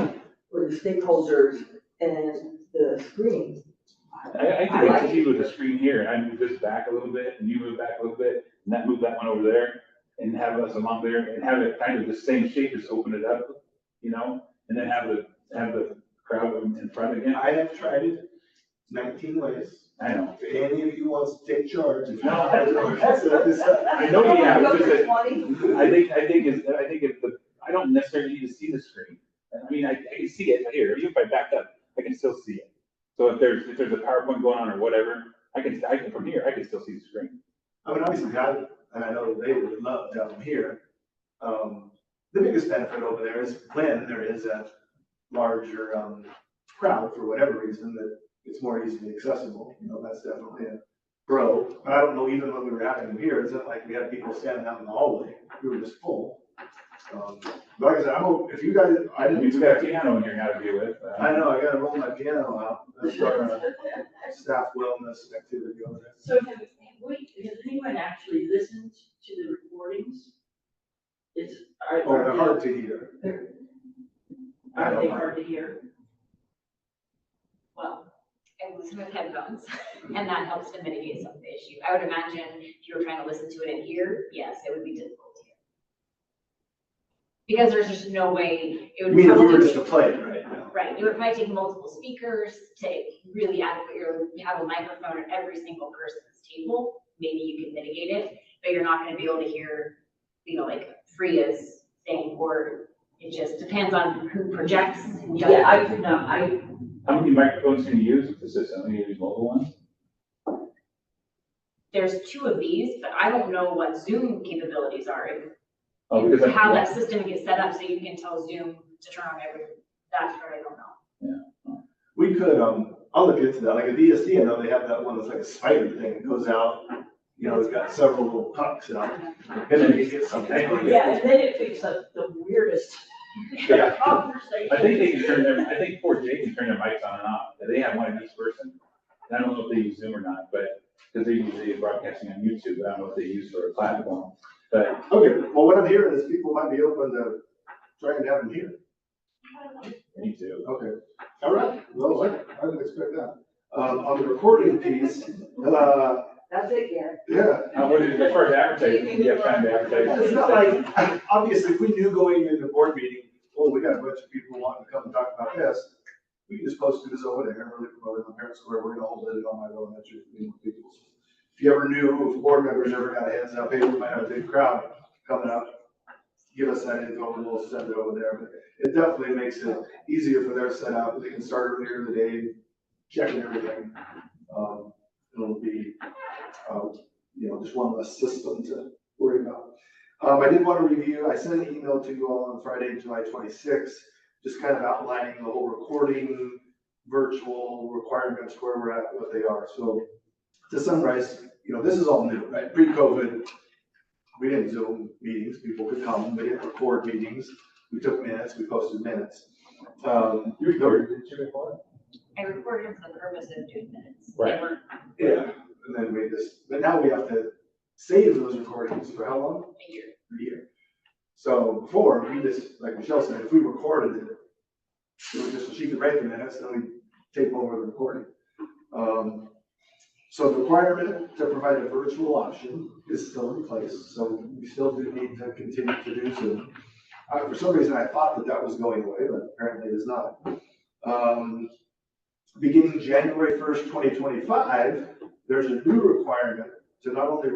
or the stakeholders and the screen. I could execute with the screen here, and I move this back a little bit, and you move back a little bit, and that move that one over there, and have us along there, and have it kind of the same shape, just open it up, you know, and then have the crowd in front again. I have tried it 19 ways. I know. If any of you wants to take charge. No, I know you have, it's just that, I think I don't necessarily need to see the screen. I mean, I can see it here, even if I back up, I can still see it. So if there's a PowerPoint going on or whatever, I can from here, I can still see the screen. I mean, obviously, and I know they would love to have them here. The biggest benefit over there is when there is a larger, crowd for whatever reason, that it's more easily accessible, you know, that's definitely a pro. But I don't know, even when we were having them here, it's not like we had people standing out in the hallway, we were just full. But like I said, if you guys, I didn't. We got a piano in here now to deal with. I know, I gotta roll my piano out, that's our staff wellness activity over there. So has anyone actually listened to the recordings? They're hard to hear. Are they hard to hear? Well, I listen with headphones, and that helps to mitigate some of the issue. I would imagine if you were trying to listen to it in here, yes, it would be difficult to hear. Because there's just no way it would. I mean, if we were just to play it right now. Right, it would probably take multiple speakers to really adequate, you have a microphone at every single person's table, maybe you can mitigate it, but you're not gonna be able to hear, you know, like Freya's thing, or it just depends on who projects. Who doesn't. Yeah, I could not, How many microphones can you use with the system? Can you use mobile ones? There's 2 of these, but I don't know what Zoom capabilities are. Oh, because How that system gets set up so you can tell Zoom to turn on everything. That's what I don't know. We could, I'll look into that, like at VSD, I know they have that one that's like a spider thing, that goes out, you know, it's got several little pucks out, and then you get something. yeah, and then it picks up the weirdest Yeah. conversation. I think they can I think 4J can turn their mics on and off, they have one of each person. And I don't know if they use Zoom or not, but, because they're usually broadcasting on YouTube, I don't know if they use for a platform, but. Okay, well, what I'm hearing is people might be open to trying to have them here. Me too. Okay, all right, well, I didn't expect that. On the recording piece, That's it, Gary. yeah. What is, as far as advertising, you have time to advertise. It's not like, obviously, if we knew going into the board meeting, oh, we got a bunch of people wanting to come and talk about this, we can just post this over there and really promote it on Parent Square, we're gonna hold it on my elementary, people. If you ever knew, if board members ever got a heads up, hey, we might have a big crowd coming up, give us that info and we'll send it over there. But it definitely makes it easier for their setup. They can start earlier in the day, checking everything. It'll be, you know, just one less system to worry about. I did want to review, I sent an email to you all on Friday, July 26th, just kind of outlining the whole recording, virtual requirements, where we're at, what they are. So to summarize, you know, this is all new, right? Pre-COVID, we didn't Zoom meetings, people could come, they didn't record meetings. We took minutes, we posted minutes. You recorded, didn't you record? I recorded for the purpose of doing minutes. Right. Yeah, and then but now we have to save those recordings for how long? A year. A year. So before, we just, like Michelle said, if we recorded it, it was just, she could write the minutes, then we tape over the recording. So the requirement to provide a virtual option is still in place, so we still do need to continue to do so. For some reason, I thought that that was going away, but apparently it is not. Beginning January 1st, 2025, there's a new requirement to not only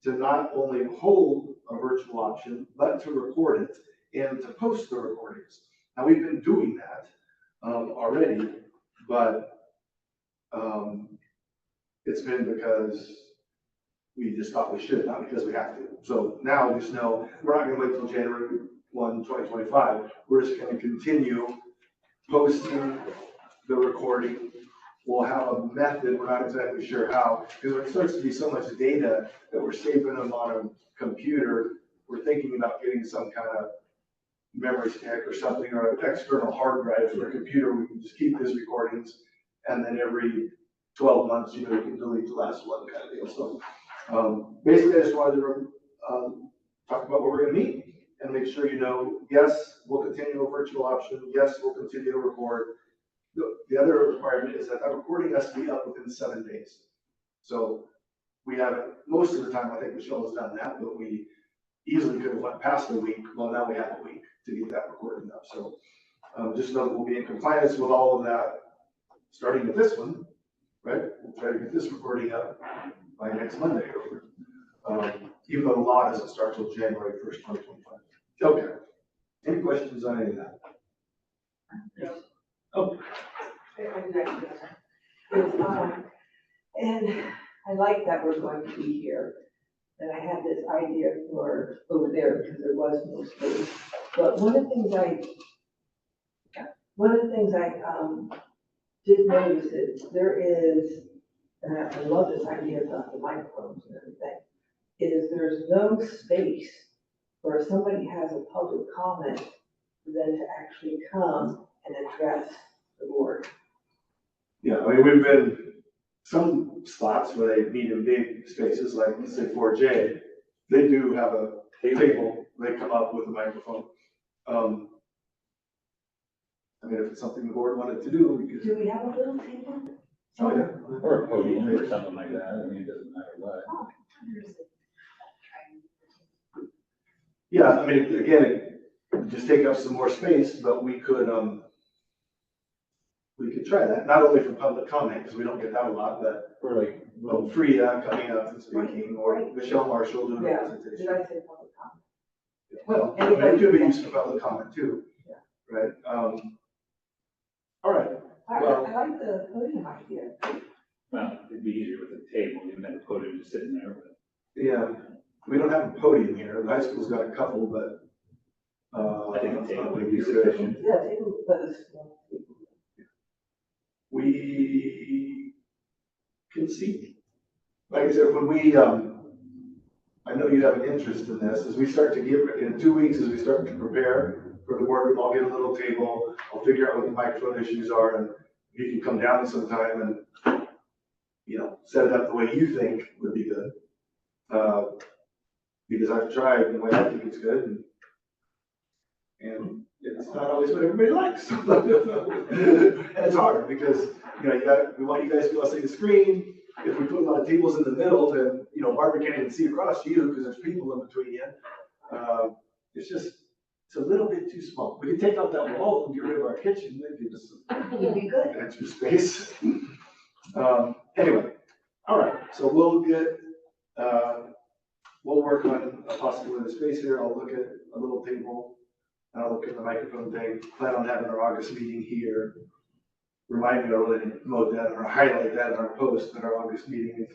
to not only hold a virtual option, but to record it and to post the recordings. Now, we've been doing that already, but it's been because we just thought we should, not because we have to. So now we just know we're not gonna wait till January 1, 2025. We're just gonna continue posting the recording. We'll have a method, we're not exactly sure how, because it starts to be so much data that we're saving them on a computer. We're thinking about getting some kind of memory stick or something, or an external hard drive for a computer. We can just keep his recordings, and then every 12 months, you can delete the last one kind of deal. So basically, I just wanted to talk about what we're gonna meet and make sure yes, we'll continue a virtual option. Yes, we'll continue to record. The other requirement is that recording has to be up within 7 days. So we haven't, most of the time, I think Michelle has done that, but we easily could have went past a week. Well, now we have a week to get that recording up. So just know that we'll be in compliance with all of that, starting with this one, right? We'll try to get this recording up by next Monday, even though the law doesn't start till January 1st, 2025. Okay. Any questions on any of that? Oh. And I like that we're going to be here. And I had this idea for over there because there was no space. But one of the things I did notice is there is, and I love this idea about the microphones and everything, is there's no space where somebody has a public comment for them to actually come and address the board. Yeah, I mean, we've been some spots where they meet in big spaces, like let's say 4J, they do have a table, they come up with a microphone. I mean, if it's something the board wanted to do, we could. Do we have a little table? Oh, yeah. Or a podium or something like that, I mean, it doesn't matter what. Oh, Yeah, I mean, again, it just take up some more space, but we could try that, not only for public comment, because we don't get that a lot, but Or like, Frida coming up and speaking, or Michelle Marshall doing a yeah, presentation. did I say public comment? Well, I mean, it could be used for public comment too, right? All right. Well- I like the podium idea. well, it'd be easier with a table, you have a podium just sitting there, but. Yeah, we don't have a podium here. The high school's got a couple, but I think a table would be good. sufficient. Yeah, table, but it's small. We can see, like I said, when we, I know you have an interest in this, as we start to get, in 2 weeks, as we start to prepare for the board, I'll get a little table, I'll figure out what the microphone issues are, and you can come down sometime and, set it up the way you think would be good. Because I've tried the way I think it's good, and it's not always what everybody likes. And it's hard because, we want you guys to be able to see the screen. If we put a lot of tables in the middle, then, Barbara can't even see across you because there's people in between you. It's a little bit too small. We can take out that wall and get rid of our kitchen, that gives us It'd be good. extra space. Anyway, all right, so we'll work on a possibility of space here. I'll look at a little table. I'll look at the microphone thing. Plan on having our August meeting here. Remind me to really note that or highlight that in our post at our August meeting.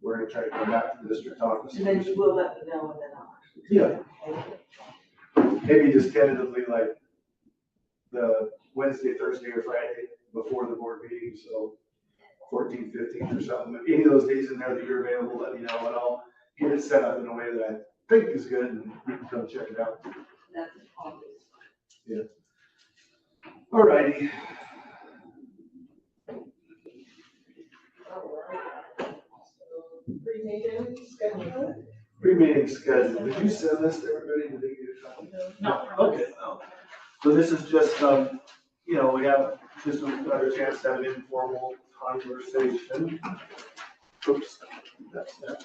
We're going to try to come back to the district office. And then you will let me know and then I'll actually. Yeah. Maybe just tentatively like the Wednesday, Thursday, or Friday before the board meeting. So 14th, 15th or something. If any of those days in there that you're available, let me know and I'll get it set up in a way that I think is good and you can come check it out. That's always. Yeah. All righty. Pre-meeting schedule. Pre-meeting schedule. Did you send this to everybody? Did they get a copy? No. Okay. No. So this is just, you know, we have just another chance to have an informal conversation. Oops, that's that.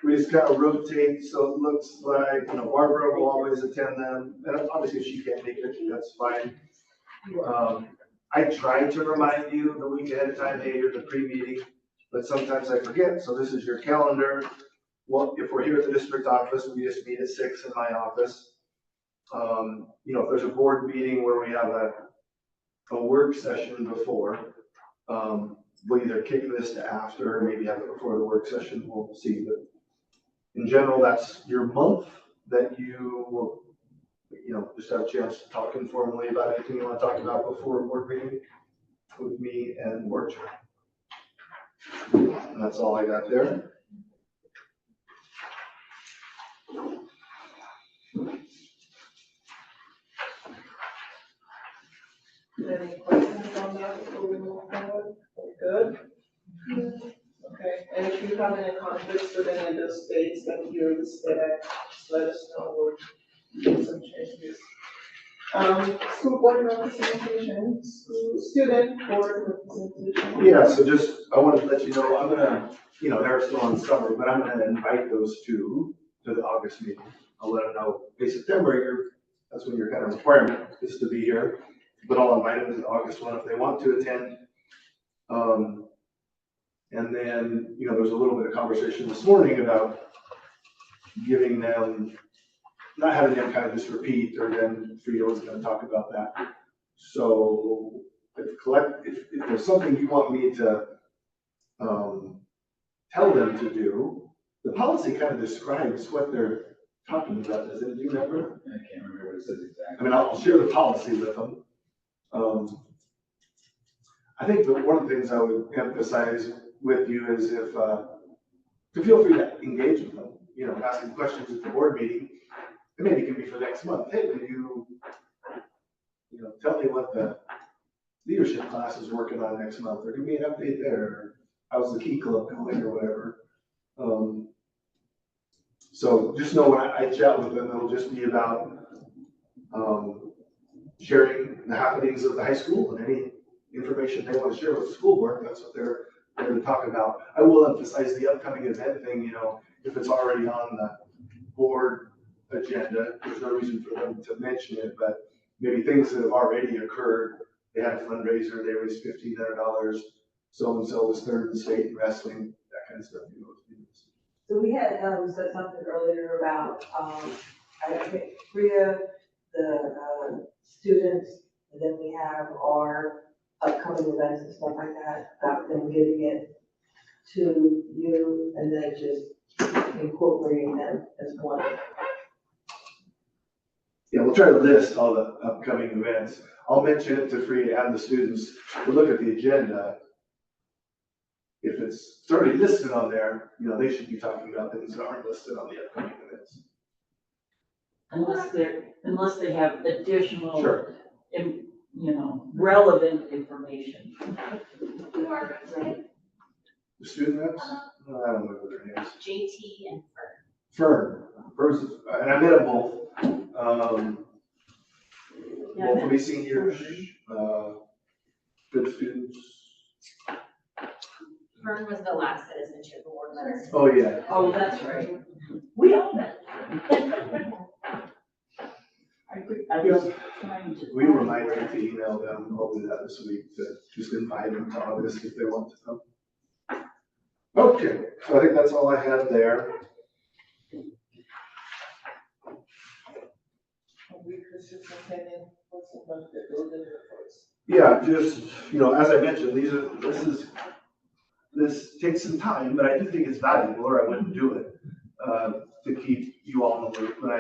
We just kind of rotate, so it looks like, you know, Barbara will always attend them, and obviously if she can't make it, that's fine. I try to remind you the week ahead of time, hey, you're the pre-meeting, but sometimes I forget, so this is your calendar. Well, if we're here at the district office, we just meet at 6 in my office. You know, if there's a board meeting where we have a work session before, we'll either kick this to after, or maybe have it before the work session, we'll see, but in general, that's your month that you will, you know, just have a chance to talk informally about anything you want to talk about before a board meeting with me and board chair. And that's all I got there. Any questions on that before we move forward? Good? Okay, and if you have any conflicts with any of those dates that you listed, just let us know, we'll make some changes. School board representation, student board representation. Yeah, so just, I wanted to let you know, I'm gonna, you know, they're still in summer, but I'm gonna invite those two to the August meeting. I'll let them know, hey, September, that's when your kind of requirement is to be here, but I'll invite them to the August one if they want to attend. And then, you know, there's a little bit of conversation this morning about giving them, not having them kind of just repeat, or then Frida was gonna talk about that. So if there's something you want me to tell them to do, the policy kind of describes what they're talking about, doesn't it? Do you remember? I can't remember what it says exactly. I mean, I'll share the policy with them. I think that one of the things I would emphasize with you is to feel free to engage with them, you know, asking questions at the board meeting. It maybe can be for next month. Hey, can you know, tell me what the leadership class is working on next month, or give me an update there, or how's the Key Club going, or whatever. So just know when I chat with them, it'll just be about sharing the happenings of the high school and any information they want to share with the school board. That's what they're going to talk about. I will emphasize the upcoming event thing, you know, if it's already on the board agenda, there's no reason for them to mention it, but maybe things that have already occurred. They had a fundraiser, they raised $1,500, so-and-so was third in the state in wrestling, that kind of stuff, you know. So we had, said something earlier about, I think Frida, the students, and then we have our upcoming events and stuff like that, about them giving it to you, and then just incorporating them as one. Yeah, we'll try to list all the upcoming events. I'll mention it to Frida and the students. We'll look at the agenda. If it's already listed on there, you know, they should be talking about things that aren't listed on the upcoming events. Unless they have additional, Sure. you know, relevant information. Who are they? The student reps? No, I don't know what their names. JT and Fern, and I met them both. Both will be seniors, good students. Fern was the last citizenship award letter. Oh, yeah. Oh, that's right. We all met. I was trying to. We reminded them to email them, I'll do that this week, to just invite them to August if they want to come. Okay, so I think that's all I had there. Yeah, just, you know, as I mentioned, this takes some time, but I do think it's valuable, or I wouldn't do it, to keep you all in the loop. And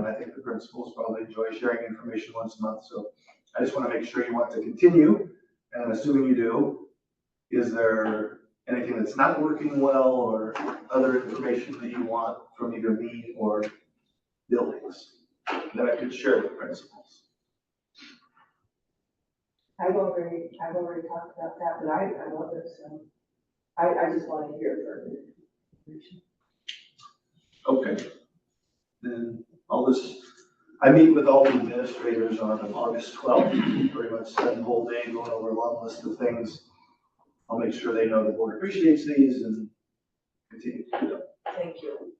I think the principals probably enjoy sharing information once a month, so I just want to make sure you want to continue, and assuming you do, is there anything that's not working well, or other information that you want from either me or buildings that I could share with principals? I've already talked about that, but I love it, so I just want to hear further information. Okay, then I'll just I meet with all the administrators on August 12th, pretty much spend the whole day going over a long list of things. I'll make sure they know the board appreciates these and continue to do that. Thank you.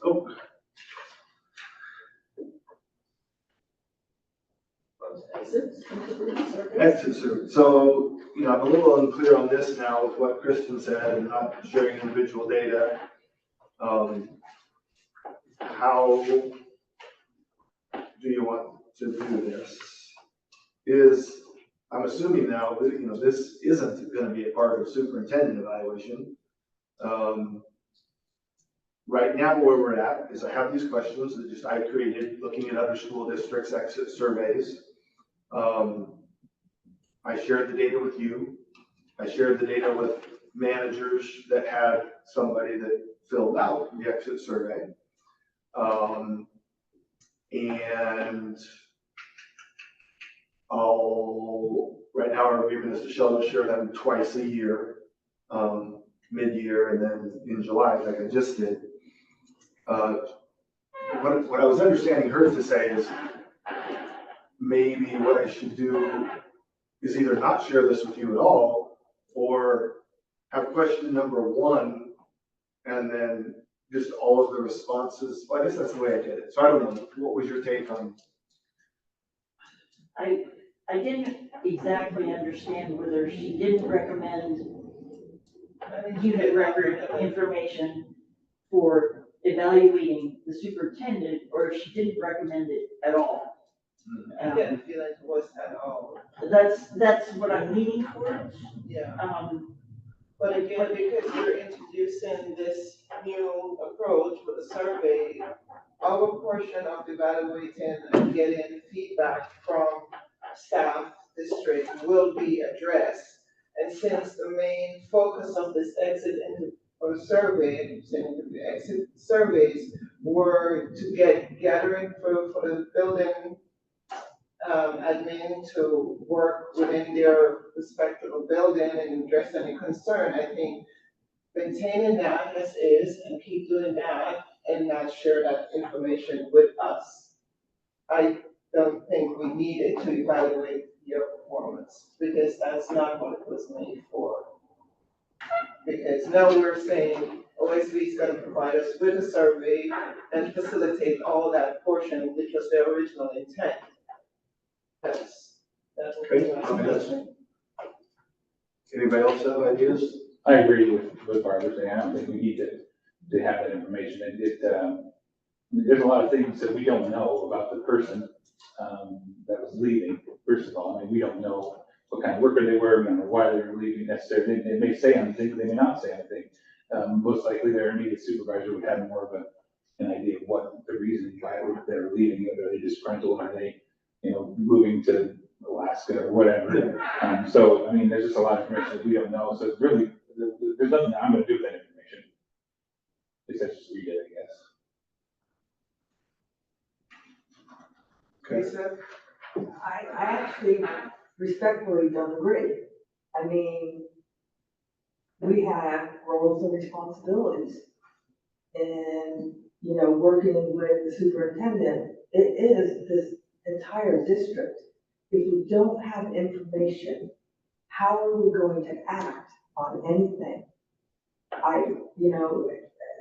Oh, exit survey. So, I'm a little unclear on this now with what Kristen said and not sharing individual data. How do you want to do this? I'm assuming now that, this isn't gonna be a part of superintendent evaluation. Right now, where we're at is I have these questions that I created, looking at other school districts' exit surveys. I shared the data with you. I shared the data with managers that had somebody that filled out the exit survey. And right now our agreement is to share them twice a year, mid-year and then in July, like I just did. What I was understanding her to say is maybe what I should do is either not share this with you at all, or have question number 1 and then just all of the responses. Well, I guess that's the way I did it. So I don't know. What was your take on? I didn't exactly understand whether she didn't recommend unit record information for evaluating the superintendent, or if she didn't recommend it at all. I didn't feel like it was at all. That's what I'm leaning towards. Yeah. But Again, because we're introducing this new approach with the survey, our portion of evaluating and getting feedback from staff district will be addressed. And since the main focus of this exit surveys were to gathering for the building admin to work within their respective building and address any concern, I think maintaining that as is and keep doing that and not share that information with us. I don't think we needed to evaluate your performance because that's not what it was made for. Because now we're saying OSB is going to provide us with a survey and facilitate all that portion, which was their original intent. That's Okay. Anybody else have ideas? I agree with Barbara saying, I don't think we need to have that information. There's a lot of things that we don't know about the person that was leaving. First of all, we don't know what kind of worker they were, or why they were leaving necessarily. They may say anything, they may not say anything. Most likely their immediate supervisor would have more of an idea of what the reason why they're leaving, whether they're disgruntled, or they, moving to Alaska or whatever. So, there's just a lot of information that we don't know. So it's really, there's nothing that I'm going to do with that information. Except just read it, I guess. Okay. I actually respectfully don't agree. We have roles and responsibilities. And, working with the superintendent, it is this entire district. If we don't have information, how are we going to act on anything?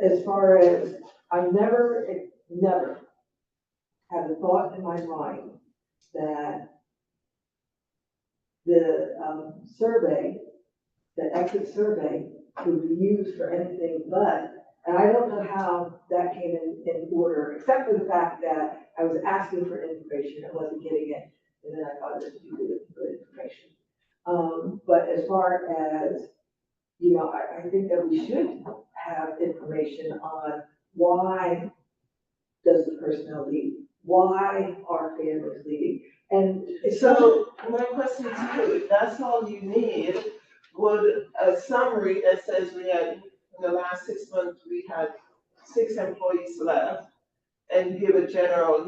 As far as, I never had a thought in my mind that the survey, the exit survey, could be used for anything but, and I don't know how that came in order, except for the fact that I was asking for information, I wasn't getting it, and then I thought it was good information. But as far as, I think that we should have information on why does the personnel leave? Why are families leaving? And so my question to you, if that's all you need, would a summary that says we had, in the last 6 months, we had 6 employees left, and give a general,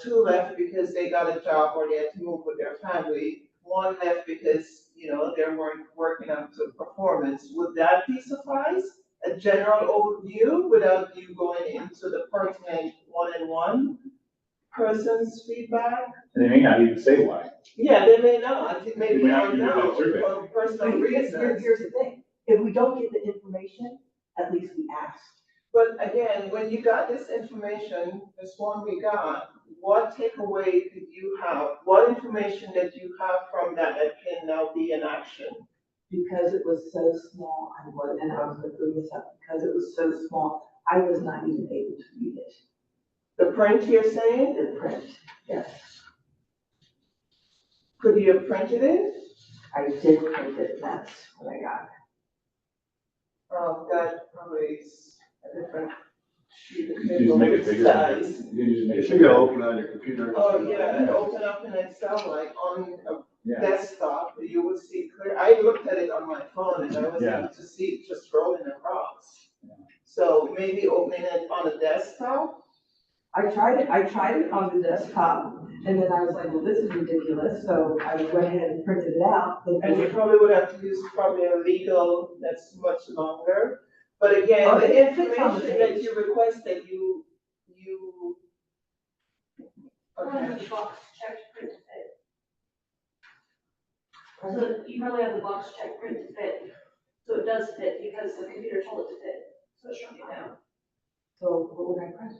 2 left because they got a job or they had to move with their family, 1 left because, they weren't working up to performance, would that be suffice? A general overview without you going into the pertinent one-on-one? person's feedback. And they may not even say why. Yeah, they may not, it may They be may not even do unknown the survey. for personal But reasons. here's the thing, if we don't get the information, at least we asked. But again, when you got this information, this one we got, what takeaway did you have? What information did you have from that that can now be in action? Because it was so small, I was gonna bring this up, because it was so small, I was not even able to read it. The print you're saying, The print, yes, could you have printed it? I did print it, that's what I got. That probably is a different sheet of You just make it paper bigger. size. You just make You it should be able to bigger. open it on your computer. Oh, yeah, and open up in Excel, like on a Yeah. desktop, you would see clear. I looked at it on my phone and I was Yeah. able to see it just rolling across. Yeah. So maybe opening it on a desktop? I tried it on the desktop, and then I was like, well, this is ridiculous, so I went ahead and printed it out. And you probably would have to use probably a legal that's much longer. But again, Oh, the it fits on the information that page. you requested, you. Probably have the box checked print to fit. So you probably have the box checked print to fit, so it does fit because the computer told it to fit, so it shrunk it down. So what would I press?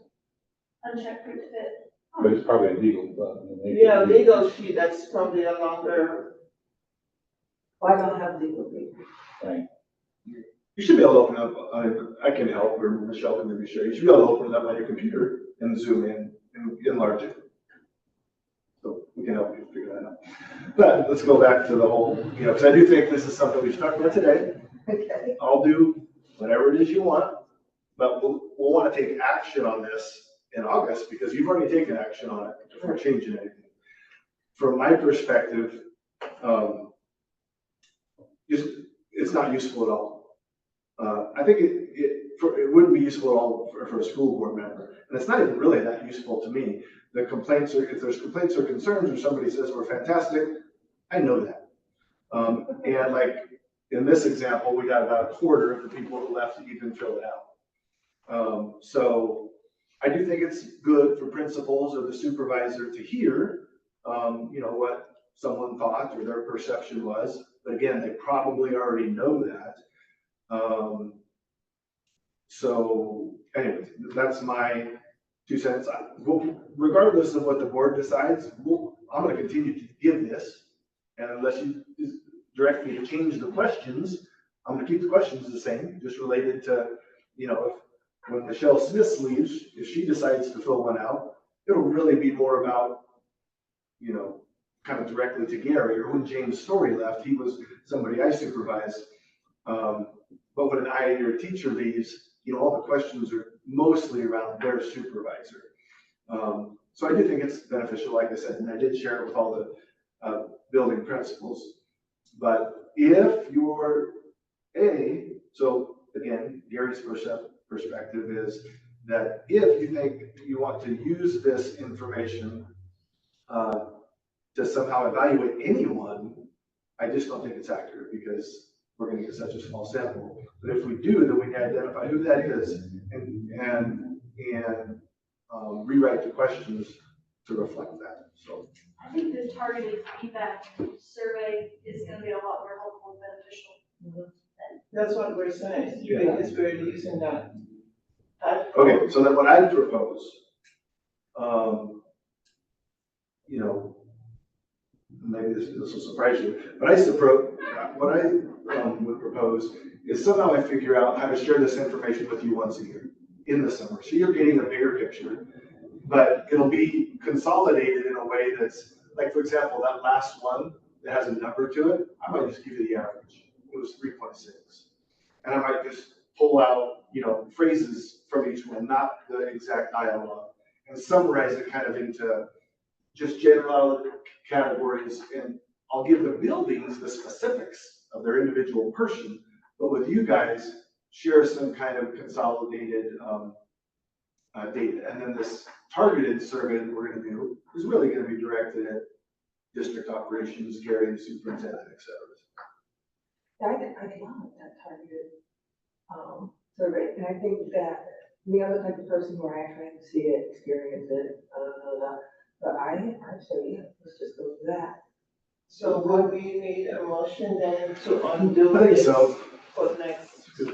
Unchecked print to fit. But it's probably illegal, but. I mean, they- Yeah, legal sheet, that's probably a longer. Well, I don't have legal paper. Right. You should be able to open up, I can help, or Michelle can maybe share, you should be able to open it up on your computer and zoom in and enlarge it. So we can help you figure that out. But let's go back to the whole, because I do think this is something we've talked about today. Okay. I'll do whatever it is you want, but we'll want to take action on this in August, because you've already taken action on it before changing anything. From my perspective, it's not useful at all. I think it wouldn't be useful at all for a school board member, and it's not even really that useful to me. The complaints, if there's complaints or concerns, or somebody says we're fantastic, I know that. And like in this example, we got about a quarter of the people that left to even fill it out. So I do think it's good for principals or the supervisor to hear, what someone thought or their perception was. But again, they probably already know that. So anyways, that's my 2 cents. Regardless of what the board decides, I'm going to continue to give this. And unless you direct me to change the questions, I'm going to keep the questions the same, just related to, when Michelle Smith leaves, if she decides to fill one out, it'll really be more about, kind of directly to Gary, or when James Story left, he was somebody I supervised. But when an IA or a teacher leaves, all the questions are mostly around their supervisor. So I do think it's beneficial, like I said, and I did share it with all the building principals. But if you're so again, Gary's perspective is that if you think you want to use this information to somehow evaluate anyone, I just don't think it's accurate, because we're going to get such a small sample. But if we do, then we can identify who that is and rewrite the questions to reflect that. So I think this targeted feedback survey is gonna be a lot more helpful and beneficial. That's what we're saying, Yeah. because we're using that. okay, so then what I propose, maybe this will surprise you, but what I would propose is somehow I figure out how to share this information with you once a year in the summer. So you're getting a bigger picture, but it'll be consolidated in a way that's, like, for example, that last one that has a number to it, I might just give you the average. It was 3.6. And I might just pull out, phrases from each one, not the exact dialogue, and summarize it kind of into just general categories. And I'll give the buildings the specifics of their individual person, but with you guys, share some kind of consolidated data. And then this targeted survey that we're going to do is really going to be directed at district operations, Gary, the superintendent, et cetera. I can like that targeted survey, and I think that Me, I'm the type of person where I try to see it, experience it, but I say, let's just go with that. So would we need a motion then to undo I think this so. for next? So,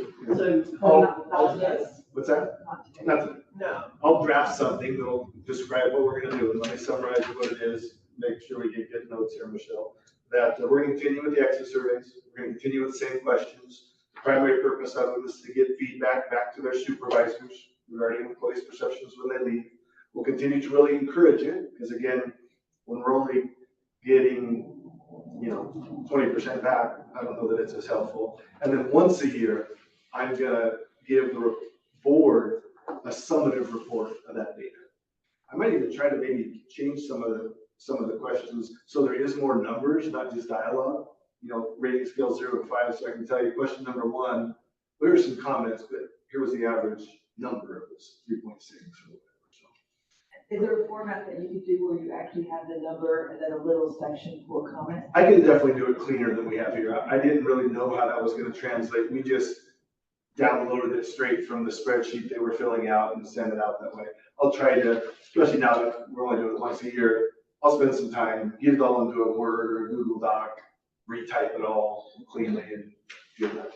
What's that? Nothing. No. I'll draft something that'll describe what we're gonna do, and let me summarize what it is, make sure we get good notes here, Michelle. That we're gonna continue with the exit surveys, we're gonna continue with the same questions. The primary purpose of them is to get feedback back to their supervisors regarding employees' perceptions when they leave. We'll continue to really encourage it, because again, when we're only getting, 20% back, I don't know that it's as helpful. And then once a year, I'm gonna give the board a summative report of that data. I might even try to maybe change some of the questions so there is more numbers, not just dialogue. Rating scale 0 to 5, so I can tell you question number 1, there were some comments, but here was the average number, it was 3.6 or whatever. So Is there a format that you could do where you actually have the number and then a little section for comment? I can definitely do it cleaner than we have here. I didn't really know how that was gonna translate. We just downloaded it straight from the spreadsheet they were filling out and send it out that way. I'll try to, especially now that we're only doing it once a year, I'll spend some time, get it all into a Word or a Google Doc, retype it all cleanly and do that.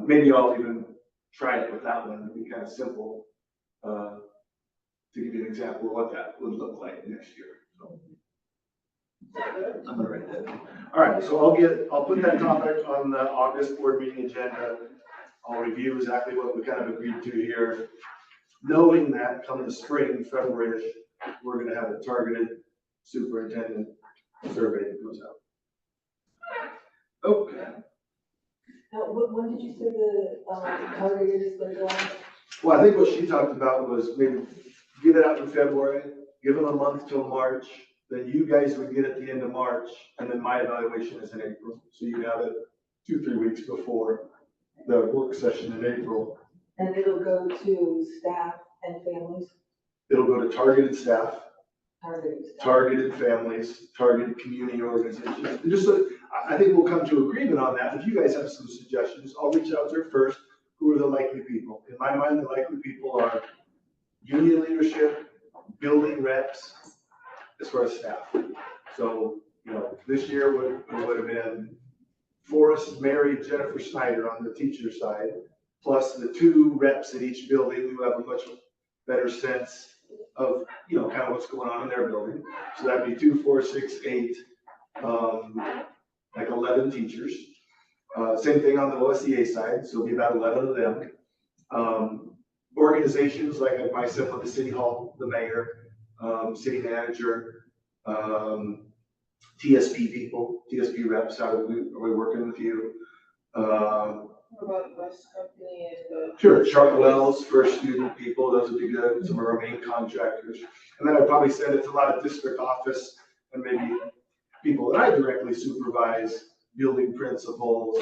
Maybe I'll even try it with that one. It'd be kind of simple to give you an example of what that would look like next year. So, I'm gonna write that down. All right, so I'll put that topic on the August board meeting agenda. I'll review exactly what we kind of agreed to here, knowing that come the spring, February, we're gonna have a targeted superintendent survey that goes out. Okay. Now, when did you say the, target is going to go on? Well, I think what she talked about was maybe give it out in February, give them a month till March, then you guys would get it at the end of March, and then my evaluation is in April. So you have it 2-3 weeks before the work session in April. And it'll go to staff and families? It'll go to targeted staff, Targeted staff. targeted families, targeted community organizations. And just so, I think we'll come to agreement on that. If you guys have some suggestions, I'll reach out to her first. Who are the likely people? In my mind, the likely people are union leadership, building reps, as far as staff. So, this year would have been Forrest, Mary, Jennifer Snyder on the teacher side, plus the 2 reps at each building who have a much better sense of, kind of what's going on in their building. So that'd be 2, 4, 6, 8, like 11 teachers. Same thing on the OSEA side, so it'll be about 11 of them. Organizations like I sit with the city hall, the mayor, city manager, TSP people, TSP reps, are we working with you? What about bus company and Sure, Chartwell's, First Student people, those would be good, some of our main contractors. And then I'd probably send it to a lot of district office and maybe people that I directly supervise, building principals,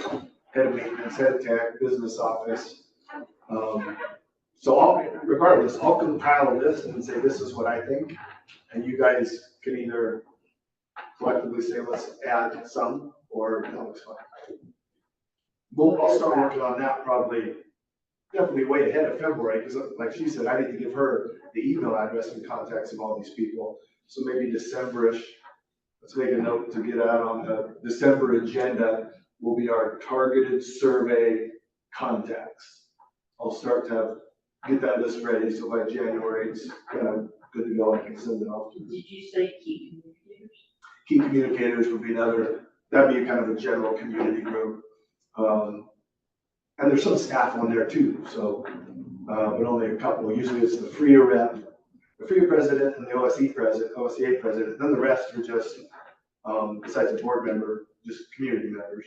head of maintenance, head of tech, business office. So regardless, I'll compile a list and say, this is what I think. And you guys can either collectively say, let's add some, or no, it's fine. I'll start working on that definitely way ahead of February, because like she said, I need to give her the email address and contacts of all these people. So maybe December-ish, let's make a note to get out on the December agenda will be our targeted survey contacts. I'll start to get that list ready, so by January, it's kind of good to go. I can send it off to them. did you say key communicators? Key communicators would be that'd be kind of a general community group. And there's some staff on there too, so, but only a couple. Usually it's the FRIA rep, the FRIA president and the OSEA president, then the rest are just, besides a board member, just community members.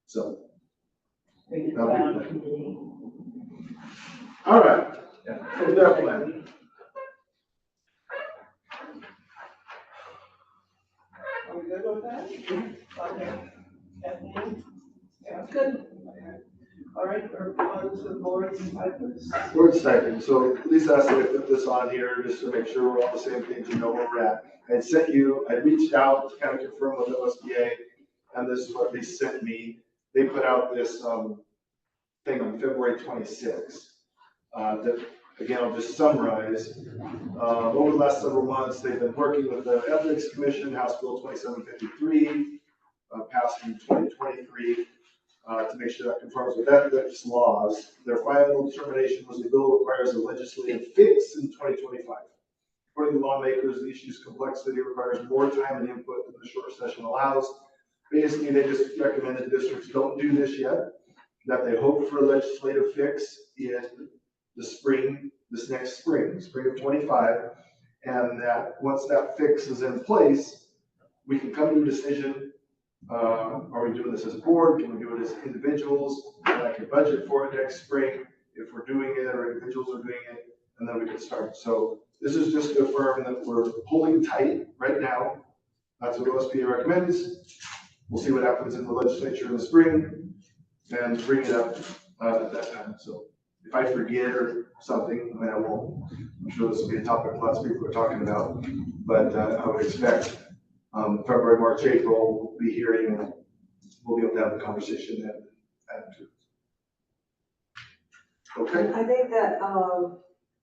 So. Maybe the that'll be ground good. committee. All right, so their plan. are we good with that? Okay. Kathleen? Yeah, good. All right, we're on to the board stipends. Board stipend, so Lisa asked me to put this on here just to make sure we're all the same page, where we're at. I reached out to kind of confirm with OSBA, and this is what they sent me. They put out this thing on February 26th. That, again, I'll just summarize. Over the last several months, they've been working with the Ethics Commission, House Bill 2753, passed in 2023, to make sure that conforms with ethics laws. Their final determination was the bill requires a legislative fix in 2025. According to lawmakers, the issue's complexity requires more time and input than the short session allows. Basically, they just recommended districts don't do this yet, that they hope for a legislative fix in the spring, this next spring of 25, and that once that fix is in place, we can come to a decision. Are we doing this as a board? Can we do it as individuals? And I can budget for it next spring if we're doing it or individuals are doing it, and then we can start. So this is just to affirm that we're holding tight right now. That's what OSBA recommends. We'll see what happens in the legislature in the spring and bring it up at that time. So if I forget or something, I mean, I won't. I'm sure this will be a topic lots of people are talking about, but I would expect February, March, April, we'll be hearing, and we'll be able to have the conversation then. Okay. I think that,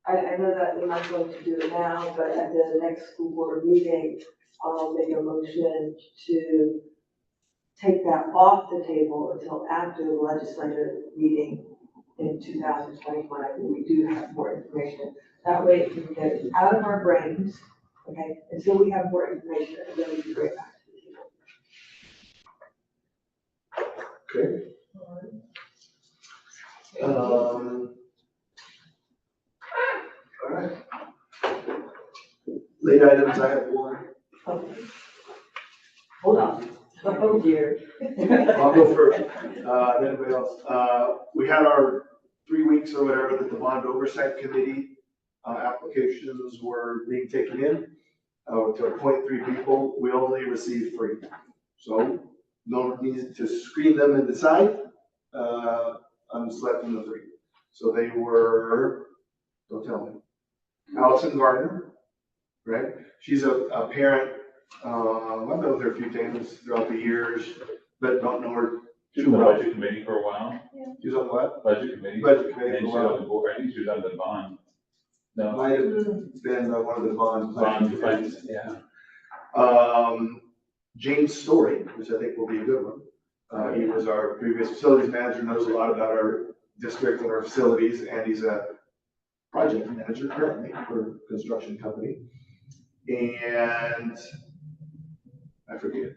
I know that we're not going to do it now, but at the next school board meeting, I'll make a motion to take that off the table until after the legislative meeting in 2025, when we do have more information. That way we can get it out of our brains, okay, until we have more information, and then we can bring it back to the table. Okay. All right. Late items, I have one. Okay. Hold on. Oh dear. I'll go first. Anybody else? We had our 3 weeks or whatever that the bond oversight committee applications were being taken in. To appoint 3 people, we only received 3. So no one needs to screen them and decide. I'm selecting the 3. So they were, don't tell me, Allison Gardner, right? She's a parent. I've met with her a few times throughout the years, but don't know her She was too on the well. budget committee for a while. She's on what? Budget committee. Budget And committee then for she a was on while. the board, I think she was on the bond. No. Might have been one of the bond. Bond funds, yeah. James Story, which I think will be a good one. He was our previous facilities manager, knows a lot about our district and our facilities, and he's a project manager currently for a construction company. And I forget.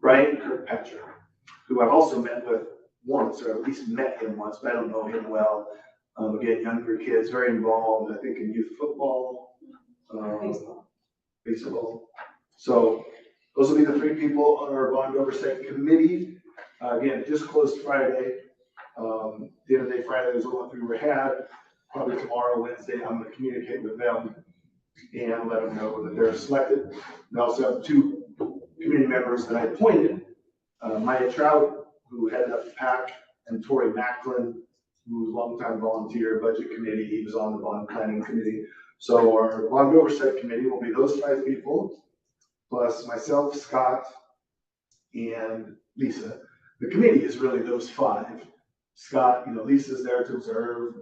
Brian Kirkpatrick, who I've also met with once, or at least met him once, but I don't know him well. Again, younger kids, very involved, I think, in youth football, baseball. So those will be the 3 people on our bond oversight committee. Again, it just closed Friday. The end of the day Friday was the only 3 we had. Probably tomorrow, Wednesday, I'm going to communicate with them and let them know that they're selected. We also have 2 committee members that I appointed. Maya Trout, who headed up the PAC, and Tori Macklin, who's a longtime volunteer, budget committee. He was on the bond planning committee. So our bond oversight committee will be those 5 people, plus myself, Scott, and Lisa. The committee is really those 5. Scott, Lisa's there to observe,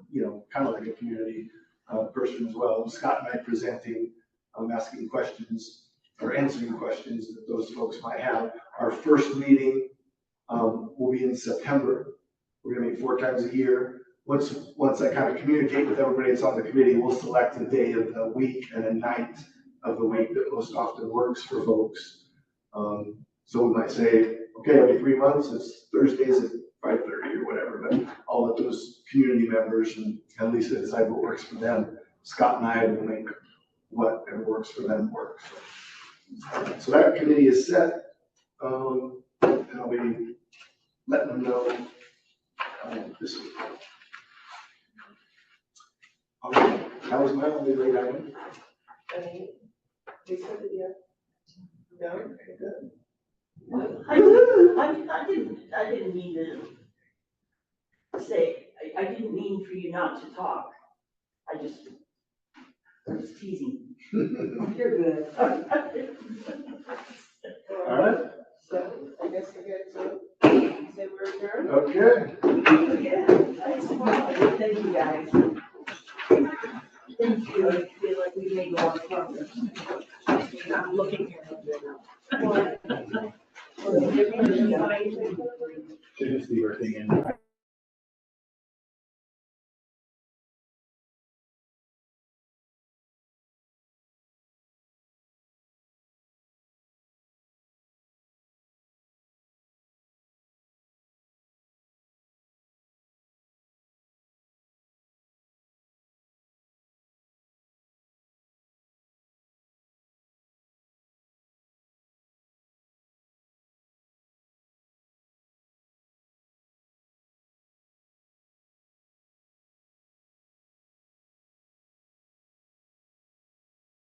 kind of like a community person as well. Scott and I presenting, asking questions or answering questions that those folks might have. Our first meeting will be in September. We're gonna meet 4 times a year. Once I kind of communicate with everybody that's on the committee, we'll select a day of the week and a night of the week that most often works for folks. So we might say, okay, every 3 months, it's Thursdays at 5:30 or whatever, but I'll let those community members and Lisa decide what works for them. Scott and I will make whatever works for them work. So that committee is set, and I'll be letting them know this week. All right, that was my only late item. Lisa, did you? No, very good. I didn't mean to say, I didn't mean for you not to talk. I was teasing. You're good. All right. So I guess we get to say we're adjourned? Okay. Thank you, guys. Thank you. I feel like we made a lot of progress. I'm looking here.